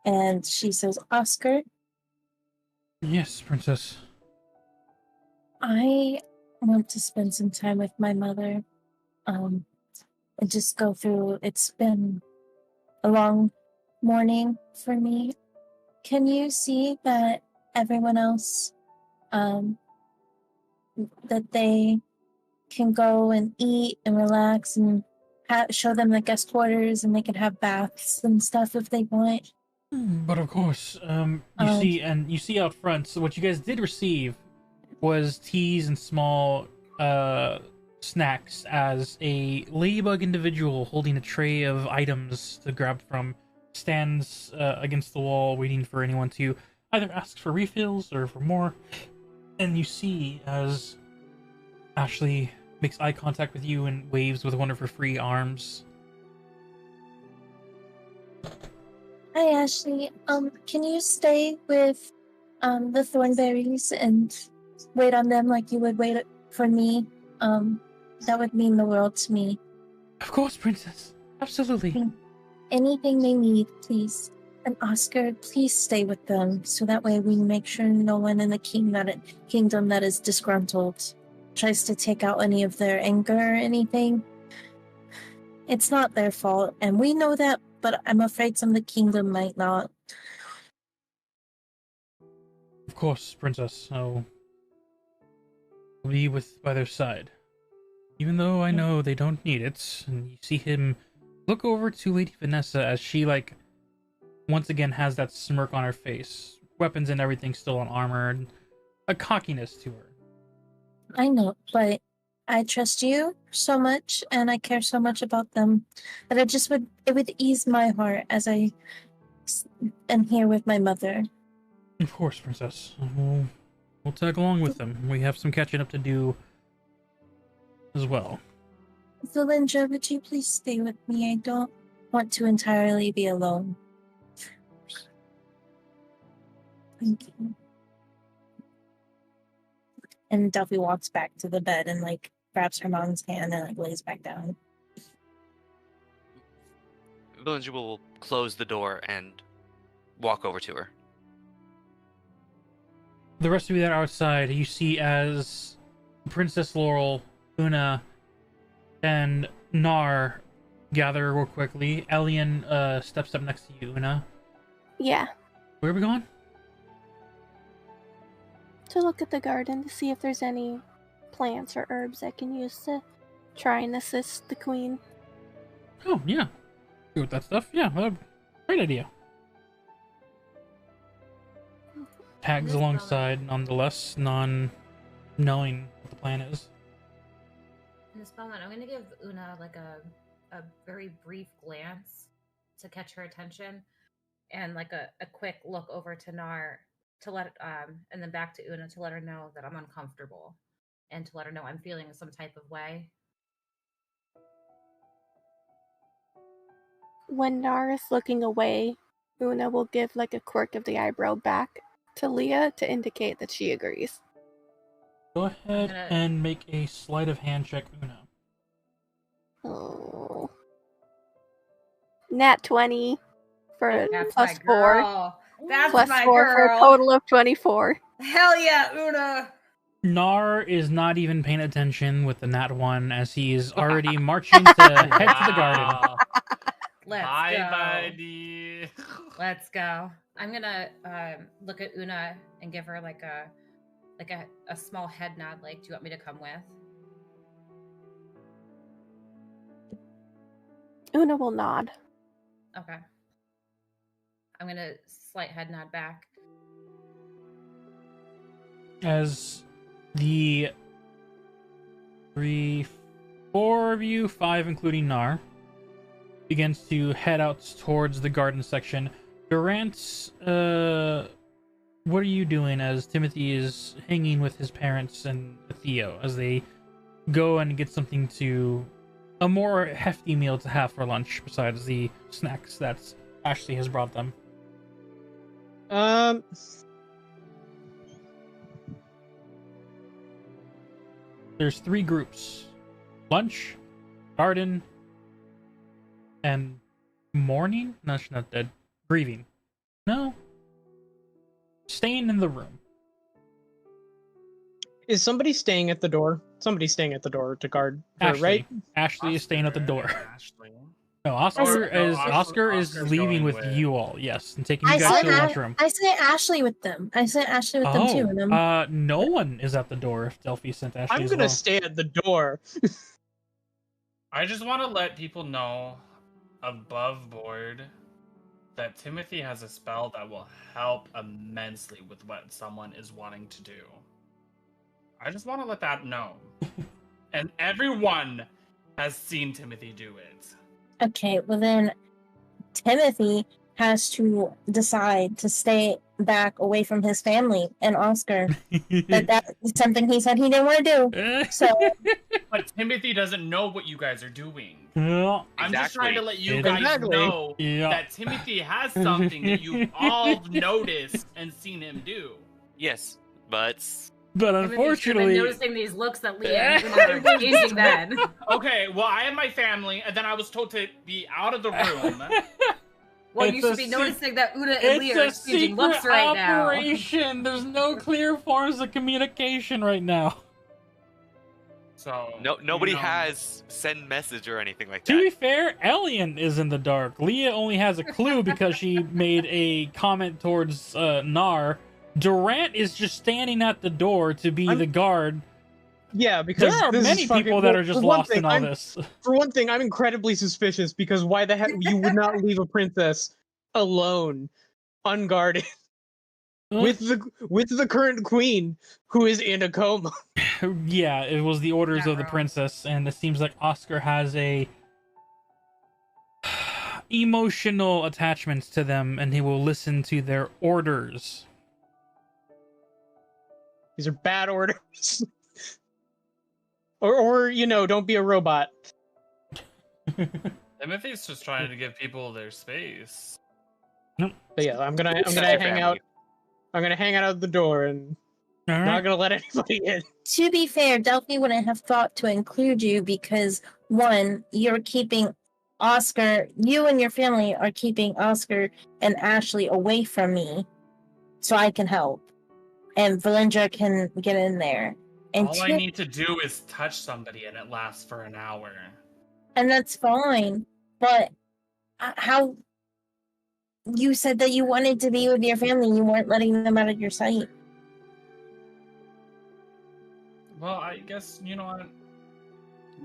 And she says, Oscar, Yes, Princess. I want to spend some time with my mother. And just go through. It's been a long morning for me. Can you see that everyone else, that they can go and eat and relax and show them the guest quarters and they can have baths and stuff if they want? But of course, you see out front, so what you guys did receive was teas and small snacks as a ladybug individual holding a tray of items to grab from stands against the wall waiting for anyone to either ask for refills or for more. And you see as Ashley makes eye contact with you and waves with one of her free arms. Hi, Ashley. Can you stay with the thornberries and wait on them like you would wait for me? That would mean the world to me. Of course, Princess. Absolutely. Anything they need, please. And Oscar, please stay with them so that way we make sure no one in the kingdom that is disgruntled tries to take out any of their anger or anything. It's not their fault, and we know that, but I'm afraid some of the kingdom might not. Of course, Princess. I'll be by their side. Even though I know they don't need it. And you see him look over to Lady Vanessa as she, like, once again has that smirk on her face. Weapons and everything still on armor, and a cockiness to her. I know, but I trust you so much, and I care so much about them, that it would ease my heart as I am here with my mother. Of course, Princess. We'll tag along with them. We have some catching up to do as well. Valindra, would you please stay with me? I don't want to entirely be alone. Thank you. And Delphi walks back to the bed and like grabs her mom's hand and like lays back down. Villager will close the door and walk over to her. The rest of you that are outside, you see as Princess Laurel, Una, and Nar gather real quickly. Elian steps up next to you, Una. Yeah. Where are we going? To look at the garden to see if there's any plants or herbs I can use to try and assist the queen. Oh, yeah. Do with that stuff. Yeah, great idea. Tags alongside, nonetheless, non-knowing what the plan is. In this moment, I'm going to give Una like a very brief glance to catch her attention, and like a quick look over to Nar to let and then back to Una to let her know that I'm uncomfortable, and to let her know I'm feeling some type of way. When Nar is looking away, Una will give like a quirk of the eyebrow back to Leah to indicate that she agrees. Go ahead and make a sleight of hand check, Una. Oh. Nat 20 for That's plus my 4. girl. That's Plus my 4 girl. for a total of 24. Hell yeah, Una. Nar is not even paying attention with the nat 1 as he is already marching to head to the garden. Let's Bye, go. buddy. Let's go. I'm gonna look at Una and give her like a small head nod. Like, do you want me to come with? Una will nod. Okay. I'm gonna slight head nod back. As the 4 of you, 5 including Nar, begins to head out towards the garden section. Durant, what are you doing as Timothy is hanging with his parents and Theo as they go and get something to a more hefty meal to have for lunch besides the snacks that Ashley has brought them? There's 3 groups: lunch, garden, and mourning? No, she's not dead. Grieving. No. Staying in the room. Is somebody staying at the door? Somebody's staying at the door to guard her, Ashley. right? Ashley is staying at the door. Ashley. No, Oscar is Oscar's leaving going with with- you all, yes, and taking you guys to the lunchroom. I sent Ashley with them. I sent Ashley with them too. And No one is at the door if Delphi sent Ashley I'm as gonna well. stay at the door. I just want to let people know, above board, that Timothy has a spell that will help immensely with what someone is wanting to do. I just want to let that know. And everyone has seen Timothy do it. Okay, well then Timothy has to decide to stay back away from his family and Oscar. That's something he said he didn't want to do. So But Timothy doesn't know what you guys are doing. Yeah. I'm just trying to let you Exactly. guys know Yeah. that Timothy has something that you've all noticed and seen him do. Yes, but But Timothy should have been unfortunately, noticing these looks that Leah and Una are exchanging then. Okay, well, I have my family, and then I was told to be out of the room. Well, It's you should a be se- noticing that Una and Leah are it's a exchanging secret looks right now. operation. There's no clear forms of communication right now. So nobody you know, has send message or anything like To be that. fair, Elian is in the dark. Leah only has a clue because she made a comment towards Nar. Durant is just standing at the door to be the guard. Yeah, because There are this many is fucking, people that are just for one lost thing, in all I'm- this. For one thing, I'm incredibly suspicious because why the heck you would not leave a princess alone, unguarded, with the current queen who is in a coma. Yeah, it was the orders Not of the wrong. princess, and it seems like Oscar has a emotional attachments to them, and he will listen to their orders. These are bad orders. or you know, don't be a robot. Timothy's just trying to give people their space. But yeah, I'm gonna It's your hang family. out. I'm gonna hang out at the door and All not right. gonna let anybody in. to be fair, Delphi wouldn't have thought to include you because one, you're keeping Oscar, you and your family are keeping Oscar and Ashley away from me so I can help. And Valindra can get in there. And All I need to do is touch somebody, and it lasts for an hour. and that's fine. But how you said that you wanted to be with your family, you weren't letting them out of your sight. Well, I guess you know what.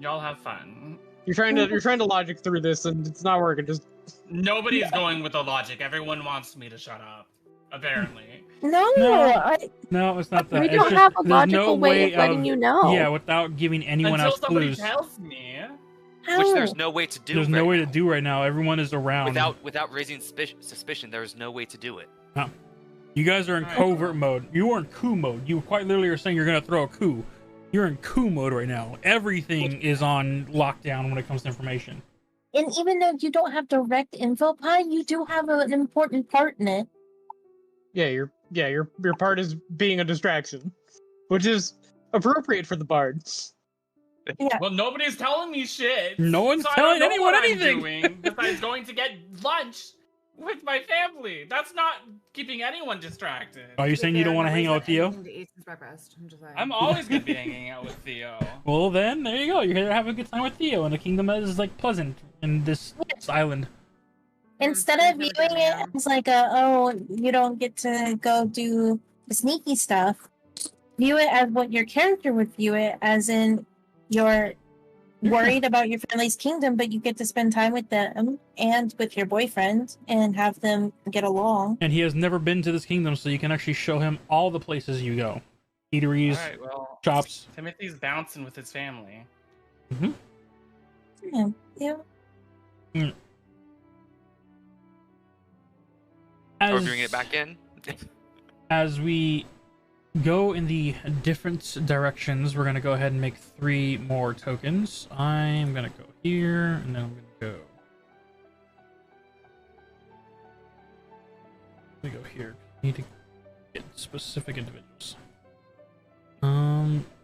Y'all have fun. You're trying to logic through this and it's not working. Just Nobody's going with the logic. Everyone wants me to shut up. apparently. No, No. No, it's not that. We It's don't just, have a there's logical no way of letting you know. Yeah, without giving anyone Until else somebody clues. tells me. Which there's how? no way to do. There's right no way now. to do right now. Everyone is around. Without raising suspicion. There's no way to do it. No. You guys are in Alright. covert mode. You are in coup mode. You quite literally are saying you're going to throw a coup. You're in coup mode right now. Everything is on lockdown when it comes to information. And even though you don't have direct info, Pi, you do have an important part in it. Yeah, your part is being a distraction, which is appropriate for the bard. Yeah. Well, nobody's telling me shit. No one's so telling I don't know anyone what anything. I'm doing besides going to get lunch with my family. That's not keeping anyone distracted. Are you saying you don't want to hang out with Theo? To eat since breakfast. I'm just saying. I'm always gonna be hanging out with Theo. Well, then, there you go. You're here to have a good time with Theo, and the kingdom is, like, pleasant in this island. Instead of viewing it as like you don't get to go do the sneaky stuff, view it as what your character would view it, as in you're worried about your family's kingdom, but you get to spend time with them and with your boyfriend and have them get along. And he has never been to this kingdom, so you can actually show him all the places you go. Eateries, Alright, well, shops. Timothy's bouncing with his family. Yeah. Yeah. Are we bringing it back in? As we go in the different directions, we're going to go ahead and make 3 more tokens. I'm going to go here, and then I'm going to go. Let me go here. Need to get specific individuals.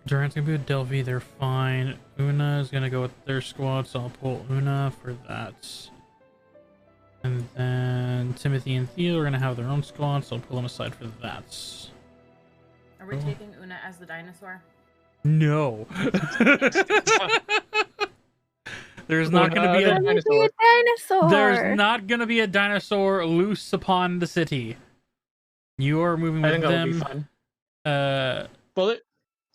Durant's going to be with Delphy. They're fine. Una is going to go with their squad, so I'll pull Una for that. And then Timothy and Theo are going to have their own squad, so I'll pull them aside for that. Are we taking Una as the dinosaur? No. There's not going to be a dinosaur. There's not going to be a dinosaur loose upon the city. You are moving I with think that would be them. fun. Well,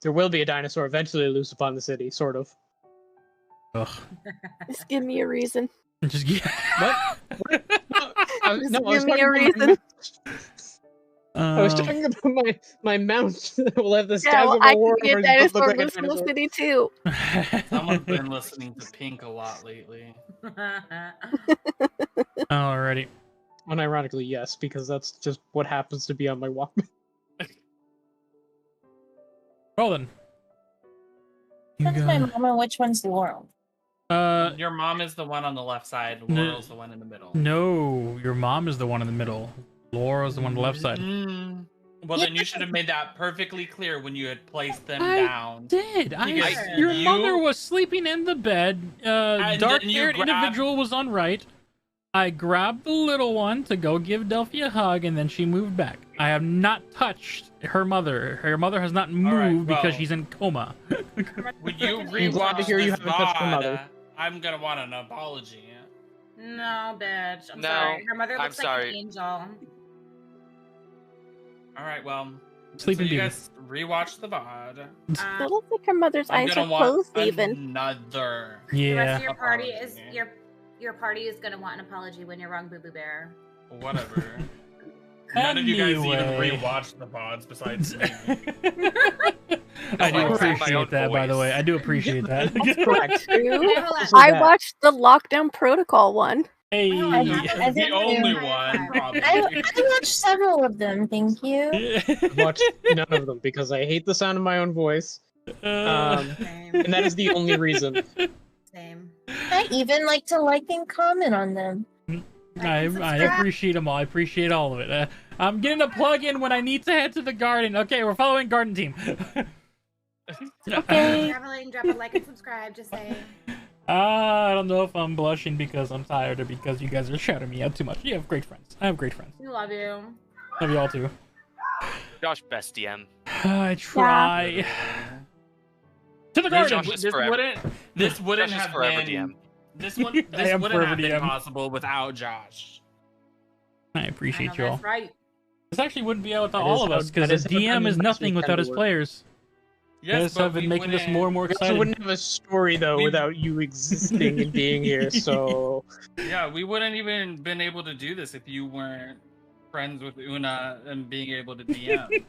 there will be a dinosaur eventually loose upon the city, sort of. Ugh. Just give me a reason. Just get... What? Just I was give me talking a about reason. I was talking about my mount that will have the Yeah, stag well, of I a war. can get dinosaur loose in the city too. Someone's been listening to Pink a lot lately. Alrighty. Unironically, yes, because that's just what happens to be on my Walkman. Well then. You That's my mama. Which one's Laurel? Your mom is the one on the left side. Laurel's the one in the middle. No, your mom is the one in the middle. Laura's the one on the left side. Well, then you should have made that perfectly clear when you had placed them down. Did Because your you- mother was sleeping in the bed. then you Dark-haired grabbed- individual was on right. I grabbed the little one to go give Delphi a hug, and then she moved back. I have not touched her mother. Her mother has not moved because well- she's in coma. When you I'm glad to rewatch hear you this haven't touched her mother. VOD, I'm gonna want an apology. No, bitch. I'm No, sorry. Her mother I'm looks like sorry. an angel. All right, well, Sleeping so you Beauty. guys rewatch the VOD. It looks like her mother's I'm eyes are gonna want closed even. another. The rest Yeah. of your party is Apology. your party is gonna want an apology when you're wrong, Boo Boo Bear. Whatever. None of you guys even Anyway. rewatched the VODs besides me. I do I heard my appreciate own that, by the voice. way. I do appreciate that. That's correct. Wait, hold on. So I bad. watched the lockdown protocol one. Hey. I the did only too. one, probably. I watched several of them. Thank you. I've watched none of them because I hate the sound of my own voice, Same. and that is the only reason. Same. I even like to like and comment on them. I appreciate them all. I appreciate all of it. I'm getting a plug in when I need to head to the garden. Okay, we're following garden team. Okay. Traveling, drop a like and subscribe. Just saying. I don't know if I'm blushing because I'm tired or because you guys are shouting me out too much. You have great friends. I have great friends. We love you. Love you all too. Josh, best DM. I try. To the Josh garden. is This forever. wouldn't Josh is have forever been. DM. This one. I This am wouldn't have forever been DM. possible without Josh. I appreciate I you know, all. that's right. This actually wouldn't be out without That all is of how- us because that is the how DM is Dungeons nothing Masters without tend his to work. players. You guys have but been we making this wouldn't- more and more We also exciting. wouldn't have a story though We- without you existing and being here. So Yeah, we wouldn't even been able to do this if you weren't friends with Una and being able to DM.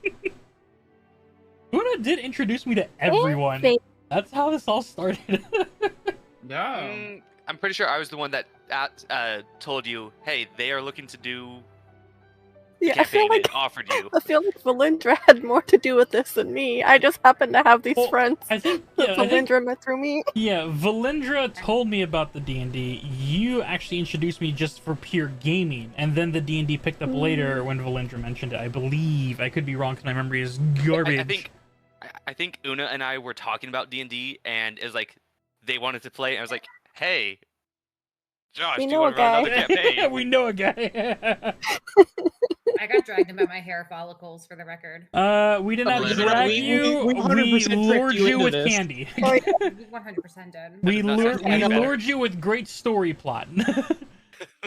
Una did introduce me to everyone. That's how this all started. Yeah. I'm pretty sure I was the one that told you, hey, they are looking to do Yeah, I feel campaign like and offered you. I feel like Valindra had more to do with this than me. I just happened to have these Well, friends I think that Valindra met through me. Yeah, Valindra told me about the D&D. You actually introduced me just for pure gaming, and then the D&D picked up later when Valindra mentioned it. I believe. I could be wrong because my memory is garbage. I think Una and I were talking about D&D, and it was like they wanted to play. And I was like, hey, Josh, We do you know want a to run guy. another campaign? We know a guy. I got dragged about my hair follicles, for the record. We did not Valindra, drag we you. we 100% tricked lured you you into with this. candy. You 100% did. We That sounds lured better. you with great story plot.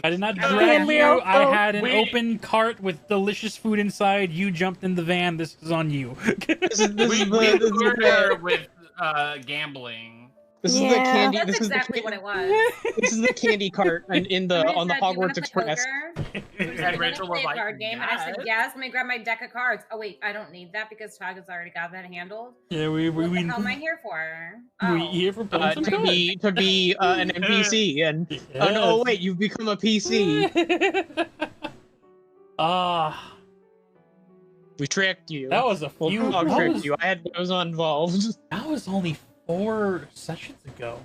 I did not Oh, drag yeah. you. I Oh, had an we- open cart with delicious food inside. You jumped in the van. This is on you. This is We lured her with gambling. This is the Yeah. candy. That's This is exactly the what it was. this is the candy cart and in the Somebody on the said, "Do you wanna Hogwarts play Express. poker?" And "Do you wanna Rachel play was a like, card game?" And I said, "Yes." "Yes." Let me grab my deck of cards. Oh wait, I don't need that because Tag has already got that handled. Yeah, What the hell am I here for? we Oh. here for playing some To cards. be an NPC and oh no, Yes. wait, you've become a PC. Ah, We tricked you. that was a Well, few. I That tricked was, you. I was involved. that was only 4 sessions ago.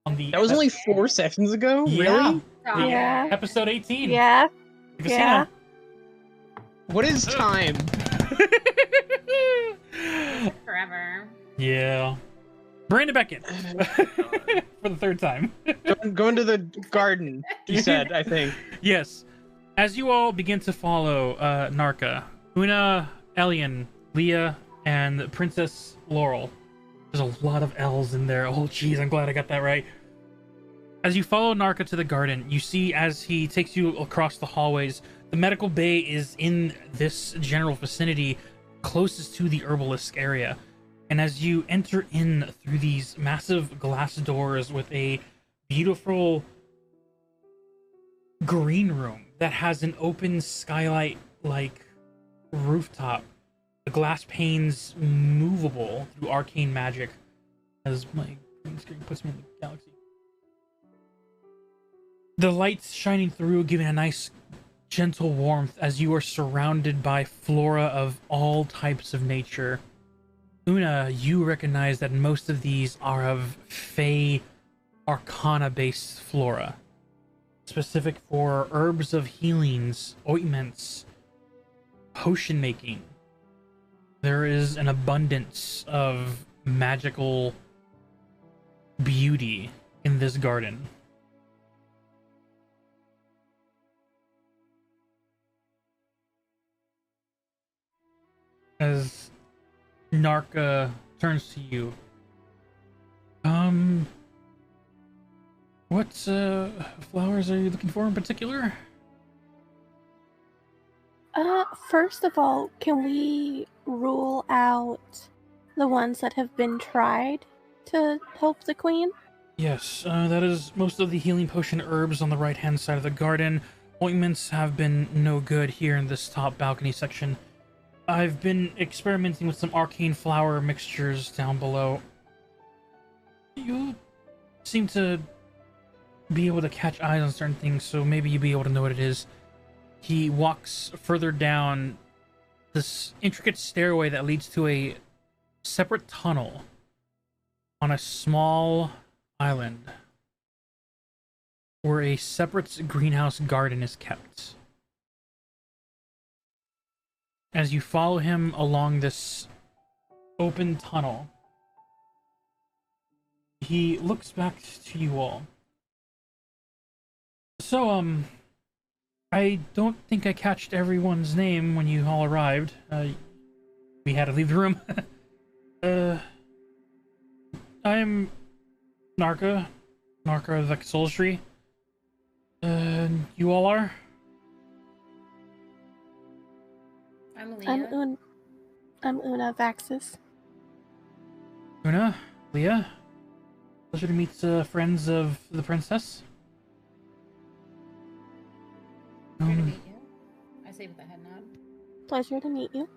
On the That was only 4 sessions ago. Yeah. Really? Stop Yeah. it. episode 18. Yeah. The casino. What is time? Forever. Yeah. Bring it back in for the 3rd time. Go into the garden. You said, I think. Yes. As you all begin to follow Narka, Una, Elian, Leah, and Princess Laurel. There's a lot of L's in there. Oh, jeez, I'm glad I got that right. As you follow Narka to the garden, you see as he takes you across the hallways, the medical bay is in this general vicinity closest to the Herbalisk area. And as you enter in through these massive glass doors with a beautiful green room that has an open skylight like rooftop, the glass panes movable through arcane magic, as my green screen puts me in the galaxy. The lights shining through, giving a nice gentle warmth as you are surrounded by flora of all types of nature. Una, you recognize that most of these are of Fey Arcana-based flora, specific for herbs of healings, ointments, potion making. There is an abundance of magical beauty in this garden. As Narka turns to you, what flowers are you looking for in particular? First of all, can we rule out the ones that have been tried to help the queen? Yes, that is most of the healing potion herbs on the right-hand side of the garden. Ointments have been no good here in this top balcony section. I've been experimenting with some arcane flower mixtures down below. You seem to be able to catch eyes on certain things, so maybe you'll be able to know what it is. He walks further down this intricate stairway that leads to a separate tunnel on a small island where a separate greenhouse garden is kept. As you follow him along this open tunnel, he looks back to you all. So, I don't think I catched everyone's name when you all arrived. We had to leave the room. I'm Narka of the Soulstry. You all are? I'm Leah. I'm Una Vaxis. Una? Leah? Pleasure to meet friends of the princess. Here to meet you. I say with a head nod. Pleasure to meet you.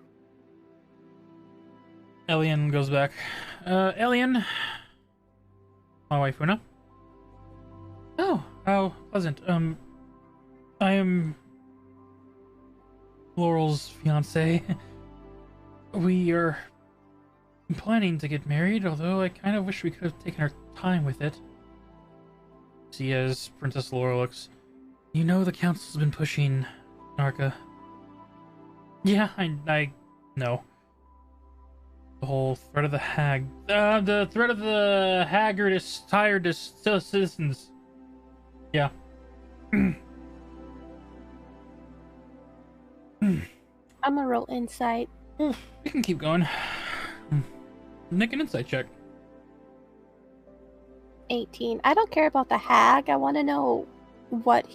Elian goes back. Elian. My wife, Una. Oh, how pleasant. I am Laurel's fiancé. We are planning to get married, although I kind of wish we could have taken our time with it. See, as Princess Laurel looks, you know the Council's been pushing Narca. Yeah, I know. The whole threat of the hag. The threat of the haggard, tired citizens. Yeah. I'm gonna roll insight. We can keep going. Make an insight check. 18. I don't care about the hag. I want to know what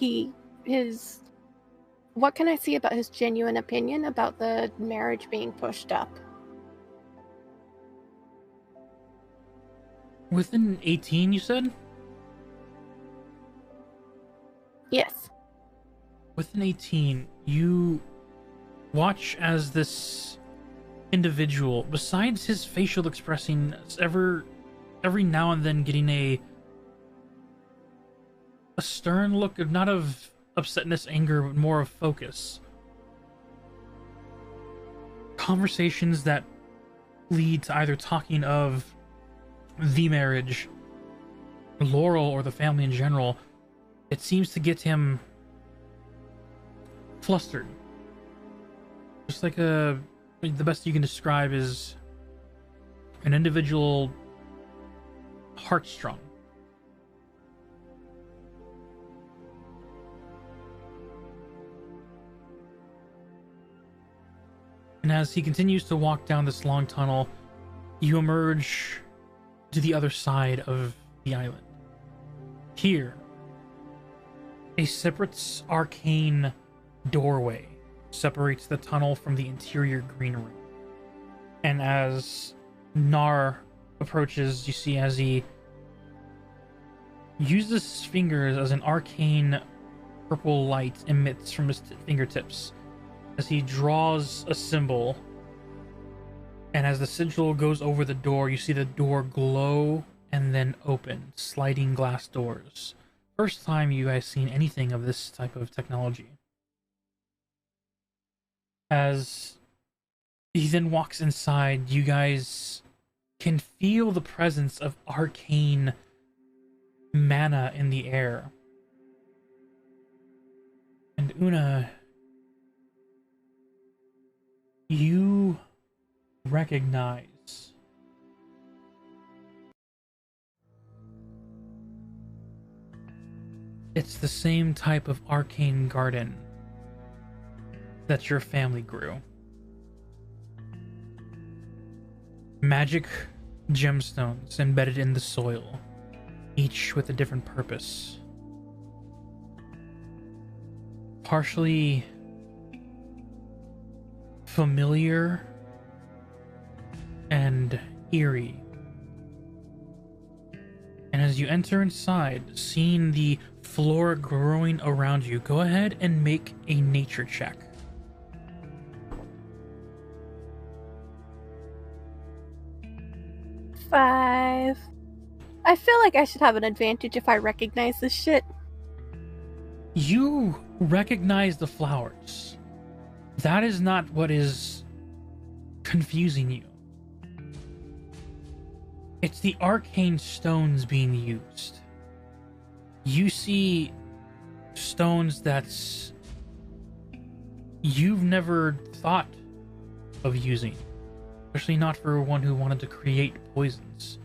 what can I see about his genuine opinion about the marriage being pushed up? Within 18, you said? Yes. Within 18, you watch as this individual, besides his facial expressing every now and then getting a stern look of not of upsetness, anger, but more of focus. Conversations that lead to either talking of the marriage, Laurel, or the family in general, it seems to get him flustered. Just like the best you can describe is an individual heartstrung. And as he continues to walk down this long tunnel, you emerge to the other side of the island. Here, a separate arcane doorway separates the tunnel from the interior green room. And as Nar approaches, you see as he uses his fingers as an arcane purple light emits from his fingertips. As he draws a symbol, and as the sigil goes over the door, you see the door glow and then open, sliding glass doors. First time you guys seen anything of this type of technology. As he then walks inside, you guys can feel the presence of arcane mana in the air. And Una, you recognize it's the same type of arcane garden that your family grew. Magic gemstones embedded in the soil, each with a different purpose. Partially familiar and eerie. And as you enter inside, seeing the flora growing around you, go ahead and make a nature check. 5. I feel like I should have an advantage if I recognize this shit. You recognize the flowers. That is not what is confusing you. It's the arcane stones being used. You see stones that's you've never thought of using, especially not for one who wanted to create poisons.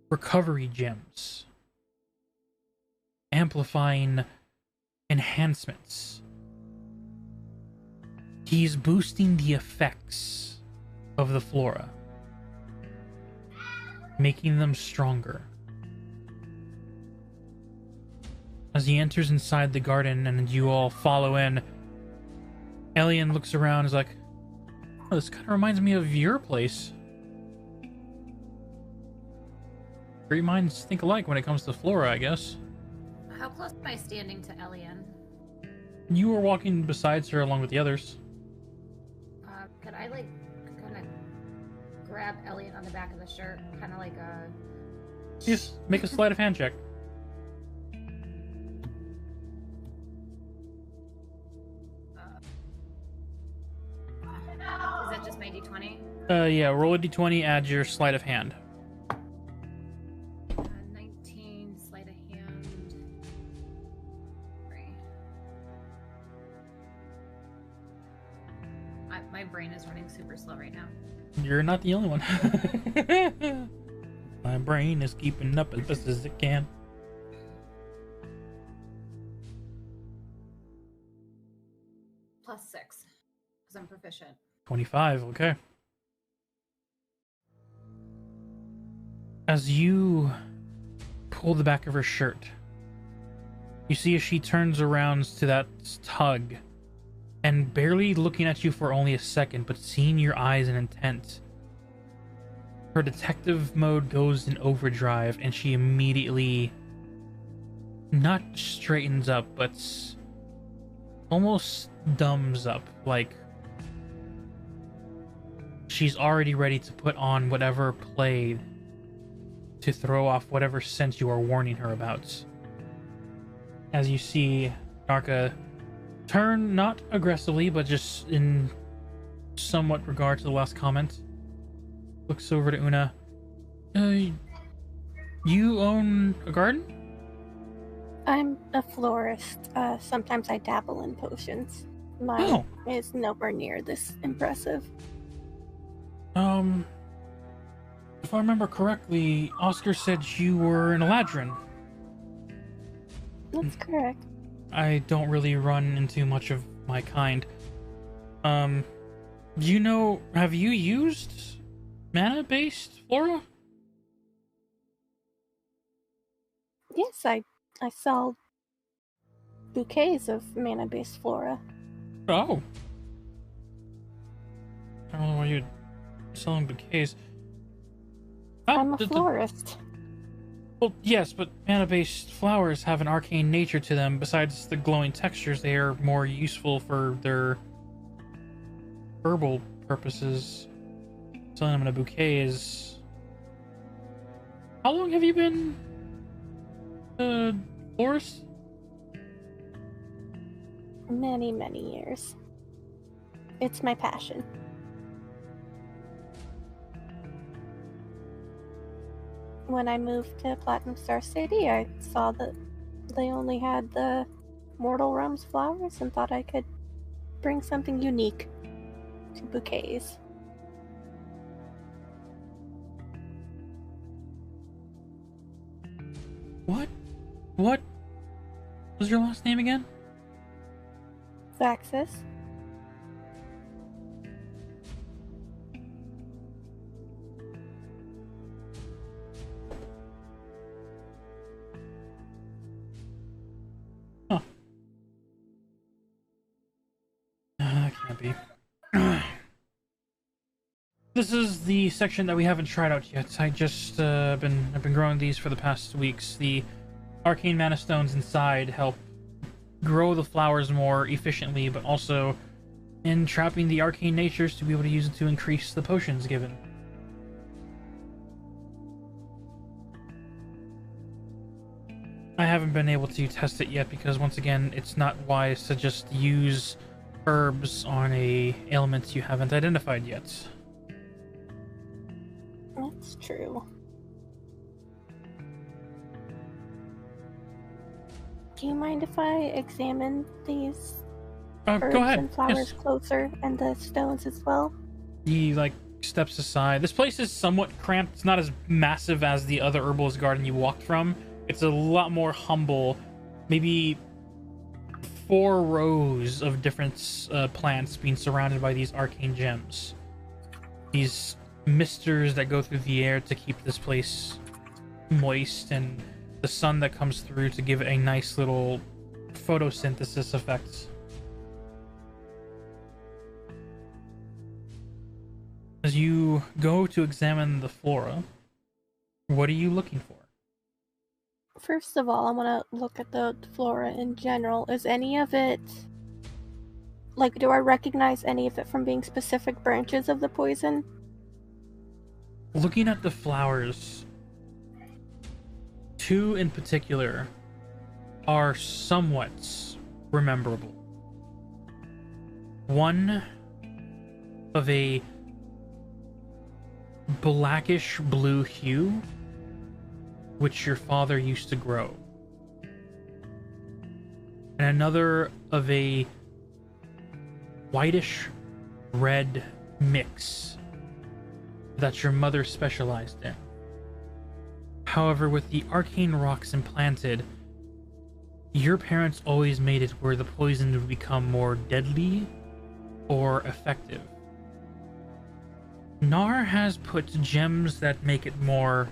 Recovery gems, amplifying enhancements. He's boosting the effects of the flora, making them stronger. As he enters inside the garden and you all follow in, Elian looks around and is like, oh, this kind of reminds me of your place. Great minds think alike when it comes to flora, I guess. How close am I standing to Elian? You were walking besides her along with the others. Could I like kind of grab Elliot on the back of the shirt, kind of like a? Just make a sleight of hand check. Is that just my d20? Yeah, roll a d20, add your sleight of hand. 19, sleight of hand. 3. My brain is running super slow right now. You're not the only one. My brain is keeping up as best as it can. +6, because I'm proficient. 25, okay. As you pull the back of her shirt, you see as she turns around to that tug, and barely looking at you for only a second, but seeing your eyes in intent, her detective mode goes in overdrive, and she immediately not straightens up, but almost dumbs up, like she's already ready to put on whatever play to throw off whatever scent you are warning her about. As you see Narka turn, not aggressively, but just in somewhat regard to the last comment, looks over to Una. You own a garden? I'm a florist. Sometimes I dabble in potions. Mine is nowhere near this impressive. If I remember correctly, Oscar said you were an Eladrin. That's correct. I don't really run into much of my kind. Do you know, have you used mana-based flora? Yes, I sell bouquets of mana-based flora. Oh. I don't know why you're selling bouquets. I'm a florist. Well, yes, but mana-based flowers have an arcane nature to them. Besides the glowing textures, they are more useful for their herbal purposes. Selling them in a bouquet is... How long have you been a florist? Many, many years. It's my passion. When I moved to Platinum Star City, I saw that they only had the Mortal Realms flowers and thought I could bring something unique to bouquets. What was your last name again? Vaxis? Huh. That can't be. This is the section that we haven't tried out yet. I just I've been growing these for the past weeks. The arcane mana stones inside help grow the flowers more efficiently, but also in trapping the arcane natures to be able to use it to increase the potions given. I haven't been able to test it yet because, once again, it's not wise to just use herbs on a ailment you haven't identified yet. That's true. Do you mind if I examine these herbs Go ahead. and flowers Yes. closer, and the stones as well? He steps aside. This place is somewhat cramped. It's not as massive as the other herbalist garden you walked from. It's a lot more humble. Maybe 4 rows of different plants being surrounded by these arcane gems. These misters that go through the air to keep this place moist, and the sun that comes through to give it a nice little photosynthesis effect. As you go to examine the flora, what are you looking for? First of all, I want to look at the flora in general. Is any of it Like, do I recognize any of it from being specific branches of the poison? Looking at the flowers, 2 in particular are somewhat rememberable. One of a blackish blue hue, which your father used to grow, and another of a whitish red mix that your mother specialized in. However, with the arcane rocks implanted, your parents always made it where the poison would become more deadly or effective. Nar has put gems that make it more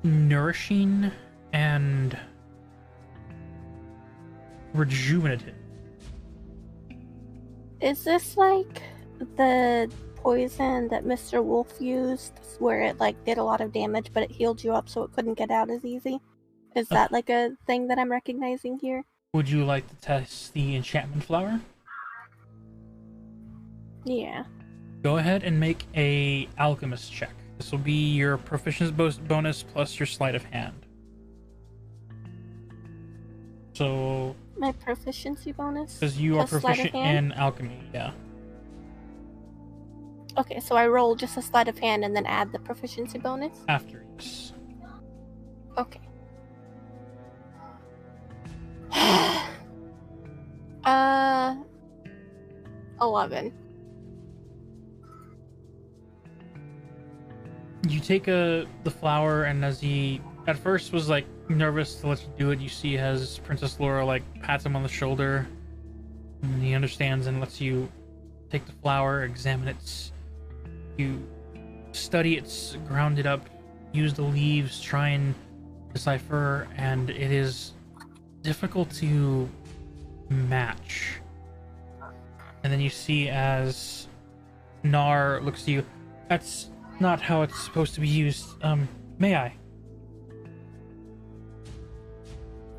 nourishing and rejuvenative. Is this like the poison that Mr. Wolf used, where it like did a lot of damage, but it healed you up so it couldn't get out as easy? Is that like a thing that I'm recognizing here? Would you like to test the enchantment flower? Yeah. Go ahead and make a alchemist check. This will be your proficiency bonus plus your sleight of hand. So, My proficiency bonus? because you are plus sleight of proficient hand? in alchemy, yeah. Okay, so I roll just a sleight of hand and then add the proficiency bonus? After, yes. Okay. 11. You take the flower, and as he at first was like nervous to let you do it, you see as Princess Laura like pats him on the shoulder, and he understands and lets you take the flower, examine it. You study it, ground it up, use the leaves, try and decipher, and it is difficult to match. And then you see as Nar looks at you, that's not how it's supposed to be used. May I?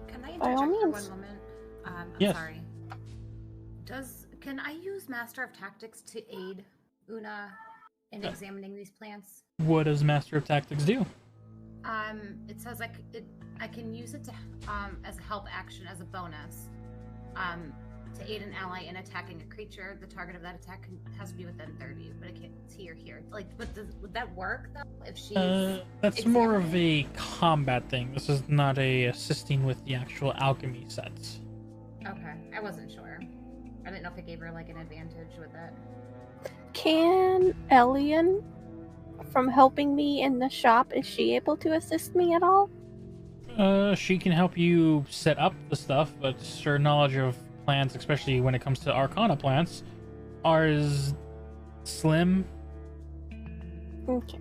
Can I By all interject for means. 1 moment? I'm Yes. sorry. Can I use Master of Tactics to aid Una in examining these plants? What does Master of Tactics do? It says I can use it to as a help action as a bonus. To aid an ally in attacking a creature, the target of that attack has to be within 30, but it can't. It's he or here. Like, would that work though? If she's That's more of a combat thing. This is not a assisting with the actual alchemy sets. Okay, I wasn't sure. I didn't know if it gave her like an advantage with that. Can Elian, from helping me in the shop, is she able to assist me at all? She can help you set up the stuff, but her knowledge of plants, especially when it comes to Arcana plants, is slim. Okay.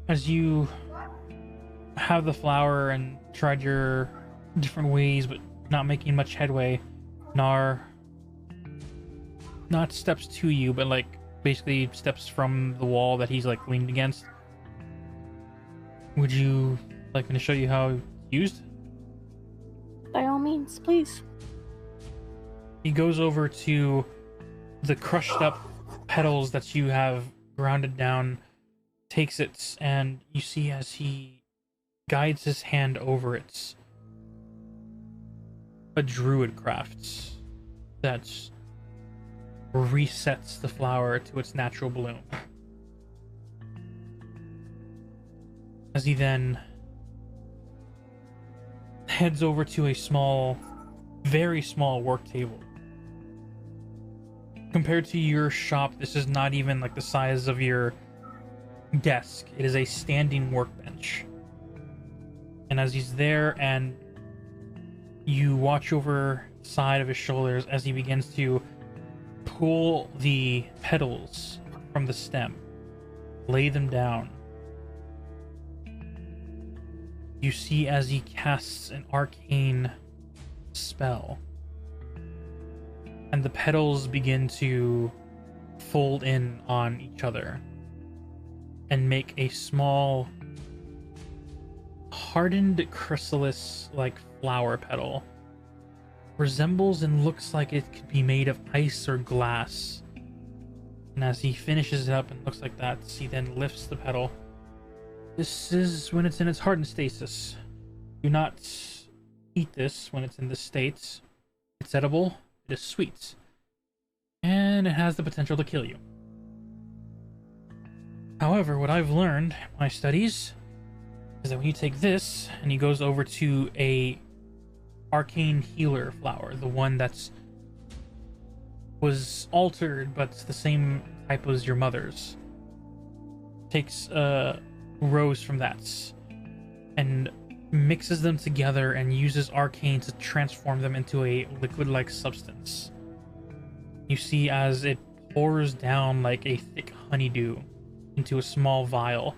As you have the flower and tried your different ways, but not making much headway, Nar not steps to you, but like basically steps from the wall that he's like leaned against. Would you like me to show you how it's used? By all means, please. He goes over to the crushed up petals that you have grounded down, takes it, and you see as he guides his hand over it, a druid craft that resets the flower to its natural bloom. As he then heads over to a small, very small work table. Compared to your shop, this is not even like the size of your desk. It is a standing workbench. And as he's there, and you watch over the side of his shoulders as he begins to pull the petals from the stem, lay them down. You see as he casts an arcane spell, and the petals begin to fold in on each other and make a small hardened chrysalis like flower petal. Resembles and looks like it could be made of ice or glass. And as he finishes it up and looks like that, he then lifts the petal. This is when it's in its hardened stasis. Do not eat this when it's in this state. It's edible, it is sweet, and it has the potential to kill you. However, what I've learned in my studies is that when you take this and he goes over to a arcane healer flower, the one that's was altered but the same type as your mother's, takes a rose from that and mixes them together and uses arcane to transform them into a liquid-like substance. You see as it pours down like a thick honeydew into a small vial.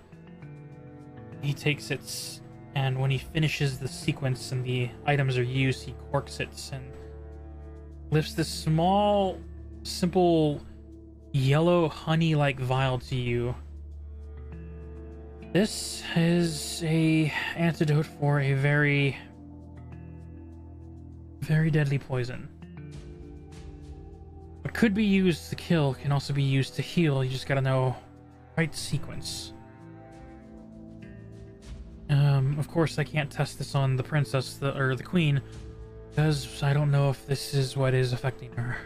He takes it, and when he finishes the sequence and the items are used, he corks it and lifts this small, simple, yellow honey-like vial to you. This is a antidote for a very, very deadly poison. What could be used to kill can also be used to heal. You just gotta know right sequence. Of course, I can't test this on the princess or the queen because I don't know if this is what is affecting her.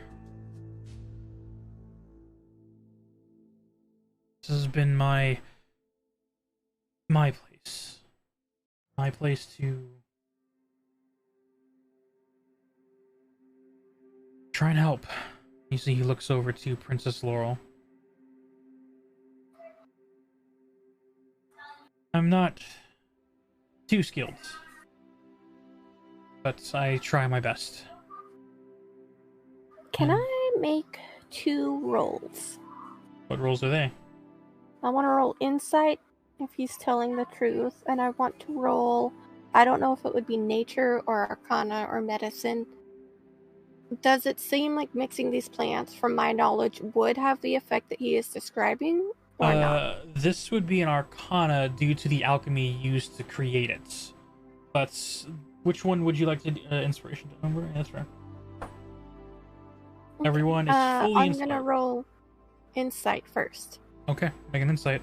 This has been my place to try and help. You see, he looks over to Princess Laurel. I'm not too skilled, but I try my best. Can I make 2 rolls? What rolls are they? I want to roll insight if he's telling the truth, and I want to roll, I don't know if it would be nature or arcana or medicine. Does it seem like mixing these plants, from my knowledge, would have the effect that he is describing, or not? This would be an arcana due to the alchemy used to create it. But which one would you like to inspiration to number? That's right. Okay. Everyone is fully I'm inspired. gonna roll insight first. Okay, make an insight.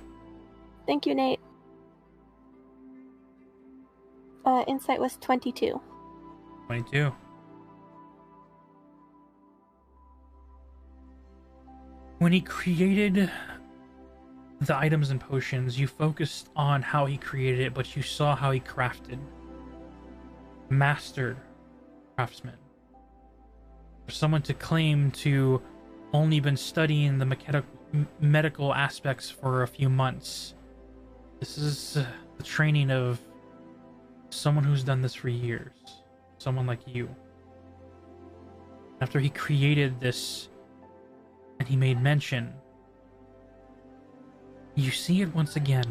Thank you, Nate. Insight was 22. 22. When he created the items and potions, you focused on how he created it, but you saw how he crafted. Mastered craftsman. For someone to claim to only been studying the medical aspects for a few months, this is the training of someone who's done this for years. Someone like you. After he created this, and he made mention, you see it once again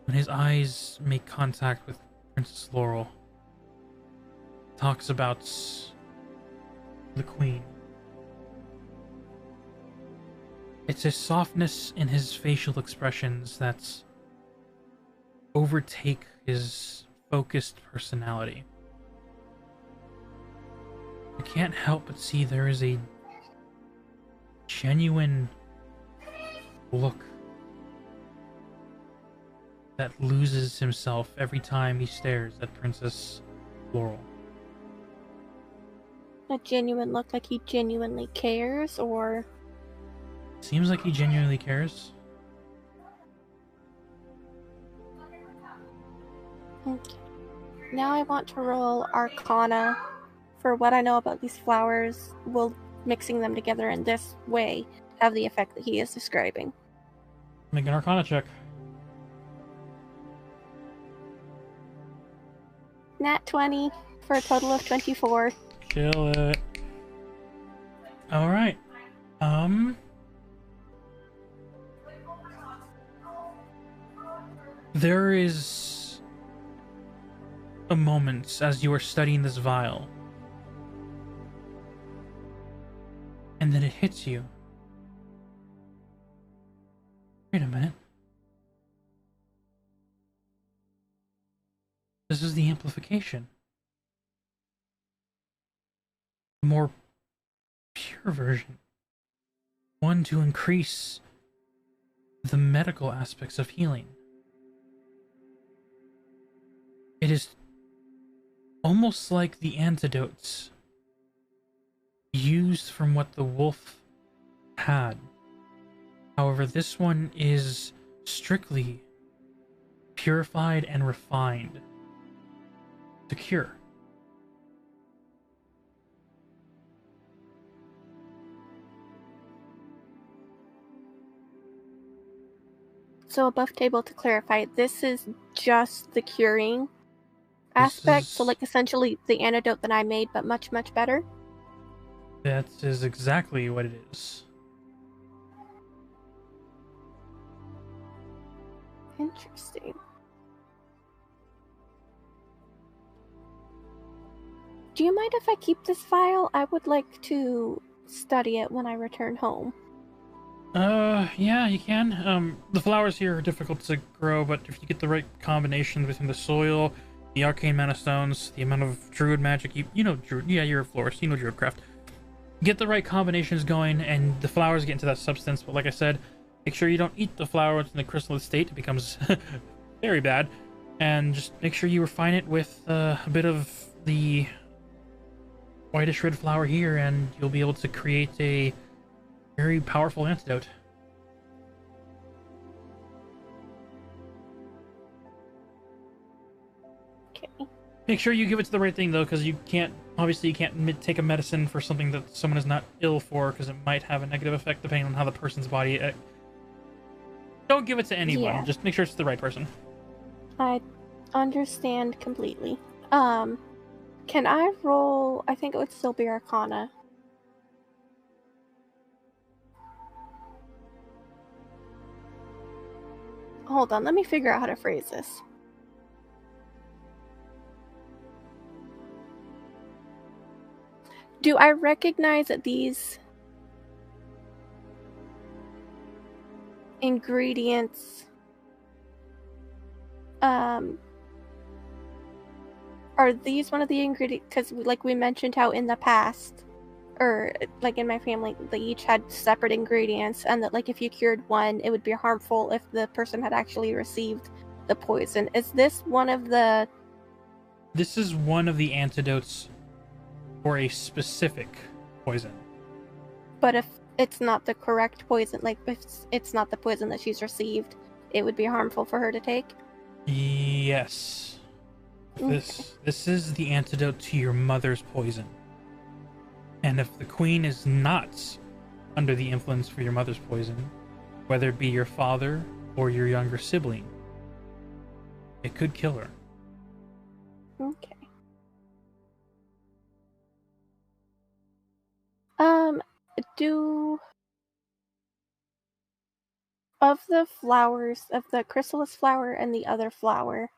when his eyes make contact with Princess Laurel. Talks about the queen. It's a softness in his facial expressions that overtake his focused personality. You can't help but see there is a genuine look that loses himself every time he stares at Princess Laurel. A genuine look, like he genuinely cares, or... Seems like he genuinely cares. Okay. Now I want to roll Arcana. For what I know about these flowers, will mixing them together in this way have the effect that he is describing? Make an Arcana check. Nat 20 for a total of 24. Kill it. Alright. There is a moment as you are studying this vial, and then it hits you. Wait a minute. This is the amplification. The more pure version. One to increase the medical aspects of healing. It is almost like the antidotes used from what the wolf had. However, this one is strictly purified and refined to cure. So above table, to clarify, this is just the curing aspect. So like essentially the antidote that I made, but much, much better. That is exactly what it is. Interesting. Do you mind if I keep this file? I would like to study it when I return home. Yeah, you can. The flowers here are difficult to grow, but if you get the right combination between the soil, the arcane mana stones, the amount of druid magic, you know druid, yeah, you're a florist, you know druidcraft. Get the right combinations going, and the flowers get into that substance, but like I said, make sure you don't eat the flower in the crystalline state, it becomes very bad, and just make sure you refine it with a bit of the whitish red flower here, and you'll be able to create a very powerful antidote. Okay. Make sure you give it to the right thing, though, because you can't take a medicine for something that someone is not ill for, because it might have a negative effect depending on how the person's body. Don't give it to anyone. Yeah. Just make sure it's the right person. I understand completely. Can I roll? I think it would still be Arcana. Hold on, let me figure out how to phrase this. Do I recognize that these ingredients are these one of the ingredients? Because like we mentioned how in the past, or like in my family, they each had separate ingredients, and that like if you cured one, it would be harmful if the person had actually received the poison. Is this one of the... This is one of the antidotes for a specific poison. But if it's not the correct poison, like if it's not the poison that she's received, it would be harmful for her to take? Yes. Okay. This is the antidote to your mother's poison. And if the queen is not under the influence for your mother's poison, whether it be your father or your younger sibling, it could kill her. Okay. Do of the flowers, of the chrysalis flower and the other flower,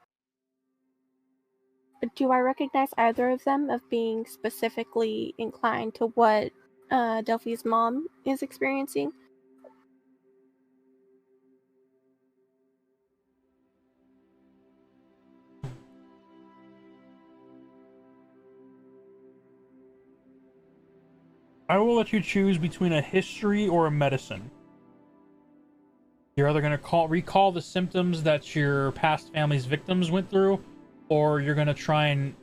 do I recognize either of them of being specifically inclined to what Delphi's mom is experiencing? I will let you choose between a history or a medicine. You're either going to recall the symptoms that your past family's victims went through, or you're going to try and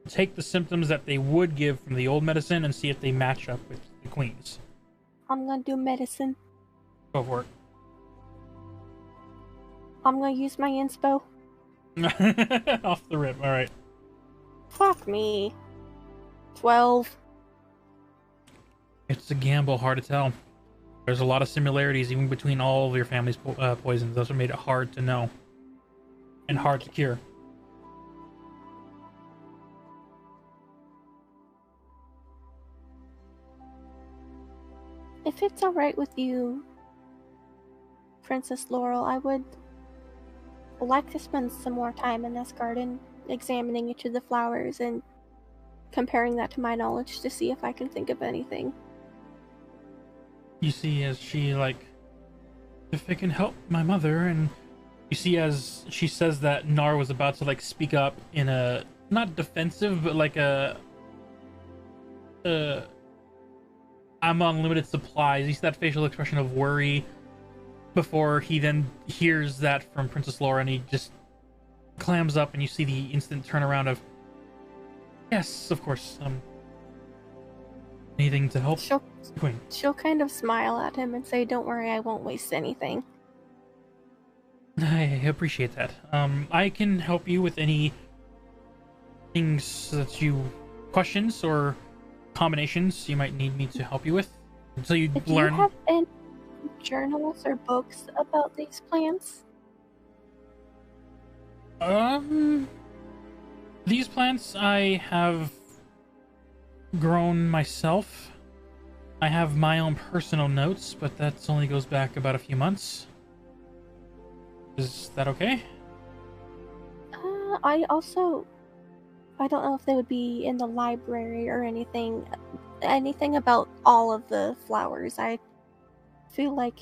take the symptoms that they would give from the old medicine and see if they match up with the queen's. I'm gonna do medicine. Go for I'm gonna use my inspo. it. Off the rip, alright. Fuck me. 12. It's a gamble, hard to tell. There's a lot of similarities even between all of your family's poisons. Those have made it hard to know. And hard to cure. If it's alright with you, Princess Laurel, I would like to spend some more time in this garden, examining each of the flowers and comparing that to my knowledge to see if I can think of anything. You see, as she, if it can help my mother and You see, as she says that, Nar was about to like speak up in a not defensive, but like a I'm on limited supplies. You see that facial expression of worry before he then hears that from Princess Laura, and he just clams up, and you see the instant turnaround of, yes, of course. Anything to help? Queen. She'll kind of smile at him and say, "Don't worry, I won't waste anything." I appreciate that. I can help you with any things that you questions or combinations you might need me to help you with until you Do learn. you have any journals or books about these plants? These plants I have grown myself. I have my own personal notes, but that only goes back about a few months. Is that okay? I don't know if they would be in the library or anything about all of the flowers. I feel like...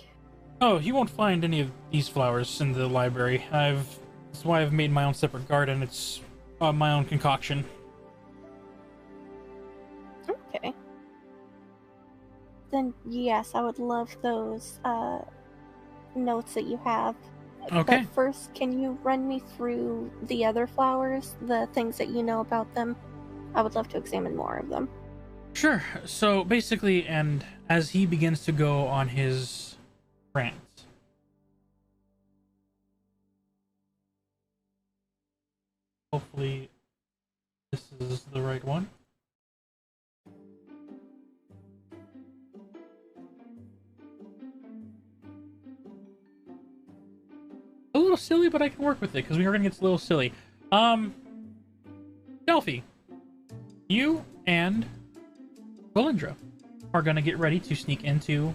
Oh, you won't find any of these flowers in the library. That's why I've made my own separate garden. It's my own concoction. Okay. Then yes, I would love those notes that you have. Okay. But first, can you run me through the other flowers, the things that you know about them? I would love to examine more of them. Sure. So basically, and as he begins to go on his rant, hopefully this is the right one. A little silly, but I can work with it because we are gonna get a little silly. Delphy, you and Valindra are gonna get ready to sneak into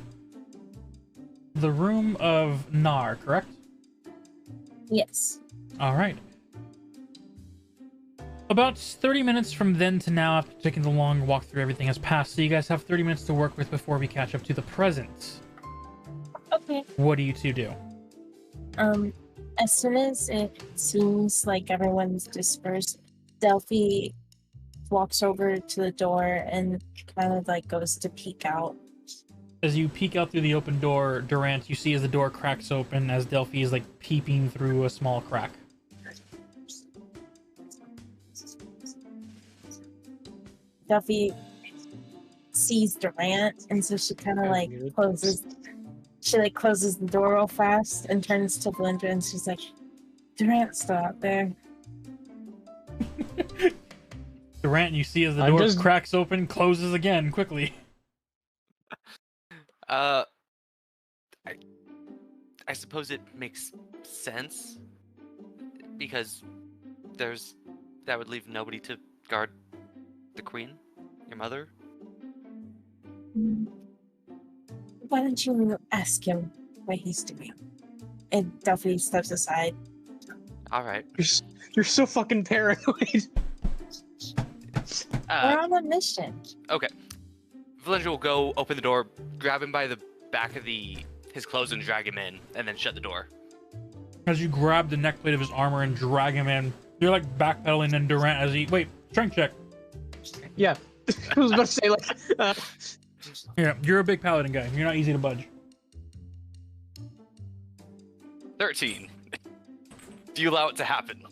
the room of Nar, correct? Yes. All right. About 30 minutes from then to now, after taking the long walk through, everything has passed, so you guys have 30 minutes to work with before we catch up to the present. Okay. What do you two do? As soon as it seems like everyone's dispersed, Delphi walks over to the door and kind of like goes to peek out. As you peek out through the open door, Durant, you see as the door cracks open as Delphi is like peeping through a small crack. Delphi sees Durant, and so she kind of like closes. She like closes the door real fast and turns to Belinda, and she's like, "Durant's still out there." Durant, you see as the door cracks open, closes again quickly. I suppose it makes sense because that would leave nobody to guard the queen, your mother. Why don't you ask him what he's doing? And Delphi steps aside. All right. You're so fucking paranoid. We're on a mission. Okay. Valindra will go open the door, grab him by the back of his clothes and drag him in, and then shut the door. As you grab the neckplate of his armor and drag him in, you're like backpedaling, and Durant as he strength check. Yeah, I was about to say like. Yeah, you're a big paladin guy. You're not easy to budge. 13. Do you allow it to happen?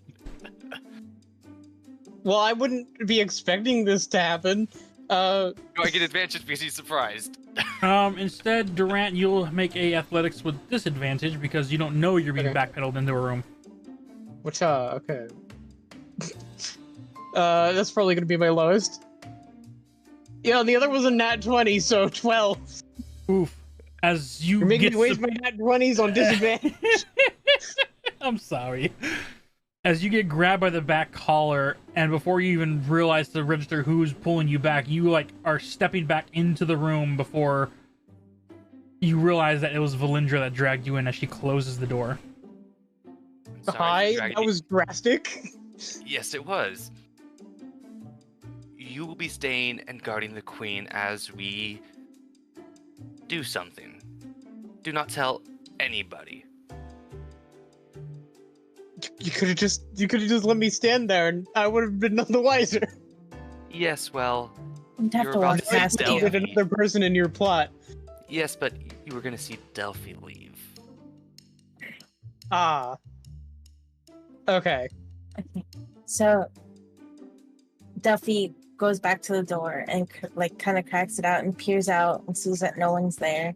Well, I wouldn't be expecting this to happen. Do I get advantage because he's surprised? Instead, Durant, you'll make a athletics with disadvantage because you don't know you're being backpedaled into a room. Which, okay. That's probably gonna be my lowest. Yeah, the other was a nat 20, so 12. Oof. As you You're making me waste my nat 20s on disadvantage. I'm sorry. As you get grabbed by the back collar, and before you even realize to register who's pulling you back, you like are stepping back into the room before you realize that it was Valindra that dragged you in as she closes the door. Hi, that was drastic. Yes, it was. You will be staying and guarding the queen as we do something. Do not tell anybody. You could have just let me stand there, and I would have been none the wiser. Yes, well, You'd have You're to about walk to say past Delphi. you. With another person in your plot. yes, but you were gonna see Delphi leave. Ah. Okay. Okay. So Delphi goes back to the door and like kind of cracks it out and peers out and sees that no one's there.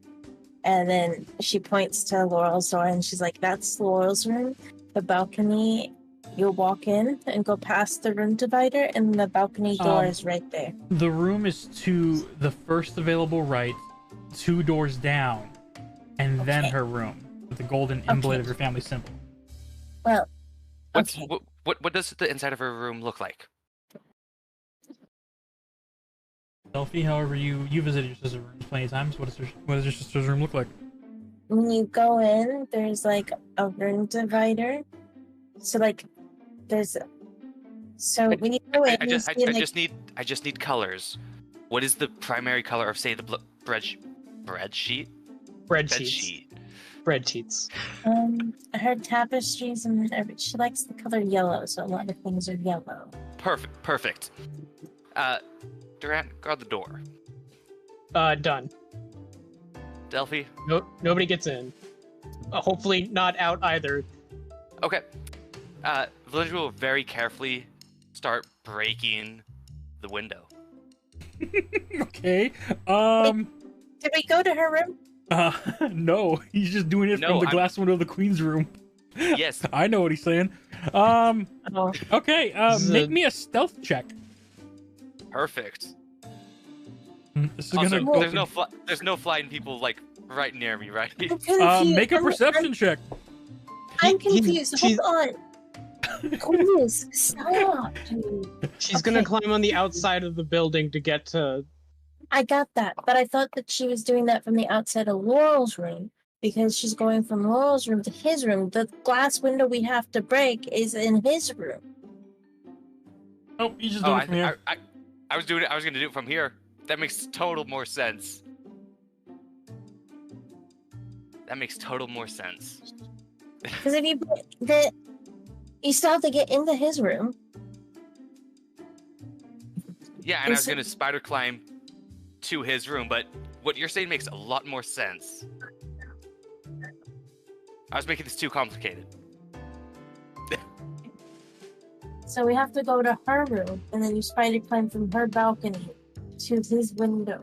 And then she points to Laurel's door and she's like, "That's Laurel's room. The balcony. You'll walk in and go past the room divider, and the balcony door is right there." The room is to the first available right, 2 doors down, and then Okay. her room with the golden emblem of her family symbol. Well, What's okay. what does the inside of her room look like? Delphi, however, you visited your sister's room plenty of times. What does your sister's room look like? When you go in, there's like a room divider. So like, there's. So when you go in, I you just see like I just need colors. What is the primary color of, say, the bread sheet? Bed Spreadsheets. sheet. Spreadsheets. her tapestries and she likes the color yellow, so a lot of things are yellow. Perfect. Durant, guard the door. Done. Delphi. Nobody gets in. Hopefully not out either. Okay. Village will very carefully start breaking the window. Okay. Did we go to her room? No, he's just doing it No, from the I'm- glass window of the queen's room. Yes. I know what he's saying. Oh, Okay. This is Make a- me a stealth check. Perfect. This is Also, gonna go. there's no flying people like right near me, right? I'm confused. Make a perception check. I'm He- confused. she's- Hold on. Please stop, dude. She's gonna Okay. climb on the outside of the building to get to. I got that, but I thought that she was doing that from the outside of Laurel's room because she's going from Laurel's room to his room. The glass window we have to break is in his room. Oh, he's just Oh, doing it from here. I was gonna do it from here. That makes total more sense. Because if you still have to get into his room. Yeah, and I was Is it- gonna spider climb to his room, but what you're saying makes a lot more sense. I was making this too complicated. So we have to go to her room, and then you spider climb from her balcony to his window.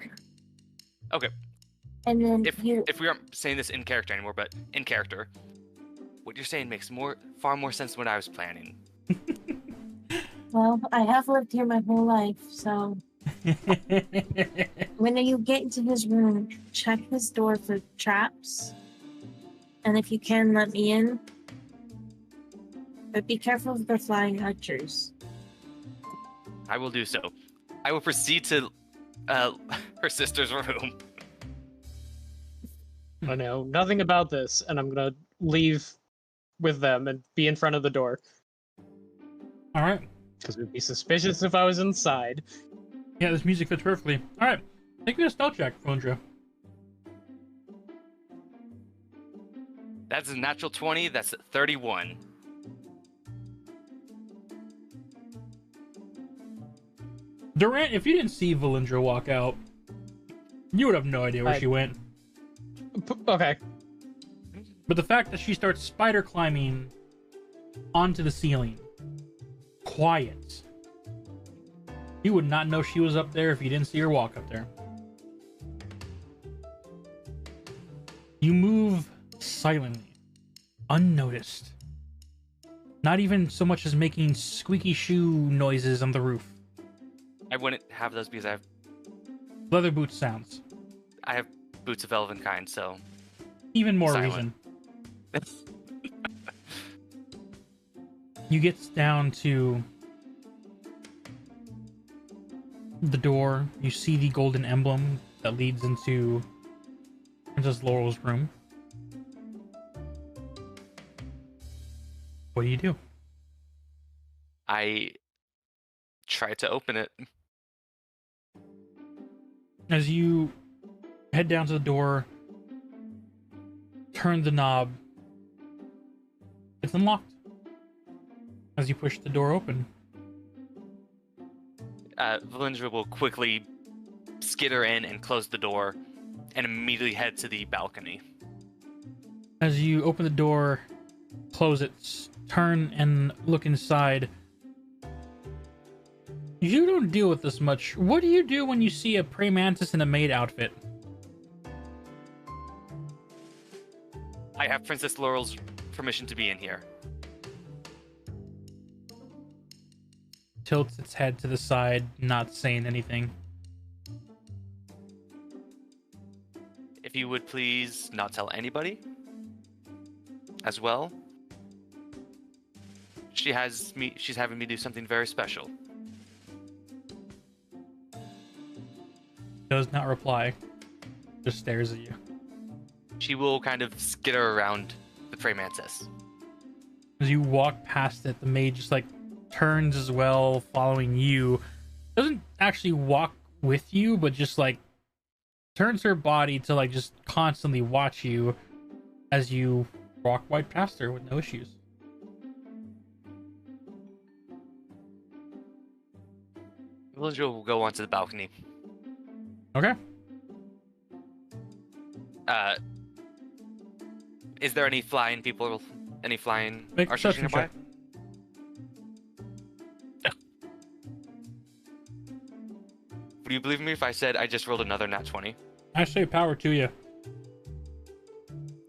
Okay. And then If we aren't saying this in character anymore, but in character, what you're saying makes far more sense than what I was planning. Well, I have lived here my whole life, so when you get into his room, check his door for traps. And if you can, let me in. But be careful of the flying archers. I will do so. I will proceed to her sister's room. I know nothing about this, and I'm gonna leave with them and be in front of the door All right. because it'd be suspicious if I was inside. Yeah, this music fits perfectly. All right. Make me a stealth check, Fondra. That's a natural 20. That's 31. Durant, if you didn't see Valindra walk out, you would have no idea where I- she went. Okay. But the fact that she starts spider climbing onto the ceiling, quiet, you would not know she was up there if you didn't see her walk up there. You move silently, unnoticed. Not even so much as making squeaky shoe noises on the roof. I wouldn't have those because I Leather boot sounds. have boots of elven kind, so Even more Silent. reason. You get down to the door. You see the golden emblem that leads into Princess Laurel's room. What do you do? I try to open it. As you head down to the door, turn the knob, it's unlocked. as you push the door open. Valindra will quickly skitter in and close the door and immediately head to the balcony. As you open the door, close it, turn and look inside. You don't deal with this much. What do you do when you see a praying mantis in a maid outfit? I have Princess Laurel's permission to be in here. Tilts its head to the side, not saying anything. If you would please not tell anybody as well. She's having me do something very special. Does not reply. Just stares at you. She will kind of skitter around the praying mantis. As you walk past it, the maid just like turns as well, following you. Doesn't actually walk with you, but just like turns her body to like just constantly watch you as you walk right past her with no issues. Valindra will go onto the balcony. Okay. Is there any flying people? Any flying Make a archers perception nearby? check. Would you believe me if I said I just rolled another nat 20? I say power to you.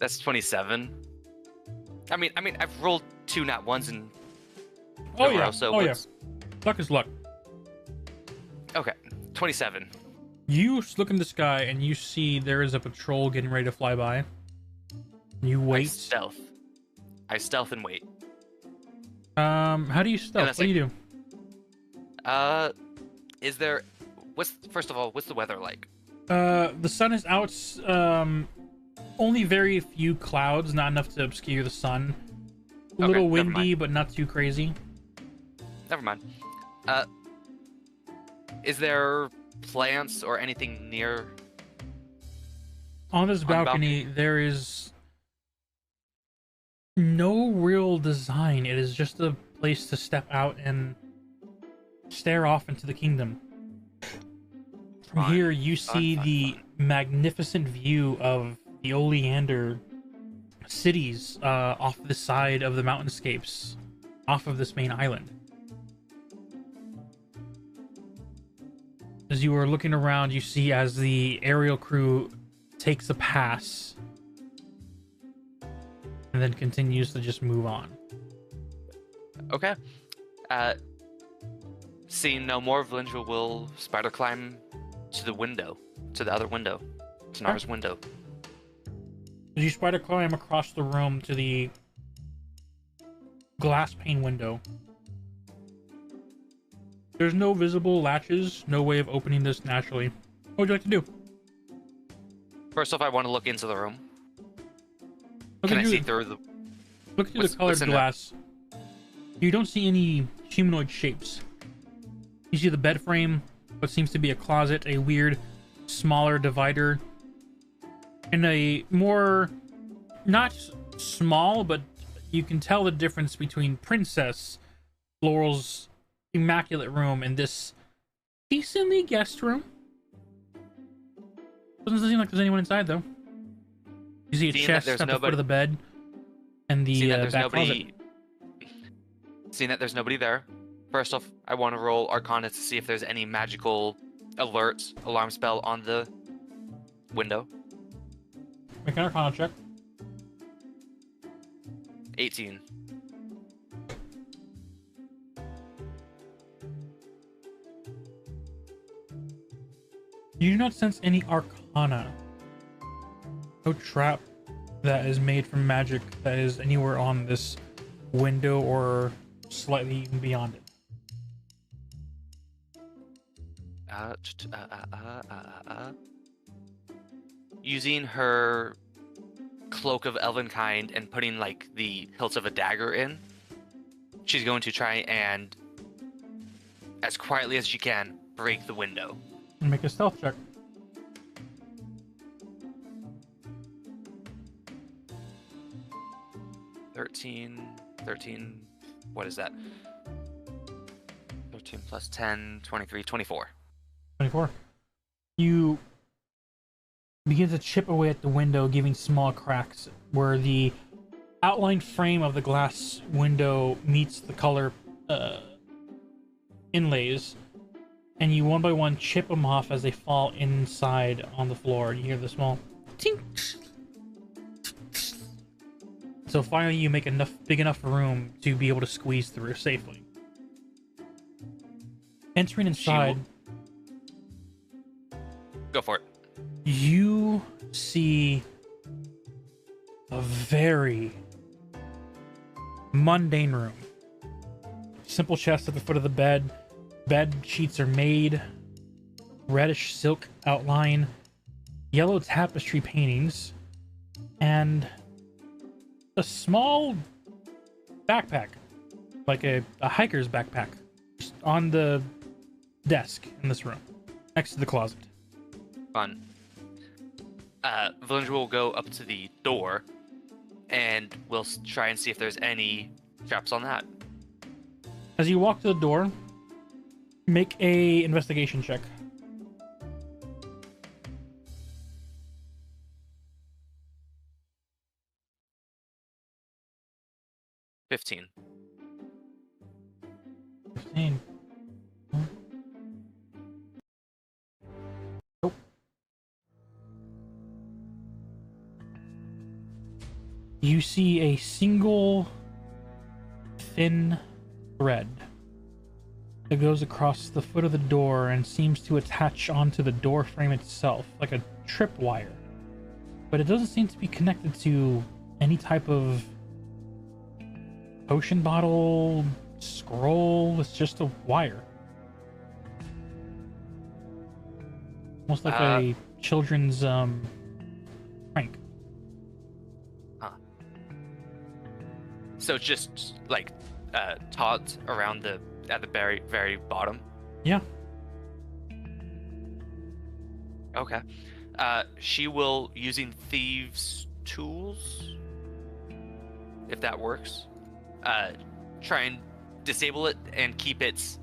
That's 27. I mean, I've rolled 2 nat 1s in Oh a yeah. row, so Oh yeah. what's- Luck is luck. Okay, 27. You look in the sky and you see there is a patrol getting ready to fly by. You wait. I stealth and wait. How do you stealth? that's What do you do? Is there? First of all, what's the weather like? The sun is out. Only very few clouds, not enough to obscure the sun. A Okay, little never windy, mind. but not too crazy. Never mind. Is there plants or anything near? On this On the balcony, there is no real design. It is just a place to step out and stare off into the kingdom. From Fine, here, you see the magnificent view of the Oleander cities off the side of the mountainscapes, off of this main island. As you are looking around, you see as the aerial crew takes a pass and then continues to just move on. Okay. Seeing no more, Valindra will spider climb to the window, to the other window, to Nara's window. As you spider climb across the room to the glass pane window, there's no visible latches, no way of opening this naturally. What would you like to do? First off, I want to look into the room. Look Can I through see the- through the? Look through What's- the colored what's in there? glass. You don't see any humanoid shapes. You see the bed frame, what seems to be a closet, a weird, smaller divider, and a more, not small, but you can tell the difference between Princess Laurel's immaculate room and this decently guest room. Doesn't seem like there's anyone inside, though. You see a Seeing that chest there's at the foot nobody- of the bed, and the Seeing that there's back closet. nobody. Seeing that there's nobody there. First off, I want to roll Arcana to see if there's any magical alerts, alarm spell on the window. Make an Arcana check. 18. You do not sense any arcana. No trap that is made from magic that is anywhere on this window or slightly even beyond it. Using her cloak of elvenkind and putting like the hilt of a dagger in, she's going to try and, as quietly as she can, break the window. Make a stealth check. Thirteen, What is that? 13 plus 10, 23, 24. 24. You begin to chip away at the window, giving small cracks where the outlined frame of the glass window meets the color inlays, and you one by one chip them off as they fall inside on the floor. You hear the small tink. So finally you make big enough room to be able to squeeze through safely. Entering inside, Go for it. you see a very mundane room. Simple chest at the foot of the bed. Bed sheets are made. Reddish silk outline. Yellow tapestry paintings. And a small backpack. Like a hiker's backpack. Just on the desk in this room. Next to the closet. Fun. Valindra will go up to the door, and we'll try and see if there's any traps on that. As you walk to the door, make a investigation check. $15. 15. Nope. You see a single thin thread that goes across the foot of the door and seems to attach onto the door frame itself, like a tripwire. But it doesn't seem to be connected to any type of potion bottle, scroll. It's just a wire. Almost like a children's prank. So it's just like taut around at the very, very bottom. Yeah. Okay. She will, using thieves' tools, if that works, try and disable it and keep it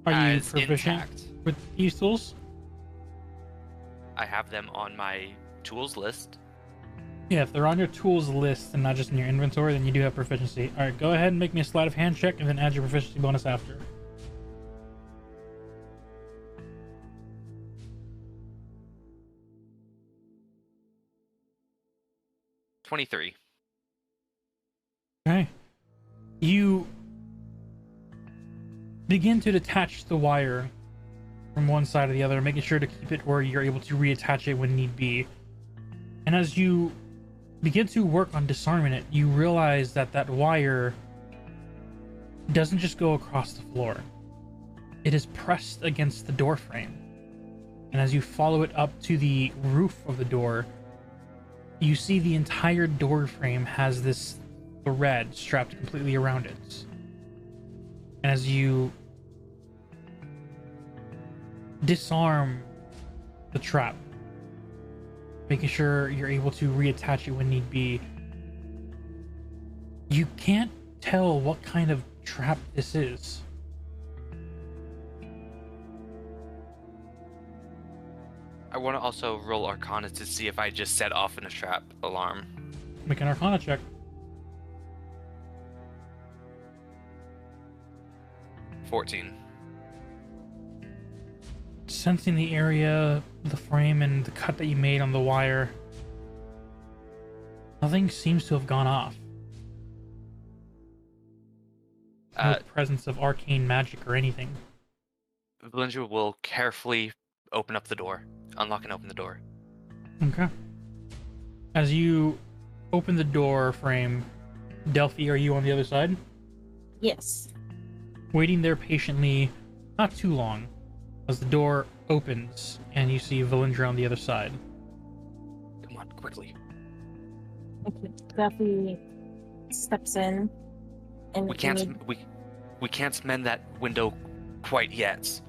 Are you as proficient intact. with these tools? I have them on my tools list. Yeah, if they're on your tools list and not just in your inventory, then you do have proficiency. Alright, go ahead and make me a sleight of hand check and then add your proficiency bonus after. $23. Okay. You begin to detach the wire from one side to the other, making sure to keep it where you're able to reattach it when need be. And as you begin to work on disarming it, you realize that that wire doesn't just go across the floor. It is pressed against the door frame. And as you follow it up to the roof of the door, you see the entire door frame has this thread strapped completely around it. And as you disarm the trap, making sure you're able to reattach it when need be, you can't tell what kind of trap this is. I want to also roll Arcana to see if I just set off in a trap alarm. Make an Arcana check. 14. Sensing the area, the frame, and the cut that you made on the wire, nothing seems to have gone off. No presence of arcane magic or anything. Valindra will carefully open up the door. Unlock and open the door. Okay. As you open the door frame, Delphi, are you on the other side? Yes. Waiting there patiently, not too long, as the door opens and you see Valindra on the other side. Come on, quickly. Okay. Delphi steps in and We can't mend that window quite yet.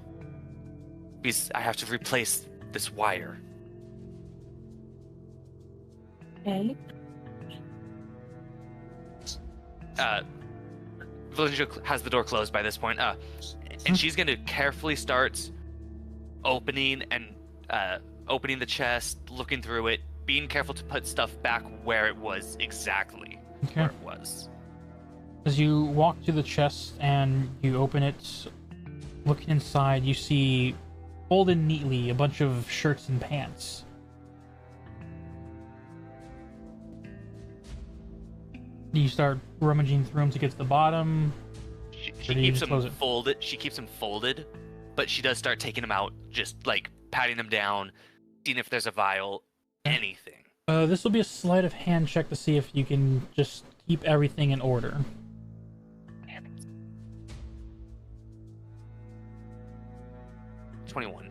Because I have to replace this wire. Okay. Valencia has the door closed by this point. And she's gonna carefully start opening the chest, looking through it, being careful to put stuff back where it was exactly where it was. As you walk to the chest and you open it, looking inside, you see folded neatly a bunch of shirts and pants. You start rummaging through them to get to the bottom. She keeps them folded. She keeps them folded, but she does start taking them out, just like patting them down, seeing if there's a vial, anything. This will be a sleight of hand check to see if you can just keep everything in order. 21.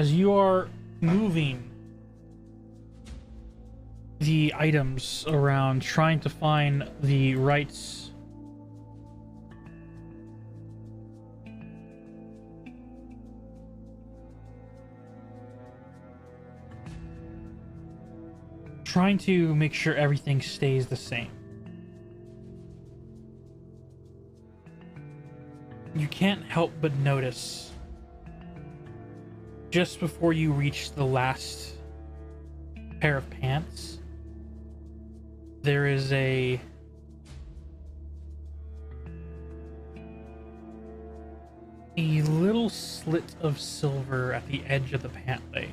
As you are moving the items around, trying to find the right trying to make sure everything stays the same. You can't help but notice, just before you reach the last pair of pants, there is a little slit of silver at the edge of the pant leg.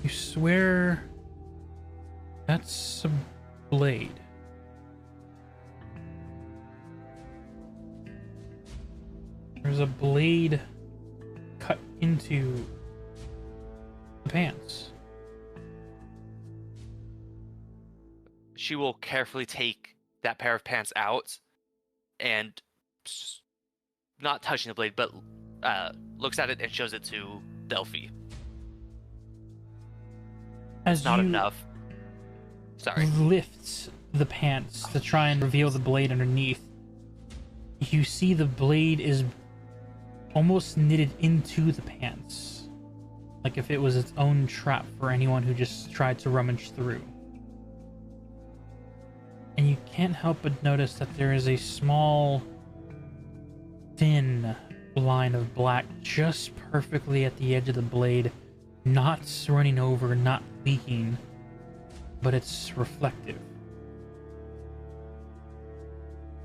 You swear that's a blade. There's a blade cut into the pants. She will carefully take that pair of pants out and not touching the blade, but looks at it and shows it to Delphy. As not you enough. Sorry. Lifts the pants to try and reveal the blade underneath, you see the blade is almost knitted into the pants, like if it was its own trap for anyone who just tried to rummage through. And you can't help but notice that there is a small, thin line of black just perfectly at the edge of the blade, not running over, not leaking, but it's reflective.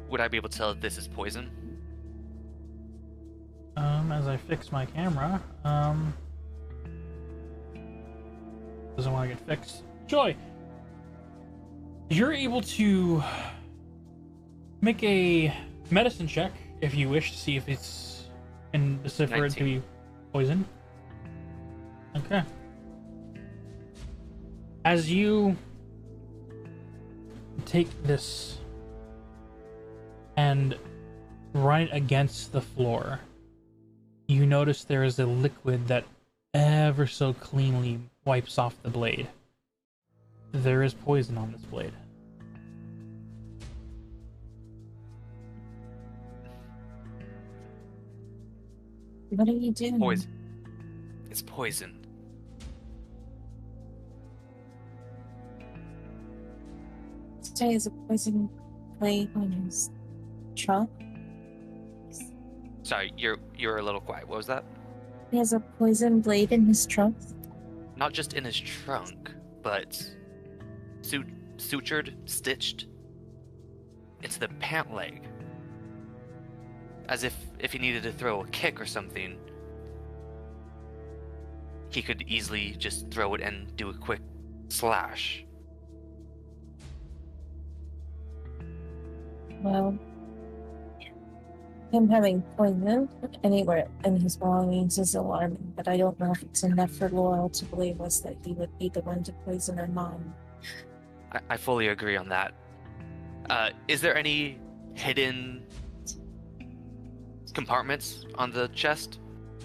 Would I be able to tell if this is poison? As I fix my camera, doesn't want to get fixed. Joy, you're able to make a medicine check if you wish to see if it's in decipher it to be poison. Okay. As you take this and run it against the floor, you notice there is a liquid that ever so cleanly wipes off the blade. There is poison on this blade. What are you doing? Poison. It's poison. Say is a poison blade on his trunk. Sorry, you're a little quiet. What was that? He has a poison blade in his trunk. Not just in his trunk, but sutured, stitched into the pant leg. As if he needed to throw a kick or something, he could easily just throw it and do a quick slash. Well, him having poison anywhere in his belongings is alarming, but I don't know if it's enough for Laurel to believe us that he would be the one to poison her mom. I fully agree on that. Is there any hidden compartments on the chest?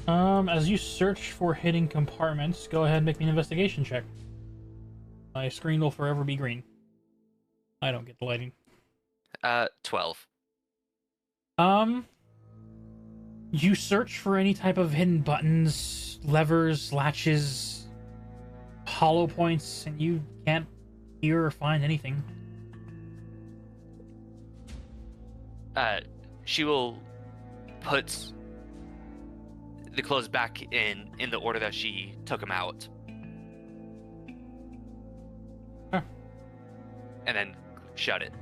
As you search for hidden compartments, go ahead and make me an investigation check. My screen will forever be green. I don't get the lighting. 12. You search for any type of hidden buttons, levers, latches, hollow points, and you can't hear or find anything. She will put the clothes back in the order that she took them out. Huh. And then shut it.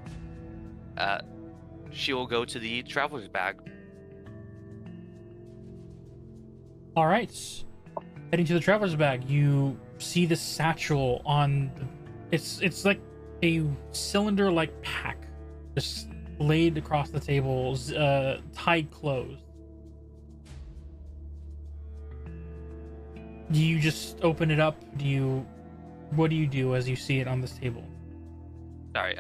She will go to the traveler's bag. All right. Heading to the traveler's bag, you see the satchel on it's like a cylinder-like pack just laid across the table, tied closed. Do you just open it up? What do you do as you see it on this table? Sorry,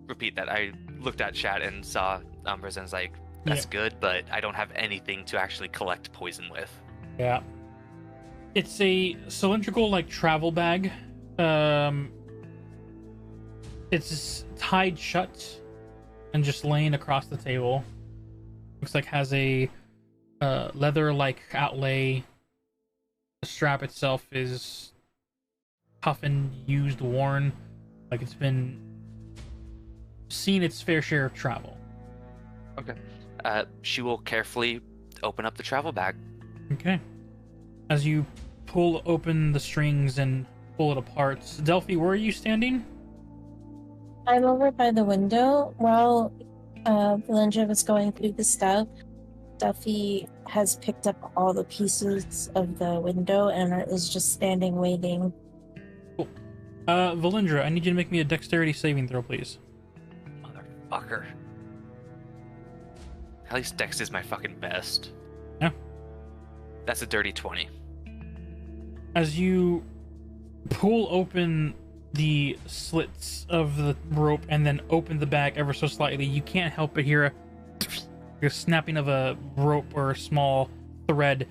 repeat that. I looked at chat and saw numbers and was like, that's good, but I don't have anything to actually collect poison with. Yeah. It's a cylindrical, like, travel bag. It's tied shut and just laying across the table. Looks like has a leather-like outlay. The strap itself is toughened, used, worn. Like it's been seen its fair share of travel. Okay. She will carefully open up the travel bag. Okay. As you pull open the strings and pull it apart, Delphi, where are you standing? I'm over by the window. While Valendra was going through the stuff, Delphi has picked up all the pieces of the window and is just standing waiting. Cool. Valendra, I need you to make me a dexterity saving throw, please. Motherfucker. At least Dex is my fucking best. Yeah. That's a dirty 20. As you pull open the slits of the rope and then open the bag ever so slightly, you can't help but hear a snapping of a rope or a small thread,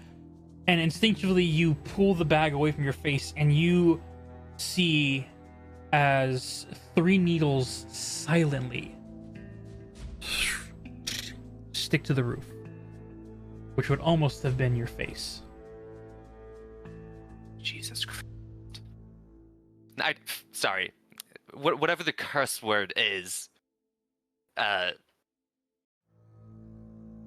and instinctively you pull the bag away from your face and you see as 3 needles silently stick to the roof, which would almost have been your face. Jesus Christ. Sorry. Whatever the curse word is,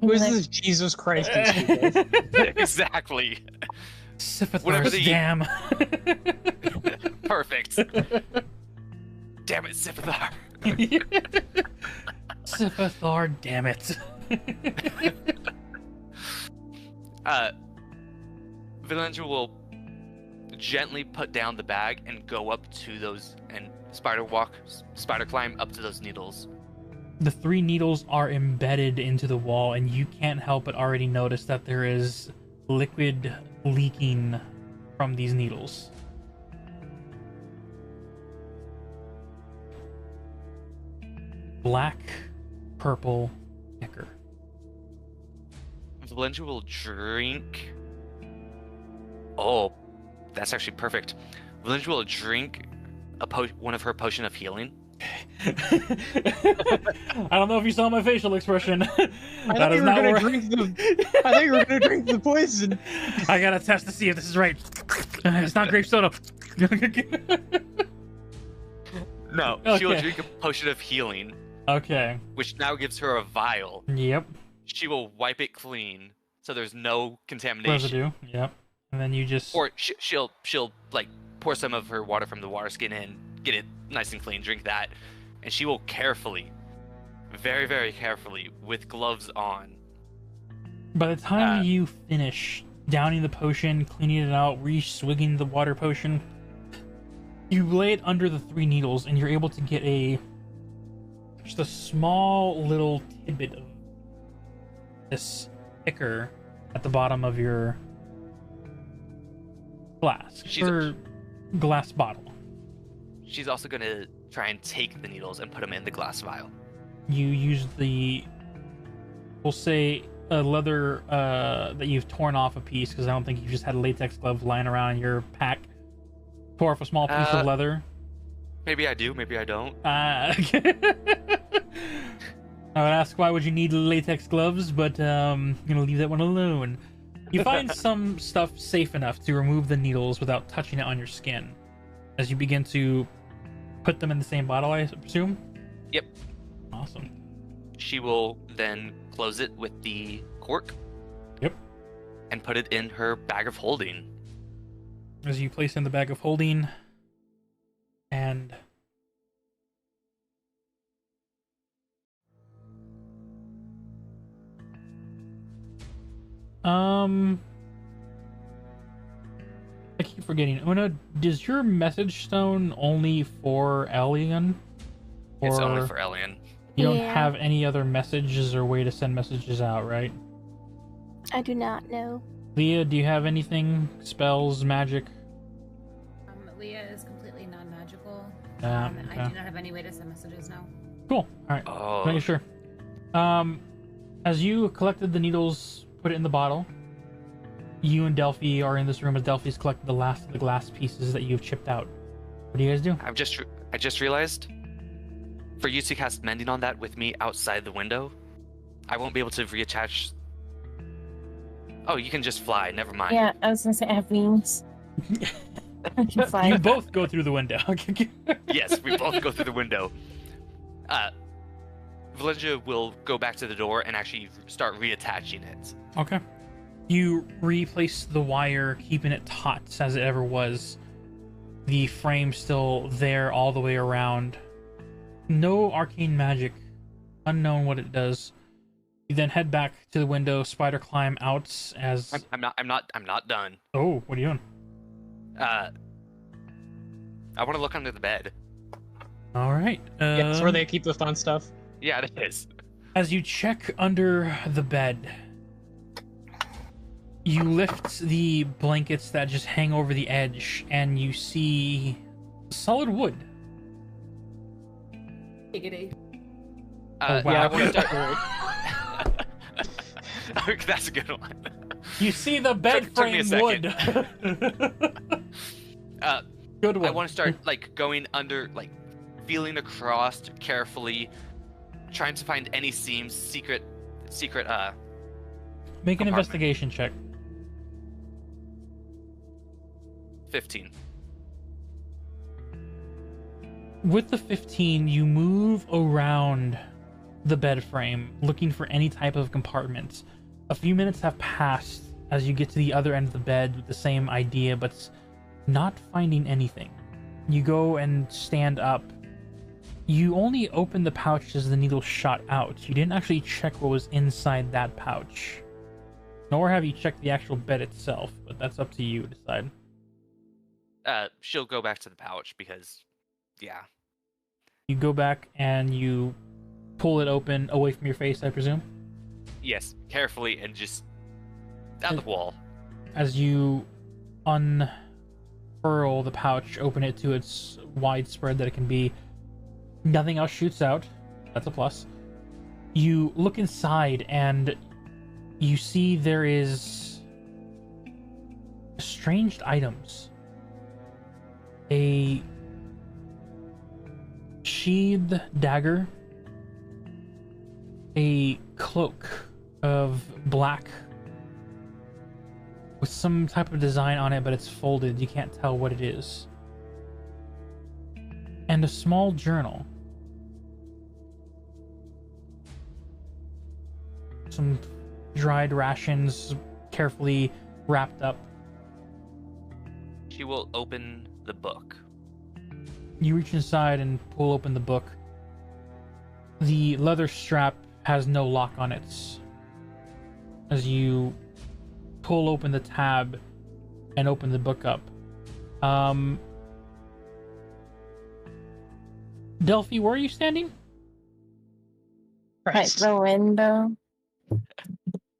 Who is this Jesus Christ? exactly. Siphathar's dam. Perfect. Damn it, Siphathar. Siphathar, damn it. Valendra will gently put down the bag and go up to those and spider climb up to those needles. The 3 needles are embedded into the wall, and you can't help but already notice that there is liquid leaking from these needles. Black, purple, ichor. Valendra will drink. Oh, that's actually perfect. Valendra will drink one of her potion of healing. I don't know if you saw my facial expression. I thought you were gonna drink the poison. I gotta test to see if this is right. It's not grape soda. No, Okay. she will drink a potion of healing, Okay. which now gives her a vial. Yep. She will wipe it clean, so there's no contamination. Residue. Yep. And then you just. Or she'll like pour some of her water from the water skin in, get it nice and clean, drink that, and she will carefully, very, very carefully, with gloves on. By the time you finish downing the potion, cleaning it out, re-swigging the water potion, you lay it under the 3 needles, and you're able to get just a small little tidbit of this ichor at the bottom of your glass glass bottle. She's also gonna try and take the needles and put them in the glass vial. You use we'll say a leather that you've torn off a piece, because I don't think you just had a latex glove lying around in your pack. Tore off a small piece of leather. Maybe I do, maybe I don't. I would ask why would you need latex gloves, but I'm gonna leave that one alone. You find some stuff safe enough to remove the needles without touching it on your skin, as you begin to put them in the same bottle, I presume? Yep. Awesome. she will then close it with the cork. Yep. And put it in her bag of holding. As you place in the bag of holding, and I keep forgetting. Una, does your message stone only for Elian? It's only for Elian. You don't Yeah. have any other messages or way to send messages out, right? I do not know. Leah, do you have anything? Spells, magic? Leah is completely non-magical. Okay. I do not have any way to send messages now. Cool. Alright. Oh. Making sure. As you collected the needles, put it in the bottle, you and Delphi are in this room as Delphi's collected the last of the glass pieces that you've chipped out. What do you guys do? I just realized, for you to cast mending on that with me outside the window, I won't be able to reattach. Oh, you can just fly. Never mind. Yeah, I was gonna say I have wings. I can fly. You both go through the window. Yes, we both go through the window. Valentia will go back to the door and actually start reattaching it. Okay. You replace the wire, keeping it taut as it ever was. The frame still there all the way around. No arcane magic. Unknown what it does. You then head back to the window, spider climb out as... I'm not done. Oh, what are you doing? I want to look under the bed. Alright. Yeah, that's where they keep the fun stuff. Yeah, it is. As you check under the bed, you lift the blankets that just hang over the edge, and you see solid wood. Giggity. Oh, wow. Yeah, I want to start... That's a good one. You see the bed Took me a frame wood. Good one. I want to start going under, feeling across comfortably, trying to find any seams, secret. Make an compartment. investigation check. 15. With the 15, you move around the bed frame, looking for any type of compartment. A few minutes have passed as you get to the other end of the bed with the same idea, but not finding anything. You go and stand up. You only opened the pouch as the needle shot out. You didn't actually check what was inside that pouch. Nor have you checked the actual bed itself, but that's up to you to decide. She'll go back to the pouch because, yeah. You go back and you pull it open away from your face, I presume? Yes, carefully and just at the wall. As you unfurl the pouch, open it to its widespread that it can be, nothing else shoots out. That's a plus. You look inside and you see there is estranged items. A sheathed dagger, a cloak of black with some type of design on it, but it's folded. You can't tell what it is. And a small journal. Some dried rations carefully wrapped up. She will open the book. You reach inside and pull open the book. The leather strap has no lock on it. As you pull open the tab and open the book up. Delphi, where are you standing? Right, the window.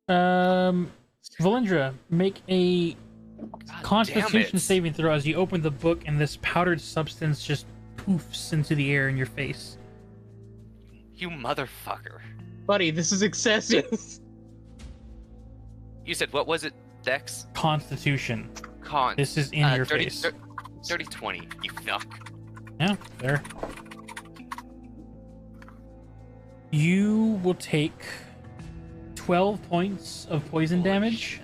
Valindra, make a God Constitution damn it. saving throw as you open the book and this powdered substance just poofs into the air in your face. You motherfucker. Buddy, this is excessive. You said, what was it, Dex? Constitution. Con. This is in your 30, face. 30-20, you fuck. Yeah, there. You will take 12 points of poison Holy damage, shit.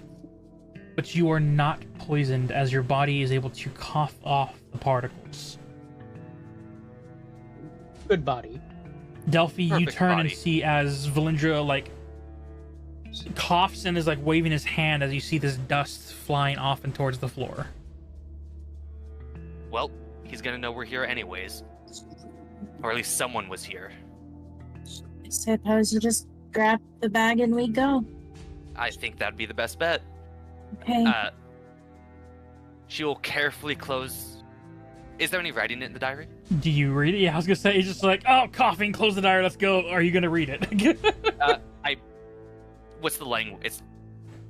but you are not poisoned as your body is able to cough off the particles. Good body. Delphi, you Perfect turn body. and see as Valindra like coughs and is like waving his hand as you see this dust flying off and towards the floor. Well, he's gonna know we're here anyways. Or at least someone was here. I suppose you just grab the bag and we go. I think that'd be the best bet. Okay. She will carefully close... Is there any writing in the diary? Do you read it? Yeah, I was gonna say, it's just like, oh, coughing, close the diary, let's go. Are you gonna read it? What's the language?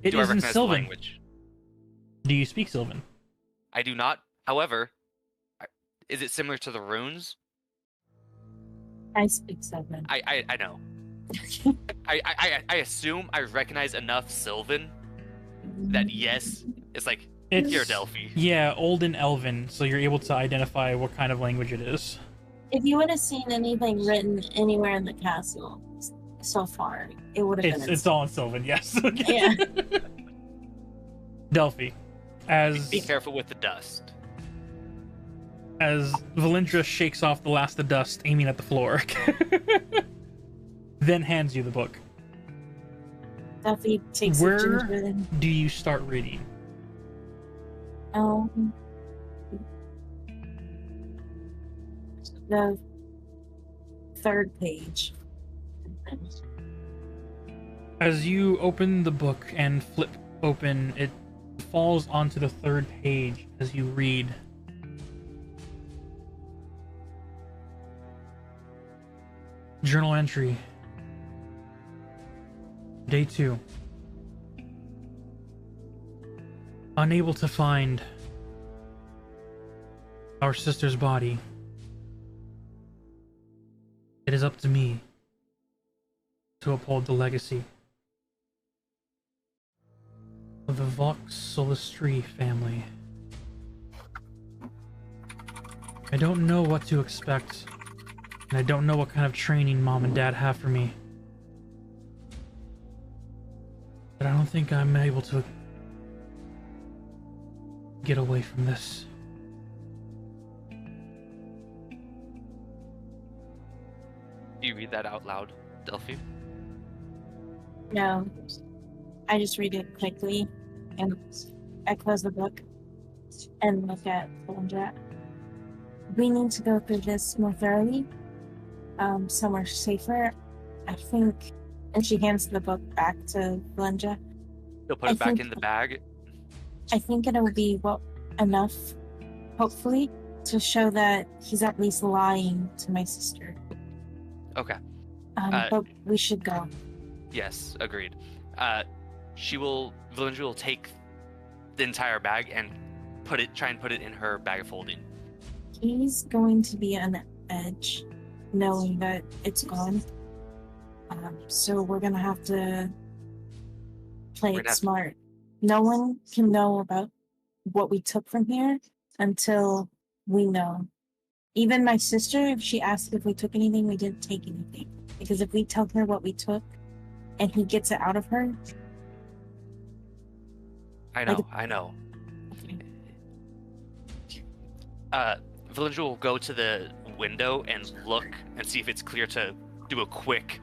It Do I is in recognize the Sylvan. language? Do you speak Sylvan? I do not. However, is it similar to the runes? I speak Sylvan. I know. I assume I recognize enough Sylvan that yes, it's like It's here, Delphi. Yeah, Old and Elven, so you're able to identify what kind of language it is. If you would have seen anything written anywhere in the castle so far, it would have been. It's all in Sylvan, yes. Yeah. Delphi, Be careful with the dust. as Valindra shakes off the last of dust, aiming at the floor, then hands you the book. Delphi takes Where it gingerly. do you start reading? The third page. As you open the book and flip open, it falls onto the third page as you read. Journal entry. Day 2. Unable to find our sister's body. It is up to me to uphold the legacy of the Vox Solistri family. I don't know what to expect, and I don't know what kind of training Mom and Dad have for me. But I don't think I'm able to get away from this. Do you read that out loud, Delphi? No, I just read it quickly, and I close the book and look at Valindra. We need to go through this more thoroughly, somewhere safer. I think, and she hands the book back to Valindra. He'll put it back in the bag. I think it'll be enough, hopefully, to show that he's at least lying to my sister. Okay. But we should go. Yes, agreed. Valindra will take the entire bag and try and put it in her bag of holding. He's going to be on the edge, knowing that it's gone. So we're gonna have to play it smart. No one can know about what we took from here until we know. Even my sister, if she asked if we took anything, we didn't take anything. Because if we tell her what we took and he gets it out of her... I know. Valindra will go to the window and look and see if it's clear to do a quick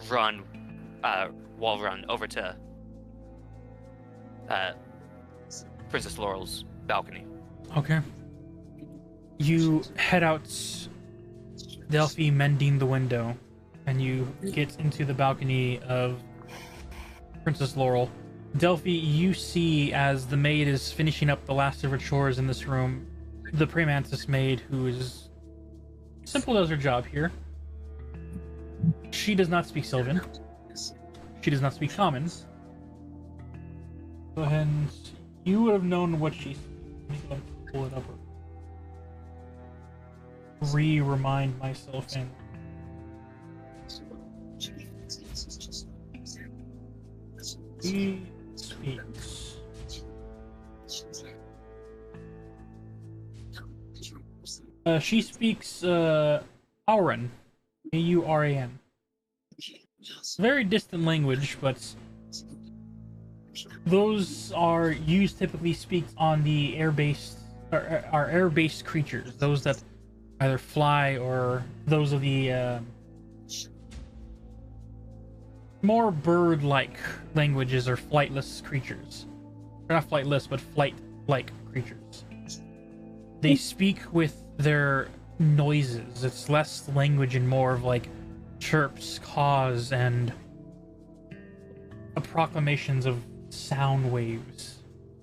wall run over to Princess Laurel's balcony. Okay. You head out, Delphi mending the window, and you get into the balcony of Princess Laurel. Delphi, you see as the maid is finishing up the last of her chores in this room, the Premantis maid, who is simple does her job here. She does not speak Sylvan. She does not speak Common. Go ahead and you would have known what she. Let me pull it up. Remind myself and. She speaks. She speaks Auran. Auran. Very distant language, but those are used typically speak on the air-based, are air-based creatures. Those that either fly or those of the more bird-like languages or flightless creatures. They're not flightless, but flight-like creatures. They speak with their noises. It's less language and more of like chirps, caws, and proclamations of sound waves.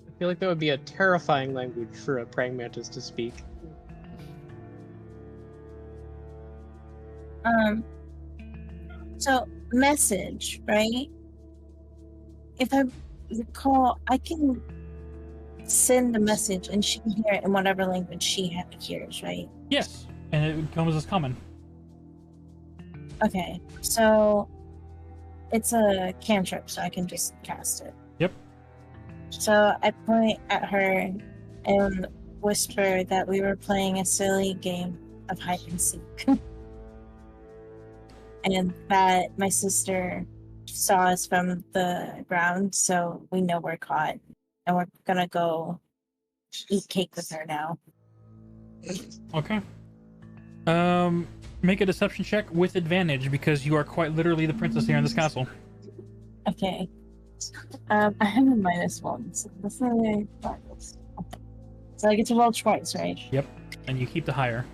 I feel like that would be a terrifying language for a praying mantis to speak. So message, right? If I recall, I can send a message and she can hear it in whatever language she hears, right? Yes, and it comes as common. Okay, so it's a cantrip, so I can just cast it. Yep. So I point at her and whisper that we were playing a silly game of hide and seek. And that my sister saw us from the ground, so we know we're caught. And we're gonna go eat cake with her now. Okay. Make a deception check with advantage because you are quite literally the princess here in this castle. Okay. I have a -1, so that's not very far. So I get to roll twice, right? Yep. And you keep the higher.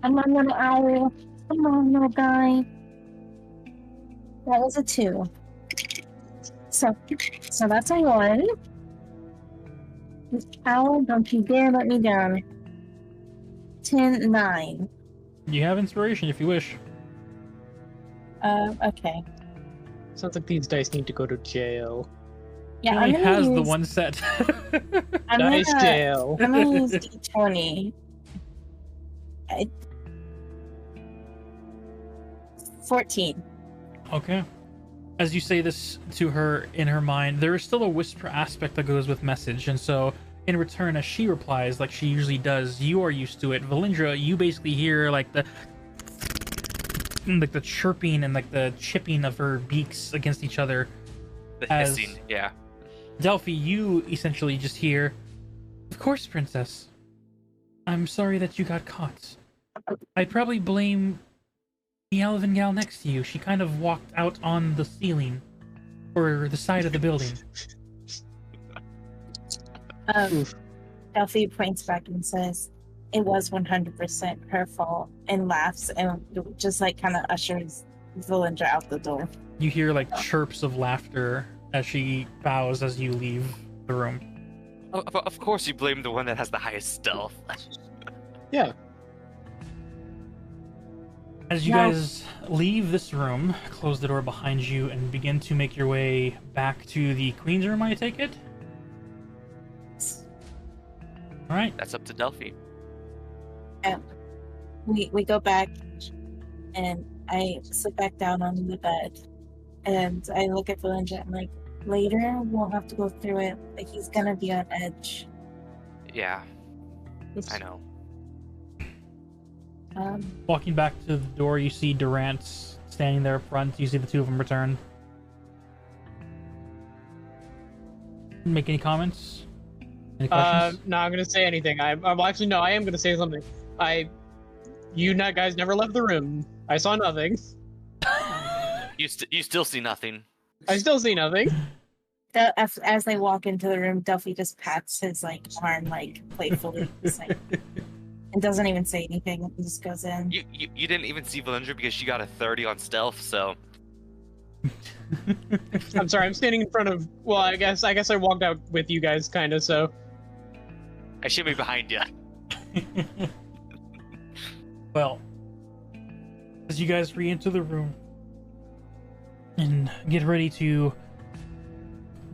Come on, little owl. Come on, little guy. That was a 2. So that's a 1. Owl, don't you dare let me down. 10, 9. You have inspiration if you wish. Okay. Sounds like these dice need to go to jail. Yeah, He I'm only gonna has use, the one set. I'm Dice gonna, jail. I'm gonna use D20. 14. Okay. As you say this to her in her mind, there is still a whisper aspect that goes with message, and so in return, as she replies, like she usually does, you are used to it. Valindra, you basically hear like the chirping and like the chipping of her beaks against each other. The As- hissing, yeah. Delphi, you essentially just hear, "Of course, princess. I'm sorry that you got caught. I'd probably blame the elven gal next to you. She kind of walked out on the ceiling or the side of the building." Oof. Delphi points back and says, "It was 100% her fault," and laughs and just like kind of ushers Valindra out the door. You hear like chirps of laughter as she bows as you leave the room. Of course you blame the one that has the highest stealth. Yeah. As you Now- guys leave this room, close the door behind you, and begin to make your way back to the queen's room, I take it? Alright. That's up to Delphi. We go back, and I sit back down on the bed, and I look at Valindra and I'm like, later we'll have to go through it. Like he's gonna be on edge. Yeah, I know. Walking back to the door, you see Durant standing there up front. You see the two of them return. Make any comments? Any questions? Not gonna say anything. I'm actually no. I am gonna say something. You guys never left the room. I saw nothing. You still see nothing. I still see nothing. As they walk into the room, Delphi just pats his like arm like playfully, just, like, and doesn't even say anything. He just goes in. You didn't even see Valindra because she got a 30 on stealth, so I'm sorry. I'm standing in front of. Well, I guess I walked out with you guys, kind of. So I should be behind you. Well, as you guys re-enter the room and get ready to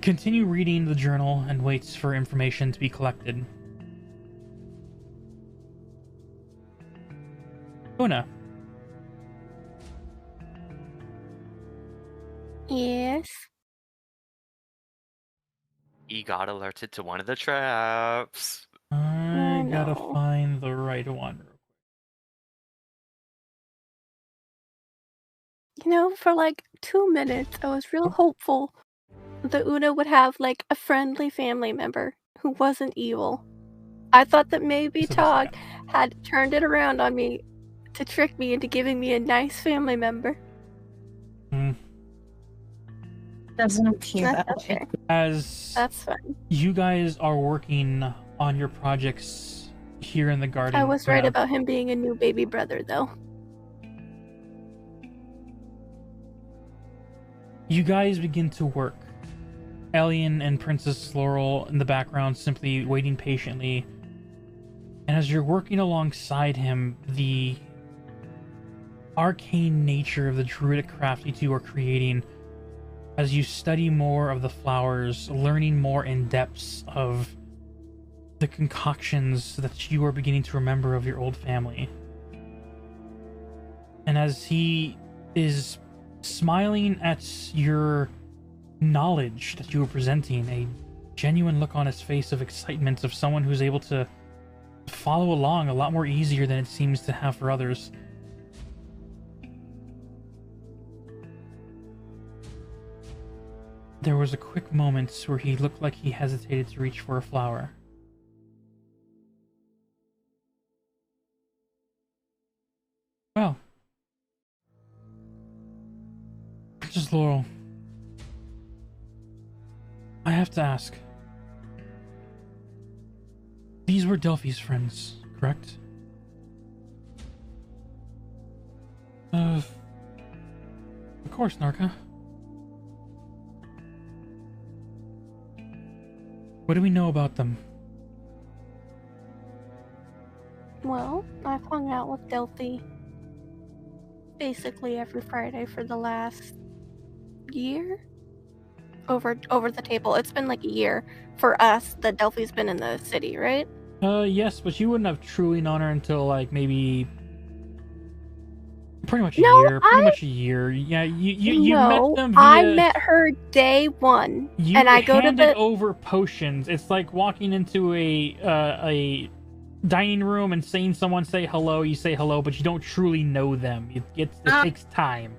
continue reading the journal and wait for information to be collected. Una, Yes. He got alerted to one of the traps. I gotta no. find the right one. You know, for like 2 minutes, I was real hopeful that Una would have like a friendly family member who wasn't evil. I thought that maybe So Tog had turned it around on me to trick me into giving me a nice family member. Doesn't appear that That's way. fair. As That's fine. you guys are working on your projects here in the garden, I was right about him being a new baby brother, though. you guys begin to work. Elian and Princess Laurel in the background simply waiting patiently. And as you're working alongside him, the arcane nature of the druidic craft you two are creating, as you study more of the flowers, learning more in depths of the concoctions that you are beginning to remember of your old family. And as he is smiling at your knowledge that you were presenting, a genuine look on his face of excitement of someone who's able to follow along a lot more easier than it seems to have for others. There was a quick moment where he looked like he hesitated to reach for a flower. Well, Princess Laurel, I have to ask. These were Delphy's friends, correct? Of course, Narka. What do we know about them? Well, I've hung out with Delphy basically every Friday for the last year. Over the table. It's been like a year for us that Delphy's been in the city, right? Yes, but you wouldn't have truly known her until like maybe pretty much a No, year. Pretty much a year. Yeah, you no, met them via... I met her day one, and I go to the over potions. It's like walking into a dining room and seeing someone say hello. You say hello, but you don't truly know them. It takes time.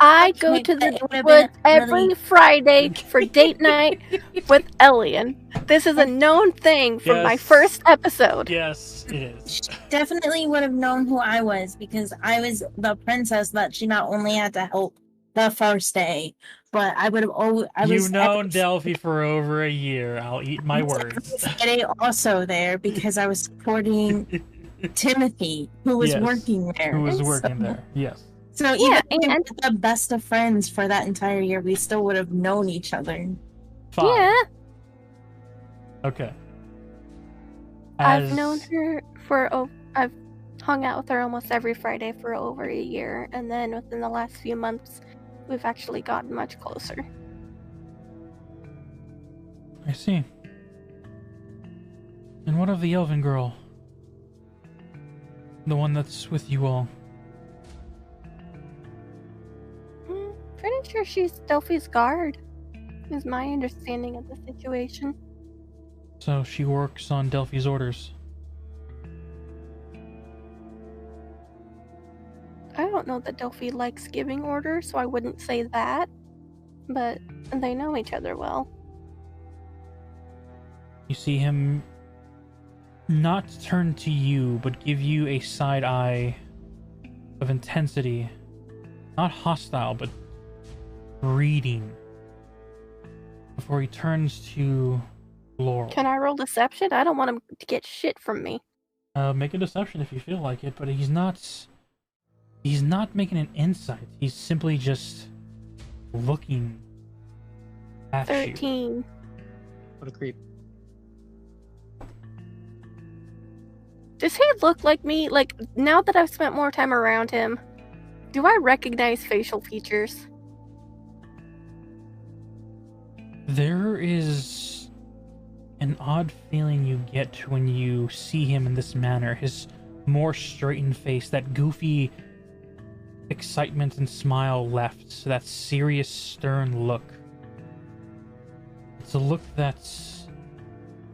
I go to the woods every Friday for date night with Elian. This is a known thing from my first episode. Yes, it is. She definitely would have known who I was because I was the princess that she not only had to help the first day, but I would have always. You've known Delphi for over a year. I'll eat my words. Friday also there because I was supporting Timothy, who was working there. Who was working there? Yes. So even if we were the best of friends for that entire year, we still would have known each other. Fine. Yeah. Okay. I've known her for I've hung out with her almost every Friday for over a year, and then within the last few months, we've actually gotten much closer. I see. And what of the elven girl? The one that's with you all? Pretty sure she's Delphy's guard, is my understanding of the situation. So she works on Delphi's orders. I don't know that Delphi likes giving orders, so I wouldn't say that, but they know each other well. You see him not turn to you, but give you a side eye of intensity. Not hostile, but reading. Before he turns to Laurel. Can I roll deception? I don't want him to get shit from me. Make a deception if you feel like it, but he's not making an insight. He's simply just looking at 13. you. What a creep. Does he look like me? Like, now that I've spent more time around him, do I recognize facial features? There is an odd feeling you get when you see him in this manner. His more straightened face, that goofy excitement and smile left, that serious, stern look. It's a look that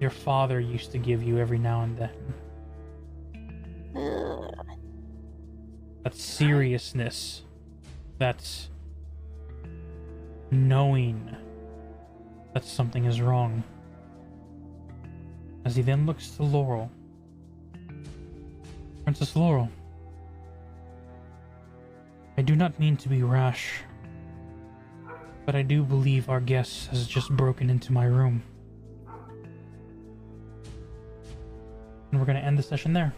your father used to give you every now and then. That seriousness, that knowing that something is wrong. as he then looks to Laurel. Princess Laurel, I do not mean to be rash, but I do believe our guest has just broken into my room. And we're going to end the session there.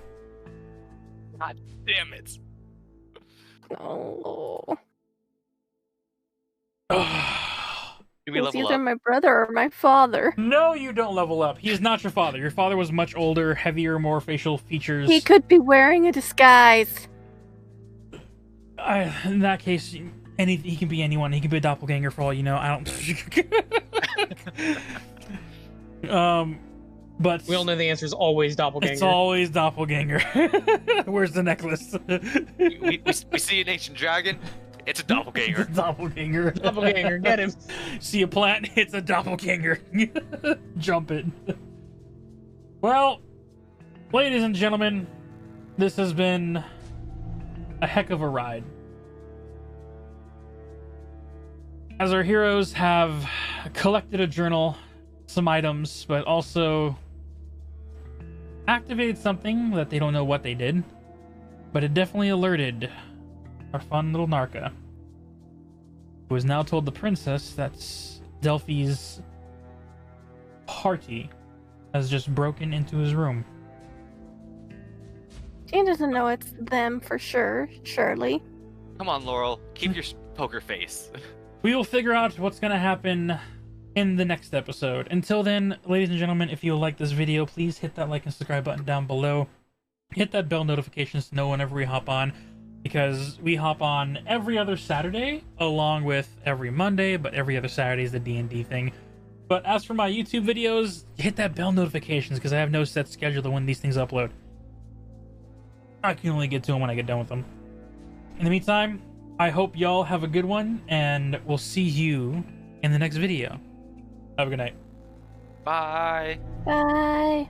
God damn it. Oh. Do we He's level either up? my brother or my father. No, you don't level up. He is not your father. Your father was much older, heavier, more facial features. He could be wearing a disguise. In that case, he can be anyone. He can be a doppelganger for all you know. I don't. But We all know the answer is always doppelganger. it's always doppelganger. Where's the necklace? we see an ancient dragon. It's a doppelganger. It's a doppelganger. Doppelganger, get him. See a plant, it's a doppelganger. Jump it. Well, ladies and gentlemen, this has been a heck of a ride. As our heroes have collected a journal, some items, but also activated something that they don't know what they did, but it definitely alerted our fun little Narca, who has now told the princess that Delphy's party has just broken into his room. She doesn't know it's them for sure, surely. Come on, Laurel. Keep your poker face. We will figure out what's going to happen in the next episode. Until then, ladies and gentlemen, if you like this video, please hit that like and subscribe button down below. Hit that bell notifications to know whenever we hop on, because we hop on every other Saturday, along with every Monday, but every other Saturday is the D&D thing. But as for my YouTube videos, hit that bell notifications, because I have no set schedule to when these things upload. I can only get to them when I get done with them. In the meantime, I hope y'all have a good one, and we'll see you in the next video. Have a good night. Bye. Bye.